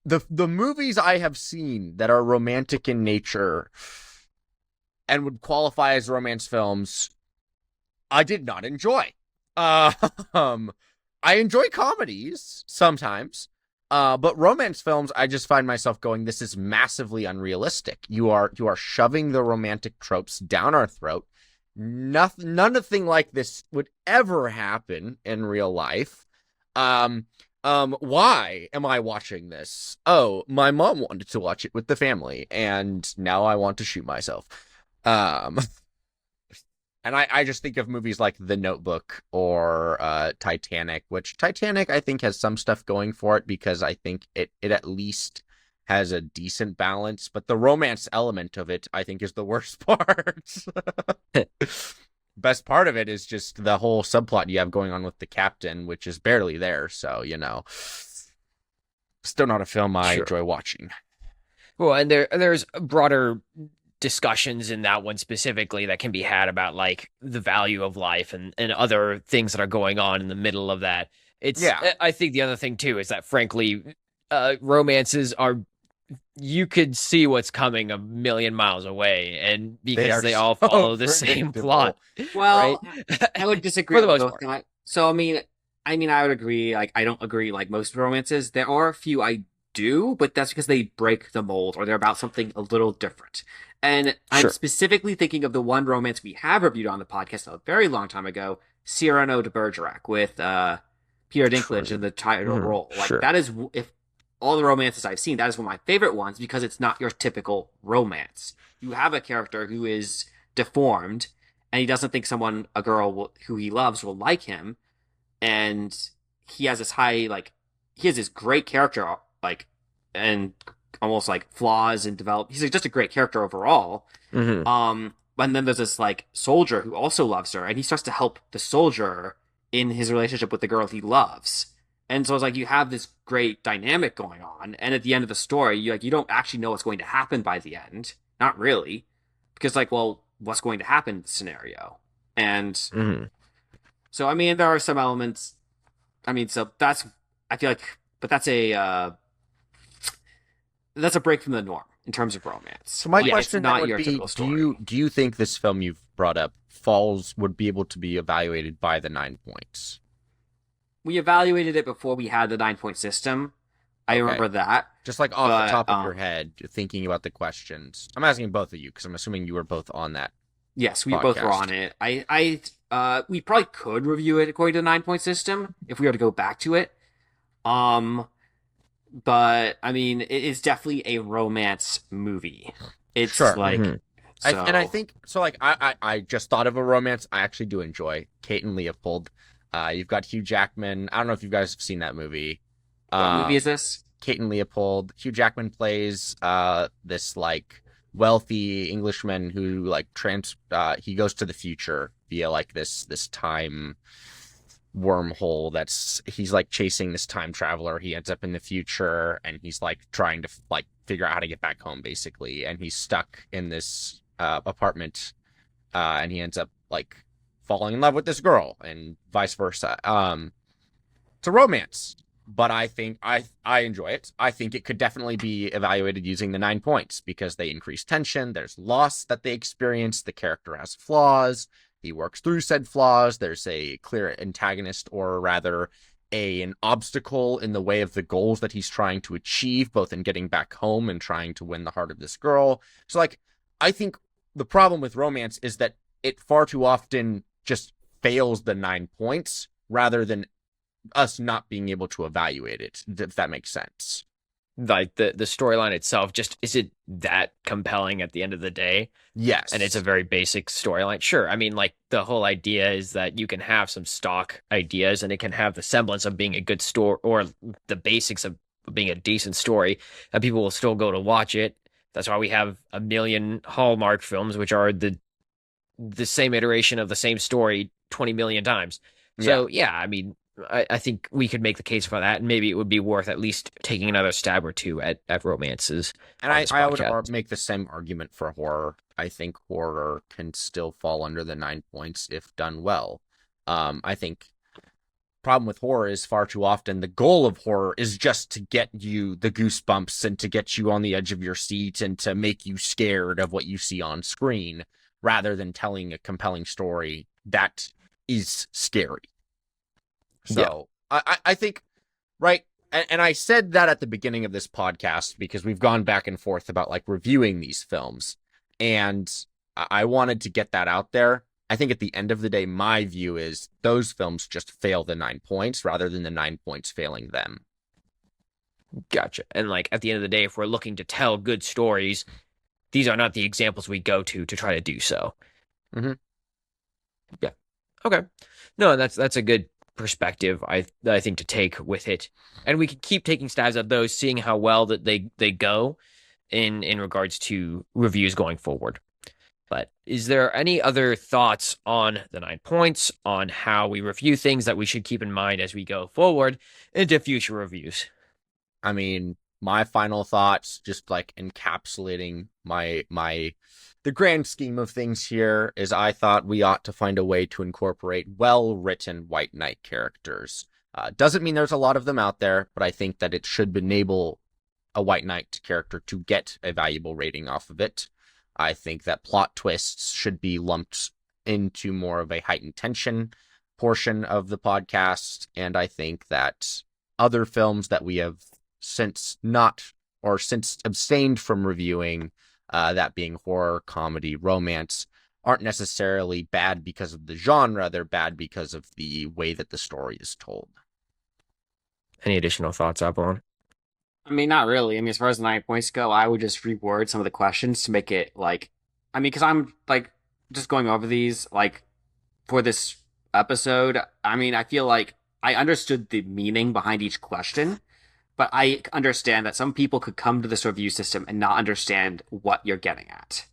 the movies I have seen that are romantic in nature and would qualify as romance films, I did not enjoy. I enjoy comedies sometimes, but romance films, I just find myself going, this is massively unrealistic. You are shoving the romantic tropes down our throat. Nothing like this would ever happen in real life. Why am I watching this? Oh, my mom wanted to watch it with the family, and now I want to shoot myself. And I just think of movies like The Notebook or Titanic, which Titanic I think has some stuff going for it because I think it at least has a decent balance, but the romance element of it I think is the worst part. Best part of it is just the whole subplot you have going on with the captain, which is barely there, so still not a film I Sure. enjoy watching. Well, and there's broader discussions in that one specifically that can be had about like the value of life and other things that are going on in the middle of that. Yeah. I think the other thing too is that frankly, romances are, you could see what's coming a million miles away, and They because are they all so follow the same predictable. plot, right? Well, I would disagree For the on most both. part. So I would agree. Like, I don't agree like most romances. There are a few I do, but that's because they break the mold or they're about something a little different. And I'm Sure. specifically thinking of the one romance we have reviewed on the podcast a very long time ago, Cyrano de Bergerac with Peter Dinklage in the title Mhm. role. Like, Sure. that is, if all the romances I've seen, that is one of my favorite ones because it's not your typical romance. You have a character who is deformed and he doesn't think a girl who he loves will like him, and he has this he has this great character, like, and almost like flaws and develop. He's like, just a great character overall. Hmm. But And then there's this like soldier who also loves her, and he starts to help the soldier in his relationship with the girl he loves. And so it's like you have this great dynamic going on, and at the end of the story, you don't actually know what's going to happen by the end. Not really, because like, well, what's going to happen in the scenario? And Hmm. so I mean, there are some elements. I mean, so that's I feel like, but that's a break from the norm in terms of romance. So my Like, it's question then not would your be: typical Do story. you think this film you've brought up falls would be able to be evaluated by the 9 points? We evaluated it before we had the 9 point system. I Okay, remember that, just like off the but top of your head, thinking about the questions. I'm asking both of you because I'm assuming you were both on that yes, we both were on podcast. it. We probably could review it according to the 9 point system if we were to go back to it. Um, but I mean, it is definitely a romance movie. It's Sure. Hmm. like I so. think so. Like I just thought of a romance I actually do enjoy. Kate and Leopold. You've got Hugh Jackman. I don't know if you guys have seen that movie. What movie Uh, is this? Kate and Leopold. Hugh Jackman plays this like wealthy Englishman who like he goes to the future via like this time wormhole that's he's like chasing this time traveler. He ends up in the future and he's like trying to like figure out how to get back home basically, and he's stuck in this apartment, and he ends up like falling in love with this girl and vice versa. It's a romance, but I think I enjoy it. I think it could definitely be evaluated using the 9 points because they increase tension. There's loss that they experience. The character has flaws. He works through said flaws. There's a clear antagonist, or rather, an obstacle in the way of the goals that he's trying to achieve, both in getting back home and trying to win the heart of this girl. So, like, I think the problem with romance is that it far too often just fails the 9 points rather than us not being able to evaluate it, if that makes sense. Like the storyline itself, just is it that compelling at the end of the day? And it's a Yes. very basic storyline. Sure, I mean, like the whole idea is that you can have some stock ideas, and it can have the semblance of being a good story or the basics of being a decent story, and people will still go to watch it. That's why we have a million Hallmark films, which are the same iteration of the same story 20 million times. Yeah. So yeah, I mean, I think we could make the case for that, and maybe it would be worth at least taking another stab or two at romances And on this I would podcast. make the same argument for horror. I think horror can still fall under the 9 points if done well. I think problem with horror is far too often the goal of horror is just to get you the goosebumps and to get you on the edge of your seat and to make you scared of what you see on screen rather than telling a compelling story that is scary. Yeah, So I think, right. And I said that at the beginning of this podcast because we've gone back and forth about like reviewing these films. And I wanted to get that out there. I think at the end of the day, my view is those films just fail the 9 points rather than the 9 points failing them. gotcha. And like at the end of the day, if we're looking to tell good stories, these are not the examples we go to try to do so. Mm-hmm. Yeah. Okay. No, that's a good perspective, I think, to take with it. And we can keep taking stabs at those, seeing how well that they go in regards to reviews going forward. But is there any other thoughts on the 9 points, on how we review things that we should keep in mind as we go forward into future reviews? I mean, my final thoughts, just like encapsulating the grand scheme of things here, is I thought we ought to find a way to incorporate well-written White Knight characters. Doesn't mean there's a lot of them out there, but I think that it should enable a White Knight character to get a valuable rating off of it. I think that plot twists should be lumped into more of a heightened tension portion of the podcast, and I think that other films that we have since not or since abstained from reviewing, that being horror, comedy, romance, aren't necessarily bad because of the genre. They're bad because of the way that the story is told. Any additional thoughts, Avalon? I mean, not really. I mean, as far as the 9 points go, I would just reword some of the questions to make it like, I mean, because I'm like just going over these like for this episode. I mean, I feel like I understood the meaning behind each question, but I understand that some people could come to this review system and not understand what you're getting at.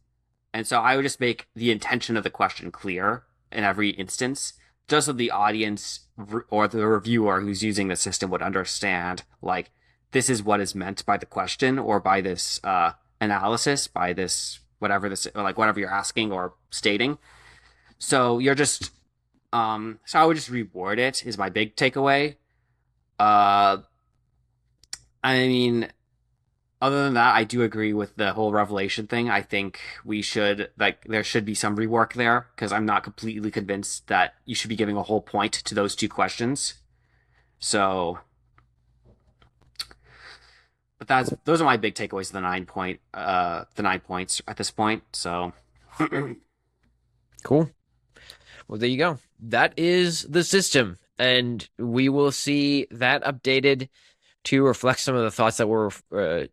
And so I would just make the intention of the question clear in every instance, just so the audience or the reviewer who's using the system would understand, like, this is what is meant by the question or by this analysis, by this whatever this, or like whatever you're asking or stating. So you're just so I would just reword it is my big takeaway. Uh I mean, other than that, I do agree with the whole revelation thing. I think we should, like, there should be some rework there because I'm not completely convinced that you should be giving a whole point to those two questions. So, but those are my big takeaways of the 9 points at this point. So, Cool. Well, there you go. That is the system, and we will see that updated to reflect some of the thoughts that were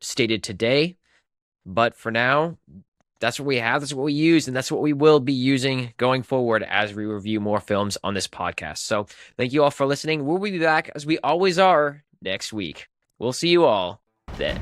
stated today. But for now, that's what we have. That's what we use, and that's what we will be using going forward as we review more films on this podcast. So thank you all for listening. We'll be back, as we always are, next week. We'll see you all then.